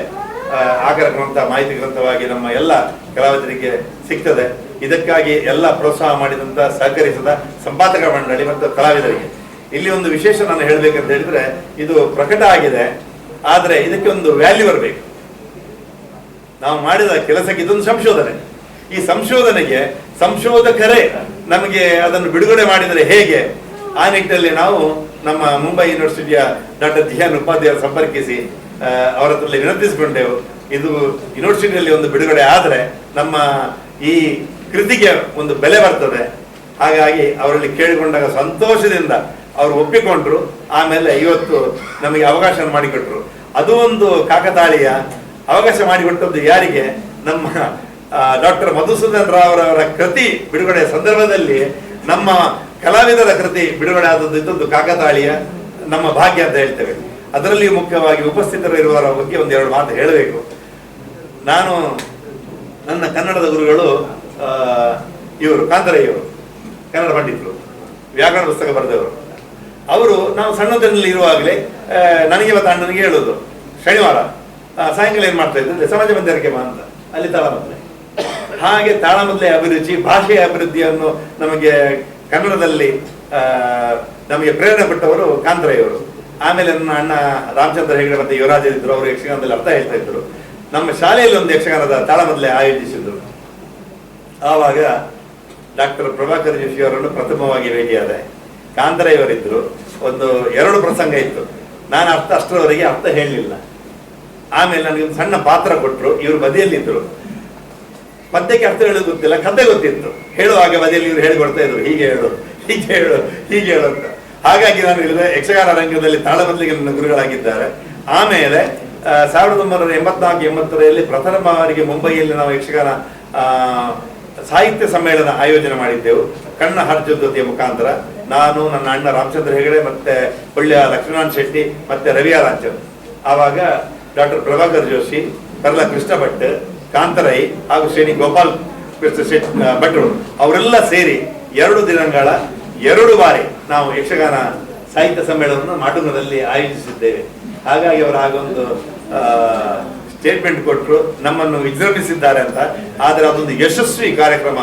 ಆಕರ ಗ್ರಂಥ, ಮಾಹಿತಿ ಗ್ರಂಥವಾಗಿ ನಮ್ಮ ಎಲ್ಲ ಕಲಾವಿದರಿಗೆ ಸಿಗ್ತದೆ. ಇದಕ್ಕಾಗಿ ಎಲ್ಲ ಪ್ರೋತ್ಸಾಹ ಮಾಡಿದಂತ ಸಹಕರಿಸಿದ ಸಂಪಾದಕ ಮಂಡಳಿ ಮತ್ತು ಕಲಾವಿದರಿಗೆ ಇಲ್ಲಿ ಒಂದು ವಿಶೇಷ ನಾನು ಹೇಳಬೇಕಂತ ಹೇಳಿದ್ರೆ, ಇದು ಪ್ರಕಟ ಆಗಿದೆ, ಆದರೆ ಇದಕ್ಕೆ ಒಂದು ವ್ಯಾಲ್ಯೂ ಬರಬೇಕು. ನಾವು ಮಾಡಿದ ಕೆಲಸಕ್ಕೆ ಇದೊಂದು ಸಂಶೋಧನೆ. ಈ ಸಂಶೋಧನೆಗೆ ಸಂಶೋಧಕರೇ ನಮಗೆ ಅದನ್ನು ಬಿಡುಗಡೆ ಮಾಡಿದರೆ ಹೇಗೆ, ಆ ನಿಟ್ಟಿನಲ್ಲಿ ನಾವು ನಮ್ಮ ಮುಂಬೈ ಯೂನಿವರ್ಸಿಟಿಯ ಡಾಕ್ಟರ್ GN ಉಪಾಧ್ಯಾಯರು ಸಂಪರ್ಕಿಸಿ ಅವರ ಹತ್ರ ವಿನಂತಿಸಿಕೊಂಡೆವು. ಇದು ಯೂನಿವರ್ಸಿಟಿಯಲ್ಲಿ ಒಂದು ಬಿಡುಗಡೆ ಆದರೆ ನಮ್ಮ ಈ ಕೃತಿಗೆ ಒಂದು ಬೆಲೆ ಬರ್ತದೆ. ಹಾಗಾಗಿ ಅವರಲ್ಲಿ ಕೇಳಿಕೊಂಡಾಗ ಸಂತೋಷದಿಂದ ಅವರು ಒಪ್ಪಿಕೊಂಡ್ರು. ಆಮೇಲೆ ಇವತ್ತು ನಮಗೆ ಅವಕಾಶ ಮಾಡಿಕೊಟ್ರು. ಅದು ಒಂದು ಕಾಕತಾಳೀಯ ಅವಕಾಶ ಮಾಡಿಕೊಟ್ಟದ್ದು ಯಾರಿಗೆ, ನಮ್ಮ ಡಾಕ್ಟರ್ ಮಧುಸೂದನ್ ರಾವ್ ಅವರ ಕೃತಿ ಬಿಡುಗಡೆಯ ಸಂದರ್ಭದಲ್ಲಿ ನಮ್ಮ ಕಲಾವಿದರ ಕೃತಿ ಬಿಡುಗಡೆ ಆದದ್ದು ಇದೊಂದು ಕಾಕತಾಳೀಯ ನಮ್ಮ ಭಾಗ್ಯ ಅಂತ ಹೇಳ್ತೇವೆ. ಅದರಲ್ಲಿ ಮುಖ್ಯವಾಗಿ ಉಪಸ್ಥಿತರಿರುವವರ ಬಗ್ಗೆ ಒಂದೆರಡು ಮಾತು ಹೇಳಬೇಕು. ನಾನು ನನ್ನ ಕನ್ನಡದ ಗುರುಗಳು ಇವರು ಕಾಂತರಯ್ಯವರು, ಕನ್ನಡ ಪಂಡಿತರು, ವ್ಯಾಕರಣ ಪುಸ್ತಕ ಬರೆದವರು. ಅವರು ನಾವು ಸಣ್ಣದರಲ್ಲಿ ಇರುವಾಗಲೇ ನನಗೆ ಮತ್ತು ಅಣ್ಣನಿಗೆ ಹೇಳೋದು, ಶನಿವಾರ ಸಾಯಂಕಾಲ ಏನು ಮಾಡ್ತಾ ಇದ್ದೆ, ಸಮಾಜ ಮಂದಿರಕ್ಕೆ ಬಾ ಅಂತ, ಅಲ್ಲಿ ತಾಳಮದ್ಲೆ. ಹಾಗೆ ತಾಳಮದ್ಲೆ ಅಭಿರುಚಿ, ಭಾಷೆಯ ಅಭಿವೃದ್ಧಿಯನ್ನು ನಮಗೆ ಕನ್ನಡದಲ್ಲಿ ನಮಗೆ ಪ್ರೇರಣೆ ಕೊಟ್ಟವರು ಕಾಂತರಯ್ಯವರು. ಆಮೇಲೆ ನನ್ನ ಅಣ್ಣ ರಾಮಚಂದ್ರ ಹೆಗಡೆ ಮತ್ತು ಯುವರಾಜ ಇದ್ರು, ಅವರು ಯಕ್ಷಗಾನದಲ್ಲಿ ಅರ್ಥ ಹೇಳ್ತಾ ಇದ್ರು. ನಮ್ಮ ಶಾಲೆಯಲ್ಲಿ ಒಂದು ಯಕ್ಷಗಾನದ ತಾಳಮದ್ಲೆ ಆಯೋಜಿಸಿದ್ರು. ಆವಾಗ ಡಾಕ್ಟರ್ ಪ್ರಭಾಕರ್ ಜೋಶಿ ಅವರನ್ನು ಪ್ರಥಮವಾಗಿ ಭೇಟಿಯಾದೆ. ಕಾಂತರಯ್ಯವರಿದ್ರು. ಒಂದು 2 ಪ್ರಸಂಗ ಇತ್ತು. ನಾನು ಅಷ್ಟರವರೆಗೆ ಅರ್ಥ ಹೇಳಲಿಲ್ಲ. ಆಮೇಲೆ ನನಗೆ ಒಂದು ಸಣ್ಣ ಪಾತ್ರ ಕೊಟ್ಟರು. ಇವರು ಬದಿಯಲ್ಲಿದ್ದರು. ಪದ್ಯಕ್ಕೆ ಅರ್ಥ ಹೇಳೋದು ಗೊತ್ತಿಲ್ಲ, ಕಥೆ ಗೊತ್ತಿತ್ತು. ಹೇಳುವಾಗ ಬದಿಯಲ್ಲಿ ಇವರು ಹೇಳಿಕೊಡ್ತಾ ಇದ್ರು, ಹೀಗೆ ಹೇಳು, ಹೀಗೆ ಹೇಳು, ಹೀಗೆ ಹೇಳು ಅಂತ. ಹಾಗಾಗಿ ನಾನು ಹೇಳಿದೆ, ಯಕ್ಷಗಾನ ರಂಗದಲ್ಲಿ ತಾಳಮದ್ಲಿಗೆ ನನ್ನ ಗುರುಗಳಾಗಿದ್ದಾರೆ. ಆಮೇಲೆ 1984-80ರಲ್ಲಿ ಪ್ರಥಮ ಬಾರಿಗೆ ಮುಂಬೈಯಲ್ಲಿ ನಾವು ಯಕ್ಷಗಾನ ಸಾಹಿತ್ಯ ಸಮ್ಮೇಳನ ಆಯೋಜನೆ ಮಾಡಿದ್ದೆವು. ಕಣ್ಣ ಹರ್ಜೊತೆಯ ಮುಖಾಂತರ ನಾನು, ನನ್ನ ಅಣ್ಣ ರಾಮಚಂದ್ರ ಹೆಗಡೆ, ಮತ್ತೆ ಒಳ್ಳೆಯ ಲಕ್ಷ್ಮೀನಾರಾಯಣ ಶೆಟ್ಟಿ, ಮತ್ತೆ ರವಿ ಆರಾಂಚನ್. ಆವಾಗ ಡಾಕ್ಟರ್ ಪ್ರಭಾಕರ್ ಜೋಶಿ, ಪರ್ಲ ಕೃಷ್ಣ ಭಟ್, ಕಾಂತರೈ ಹಾಗೂ ಶ್ರೇಣಿ ಗೋಪಾಲ್ ಕೃಷ್ಣ ಭಟ್ರು ಅವರೆಲ್ಲ ಸೇರಿ 2 ದಿನಗಳ 2 ಬಾರಿ ನಾವು ಯಕ್ಷಗಾನ ಸಾಹಿತ್ಯ ಸಮ್ಮೇಳನವನ್ನು ಮಾಟುಂಗದಲ್ಲಿ ಆಯೋಜಿಸಿದ್ದೇವೆ. ಹಾಗಾಗಿ ಅವರು ಆಗೊಂದು ಸ್ಟೇಟ್ಮೆಂಟ್ ಕೊಟ್ಟರು, ನಮ್ಮನ್ನು ವಿಜೃಂಭಿಸಿದ್ದಾರೆ ಅಂತ. ಆದರೆ ಅದೊಂದು ಯಶಸ್ವಿ ಕಾರ್ಯಕ್ರಮ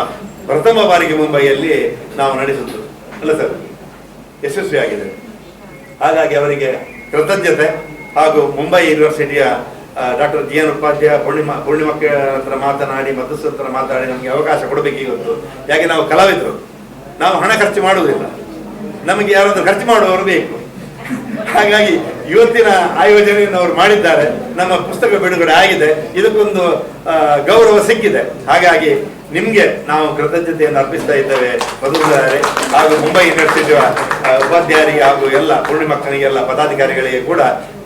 ಪ್ರಥಮ ಬಾರಿಗೆ ಮುಂಬೈಯಲ್ಲಿ ನಾವು ನಡೆಸಿದ್ದು ಅಲ್ಲ ಸರ್, ಯಶಸ್ವಿಯಾಗಿದೆ. ಹಾಗಾಗಿ ಅವರಿಗೆ ಕೃತಜ್ಞತೆ. ಹಾಗೂ ಮುಂಬೈ ಯೂನಿವರ್ಸಿಟಿಯ ಡಾಕ್ಟರ್ ಜಿ ಎನ್ ಉಪಾಧ್ಯಾಯ ಪೂರ್ಣಿಮಕ್ಕೆ ಹತ್ರ ಮಾತನಾಡಿ, ಮಧುಸೂದನ್ ಮಾತಾಡಿ ನಮಗೆ ಅವಕಾಶ ಕೊಡಬೇಕು ಇವತ್ತು. ಯಾಕೆ ನಾವು ಕಲಾವಿದರು, ನಾವು ಹಣ ಖರ್ಚು ಮಾಡುವುದಿಲ್ಲ, ನಮಗೆ ಯಾರಾದ್ರೂ ಖರ್ಚು ಮಾಡುವವರು ಬೇಕು. ಹಾಗಾಗಿ ಇವತ್ತಿನ ಆಯೋಜನೆಯನ್ನು ಅವರು ಮಾಡಿದ್ದಾರೆ. ನಮ್ಮ ಪುಸ್ತಕ ಬಿಡುಗಡೆ ಆಗಿದೆ, ಇದಕ್ಕೊಂದು ಗೌರವ ಸಿಕ್ಕಿದೆ. ಹಾಗಾಗಿ ನಿಮ್ಗೆ ನಾವು ಕೃತಜ್ಞತೆಯನ್ನು ಅರ್ಪಿಸ್ತಾ ಇದ್ದೇವೆ ಮಧುಸೂದನ್ ಹಾಗೂ ಮುಂಬೈ ಯೂನಿವರ್ಸಿಟಿಯ ಉಪಾಧ್ಯಾಯರಿಗೆ ಹಾಗೂ ಎಲ್ಲ ಪೂರ್ಣಿಮಕ್ಕನಿಗೆಲ್ಲ ಪದಾಧಿಕಾರಿಗಳಿಗೆ ಕೂಡ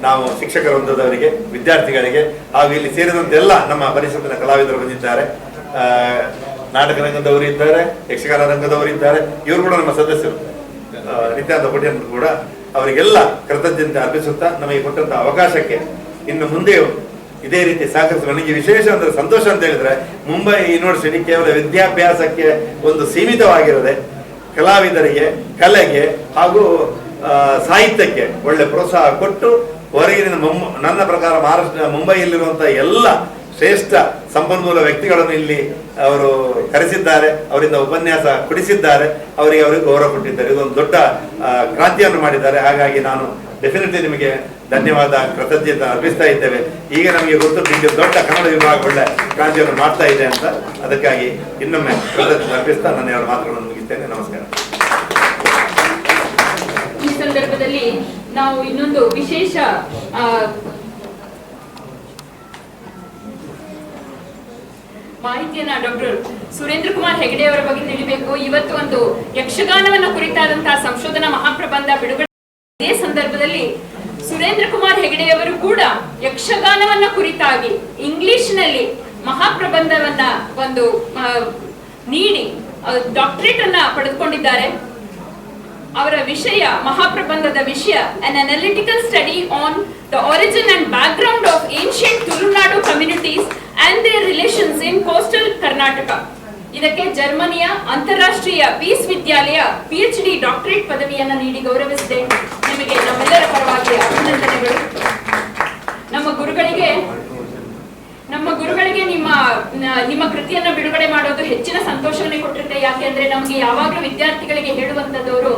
ನಾವು ಶಿಕ್ಷಕ ವೃಂದದವರಿಗೆ, ವಿದ್ಯಾರ್ಥಿಗಳಿಗೆ ಹಾಗೂ ಇಲ್ಲಿ ಸೇರಿದಂತೆ ಎಲ್ಲ ನಮ್ಮ ಪರಿಷತ್ತಿನ ಕಲಾವಿದರು ಬಂದಿದ್ದಾರೆ. ನಾಟಕ ರಂಗದವರು ಇದ್ದಾರೆ, ಯಕ್ಷಗಾನ ರಂಗದವರು ಇದ್ದಾರೆ. ಇವರು ಕೂಡ ನಮ್ಮ ಸದಸ್ಯರು, ನಿತ್ಯಾನಂದ ಪುಟಿಯನ್ ಕೂಡ. ಅವರಿಗೆಲ್ಲ ಕೃತಜ್ಞತೆ ಅರ್ಪಿಸುತ್ತಾ ನಮಗೆ ಕೊಟ್ಟಂತಹ ಅವಕಾಶಕ್ಕೆ ಇನ್ನು ಮುಂದೆಯೂ ಇದೇ ರೀತಿ ಸಹಕರಿಸುವ. ನನಗೆ ವಿಶೇಷ ಅಂದ್ರೆ ಸಂತೋಷ ಅಂತ ಹೇಳಿದ್ರೆ, ಮುಂಬೈ ಯೂನಿವರ್ಸಿಟಿ ಕೇವಲ ವಿದ್ಯಾಭ್ಯಾಸಕ್ಕೆ ಒಂದು ಸೀಮಿತವಾಗಿರದೆ ಕಲಾವಿದರಿಗೆ, ಕಲೆಗೆ ಹಾಗೂ ಸಾಹಿತ್ಯಕ್ಕೆ ಒಳ್ಳೆ ಪ್ರೋತ್ಸಾಹ ಕೊಟ್ಟು ಹೊರಗಿನ ನನ್ನ ಪ್ರಕಾರ ಮಹಾರಾಷ್ಟ್ರ ಮುಂಬೈಯಲ್ಲಿರುವಂತಹ ಎಲ್ಲ ಶ್ರೇಷ್ಠ ಸಂಪನ್ಮೂಲ ವ್ಯಕ್ತಿಗಳನ್ನು ಇಲ್ಲಿ ಅವರು ಕರೆಸಿದ್ದಾರೆ, ಅವರಿಂದ ಉಪನ್ಯಾಸ ಕೊಡಿಸಿದ್ದಾರೆ, ಅವರಿಗೆ ಗೌರವ ಕೊಟ್ಟಿದ್ದಾರೆ. ಇದೊಂದು ದೊಡ್ಡ ಕ್ರಾಂತಿಯನ್ನು ಮಾಡಿದ್ದಾರೆ. ಹಾಗಾಗಿ ನಾನು ಡೆಫಿನೆಟ್ಲಿ ನಿಮಗೆ ಧನ್ಯವಾದ, ಕೃತಜ್ಞತೆ ಅರ್ಪಿಸ್ತಾ ಇದ್ದೇವೆ. ಈಗ ನಮಗೆ ಗೊತ್ತು ನಿಮಗೆ ದೊಡ್ಡ ಕನ್ನಡ ವಿಭಾಗ ಒಳ್ಳೆ ಕ್ರಾಂತಿಯನ್ನು ಮಾಡ್ತಾ ಇದೆ ಅಂತ. ಅದಕ್ಕಾಗಿ ಇನ್ನೊಮ್ಮೆ ಕೃತಜ್ಞತೆ ಅರ್ಪಿಸ್ತಾ ನನ್ನ 2 ಮಾತುಗಳನ್ನು ಮುಗಿಸ್ತೇನೆ. ನಮಸ್ಕಾರ.
ಈ ಸಂದರ್ಭದಲ್ಲಿ ನಾವು ಇನ್ನೊಂದು ವಿಶೇಷ ಮಾಹಿತಿಯನ್ನ ಡಾಕ್ಟರ್ ಸುರೇಂದ್ರ ಕುಮಾರ್ ಹೆಗಡೆ ಅವರ ಬಗ್ಗೆ ತಿಳಿಬೇಕು. ಇವತ್ತು ಒಂದು ಯಕ್ಷಗಾನವನ್ನ ಕುರಿತಾದಂತಹ ಸಂಶೋಧನಾ ಮಹಾಪ್ರಬಂಧ ಬಿಡುಗಡೆ. ಇದೇ ಸಂದರ್ಭದಲ್ಲಿ ಸುರೇಂದ್ರ ಕುಮಾರ್ ಹೆಗಡೆಯವರು ಕೂಡ ಯಕ್ಷಗಾನವನ್ನ ಕುರಿತಾಗಿ ಇಂಗ್ಲಿಷ್ನಲ್ಲಿ ಮಹಾಪ್ರಬಂಧವನ್ನ ಒಂದು ನೀಡಿ ಡಾಕ್ಟರೇಟ್ ಅನ್ನ ಪಡೆದುಕೊಂಡಿದ್ದಾರೆ. ಅವರ ವಿಷಯ, ಮಹಾಪ್ರಬಂಧದ ವಿಷಯ, an analytical study on the origin and background of ancient Tulunadu communities and their relations in coastal Karnataka. ಇದಕ್ಕೆ ಜರ್ಮನಿಯ ಅಂತಾರಾಷ್ಟ್ರೀಯ ಪೀಸ್ ವಿದ್ಯಾಲಯ PhD ಡಾಕ್ಟರೇಟ್ ಪದವಿಯನ್ನ ನೀಡಿ ಗೌರವಿಸಿದೆ. ನಿಮಗೆ ನಮ್ಮೆಲ್ಲರ ಪರವಾಗಿ ಅಭಿನಂದನೆಗಳು. ನಮ್ಮ ಗುರುಗಳಿಗೆ ನಿಮ್ಮ ಕೃತಿಯನ್ನ ಬಿಡುಗಡೆ ಮಾಡೋದು ಹೆಚ್ಚಿನ ಸಂತೋಷವನ್ನೇ ಕೊಟ್ಟಿರುತ್ತೆ. ಯಾಕೆಂದ್ರೆ ನಮ್ಗೆ ಯಾವಾಗಲೂ ವಿದ್ಯಾರ್ಥಿಗಳಿಗೆ ಹೇಳುವಂತದವರು,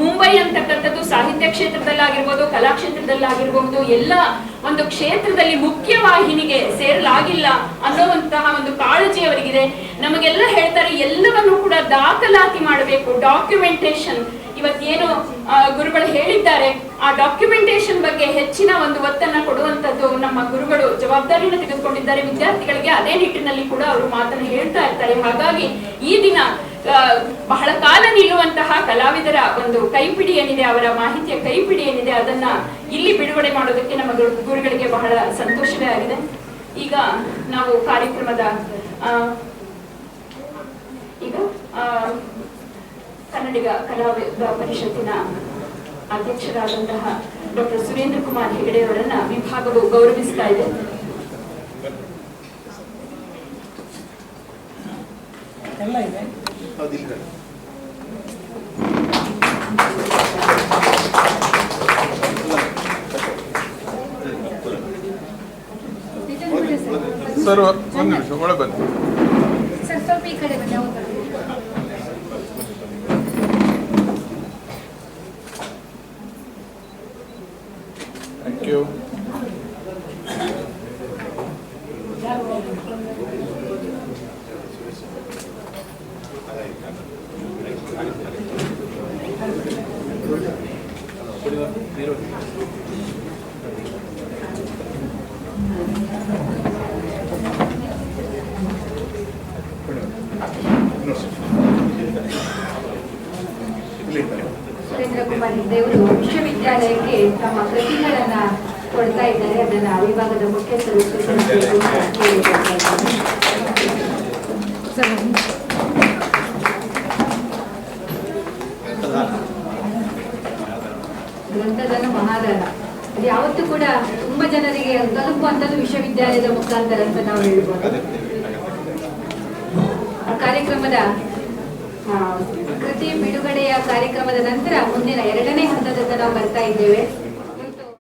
ಮುಂಬೈ ಅಂತಕ್ಕಂಥದ್ದು ಸಾಹಿತ್ಯ ಕ್ಷೇತ್ರದಲ್ಲಾಗಿರ್ಬೋದು, ಕಲಾ ಕ್ಷೇತ್ರದಲ್ಲಾಗಿರ್ಬೋದು, ಎಲ್ಲ ಒಂದು ಕ್ಷೇತ್ರದಲ್ಲಿ ಮುಖ್ಯವಾಹಿನಿಗೆ ಸೇರಲಾಗಿಲ್ಲ ಅನ್ನೋವಂತಹ ಒಂದು ಕಾಳಜಿ ಅವರಿಗಿದೆ. ನಮಗೆಲ್ಲ ಹೇಳ್ತಾರೆ, ಎಲ್ಲವನ್ನು ಕೂಡ ದಾಖಲಾತಿ ಮಾಡಬೇಕು, ಡಾಕ್ಯುಮೆಂಟೇಶನ್. ಇವತ್ತೇನು ಗುರುಗಳು ಹೇಳಿದ್ದಾರೆ, ಆ ಡಾಕ್ಯುಮೆಂಟೇಶನ್ ಬಗ್ಗೆ ಹೆಚ್ಚಿನ ಒಂದು ಒತ್ತನ್ನ ಕೊಡುವಂತದ್ದು ನಮ್ಮ ಗುರುಗಳು ಜವಾಬ್ದಾರಿಯನ್ನು ತೆಗೆದುಕೊಂಡಿದ್ದಾರೆ. ವಿದ್ಯಾರ್ಥಿಗಳಿಗೆ ಅದೇ ನಿಟ್ಟಿನಲ್ಲಿ ಕೂಡ ಅವರು ಮಾತನ್ನು ಹೇಳ್ತಾ ಇರ್ತಾರೆ. ಹಾಗಾಗಿ ಈ ದಿನ ಬಹಳ ಕಾಲ ನಿಲ್ಲುವಂತಹ ಕಲಾವಿದರ ಒಂದು ಕೈಪಿಡಿ ಏನಿದೆ, ಅವರ ಮಾಹಿತಿಯ ಕೈಪಿಡಿ ಏನಿದೆ, ಅದನ್ನ ಇಲ್ಲಿ ಬಿಡುಗಡೆ ಮಾಡೋದಕ್ಕೆ ನಮ್ಮ ಗುರುಗಳಿಗೆ ಬಹಳ ಸಂತೋಷವೇ ಆಗಿದೆ. ಈಗ ನಾವು ಕಾರ್ಯಕ್ರಮದ ಕನ್ನಡಿಗ ಕಲಾವಿದ ಪರಿಷತ್ತಿನ ಅಧ್ಯಕ್ಷರಾದಂತಹ ಡಾಕ್ಟರ್ ಸುರೇಂದ್ರ ಕುಮಾರ್ ಹೆಗಡೆಯವರನ್ನ ವಿಭಾಗವು ಗೌರವಿಸ್ತಾ ಇದೆ.
ಎಲ್ಲ ಇದೆ.
ಸರ್ ಒಂದು ನಿಮಿಷ ಒಳಗೆ ಬನ್ನಿ.
ಸರ್ ಸ್ವಲ್ಪ ಈ ಕಡೆ ಬನ್ನಿ.
Thank you.
ಸುರೇಂದ್ರ ಕುಮಾರ್ ಹೆಗಡೆಯವರು ವಿಶ್ವವಿದ್ಯಾಲಯಕ್ಕೆ ತಮ್ಮ ಕೃತಿಗಳನ್ನ ಕೊಡ್ತಾ ಇದ್ದಾರೆ. ಅದನ್ನ ವಿಭಾಗದ ಮುಖ್ಯಸ್ಥರು ಗ್ರಂಥದಾನ ಮಹಾದಾನ ಅದು ಯಾವತ್ತೂ ಕೂಡ ತುಂಬಾ ಜನರಿಗೆ ತಲುಪುವಂಥದ್ದು ವಿಶ್ವವಿದ್ಯಾಲಯದ ಮುಖಾಂತರ ಅಂತ ನಾವು ಹೇಳ್ಬೋದು. ಆ ಕಾರ್ಯಕ್ರಮದ ಕೃತಿ ಬಿಡುಗಡೆಯ ಕಾರ್ಯಕ್ರಮದ ನಂತರ ಮುಂದಿನ 2ನೇ ಹಂತದತ್ತ ನಾವು ಬರ್ತಾ ಇದ್ದೇವೆ.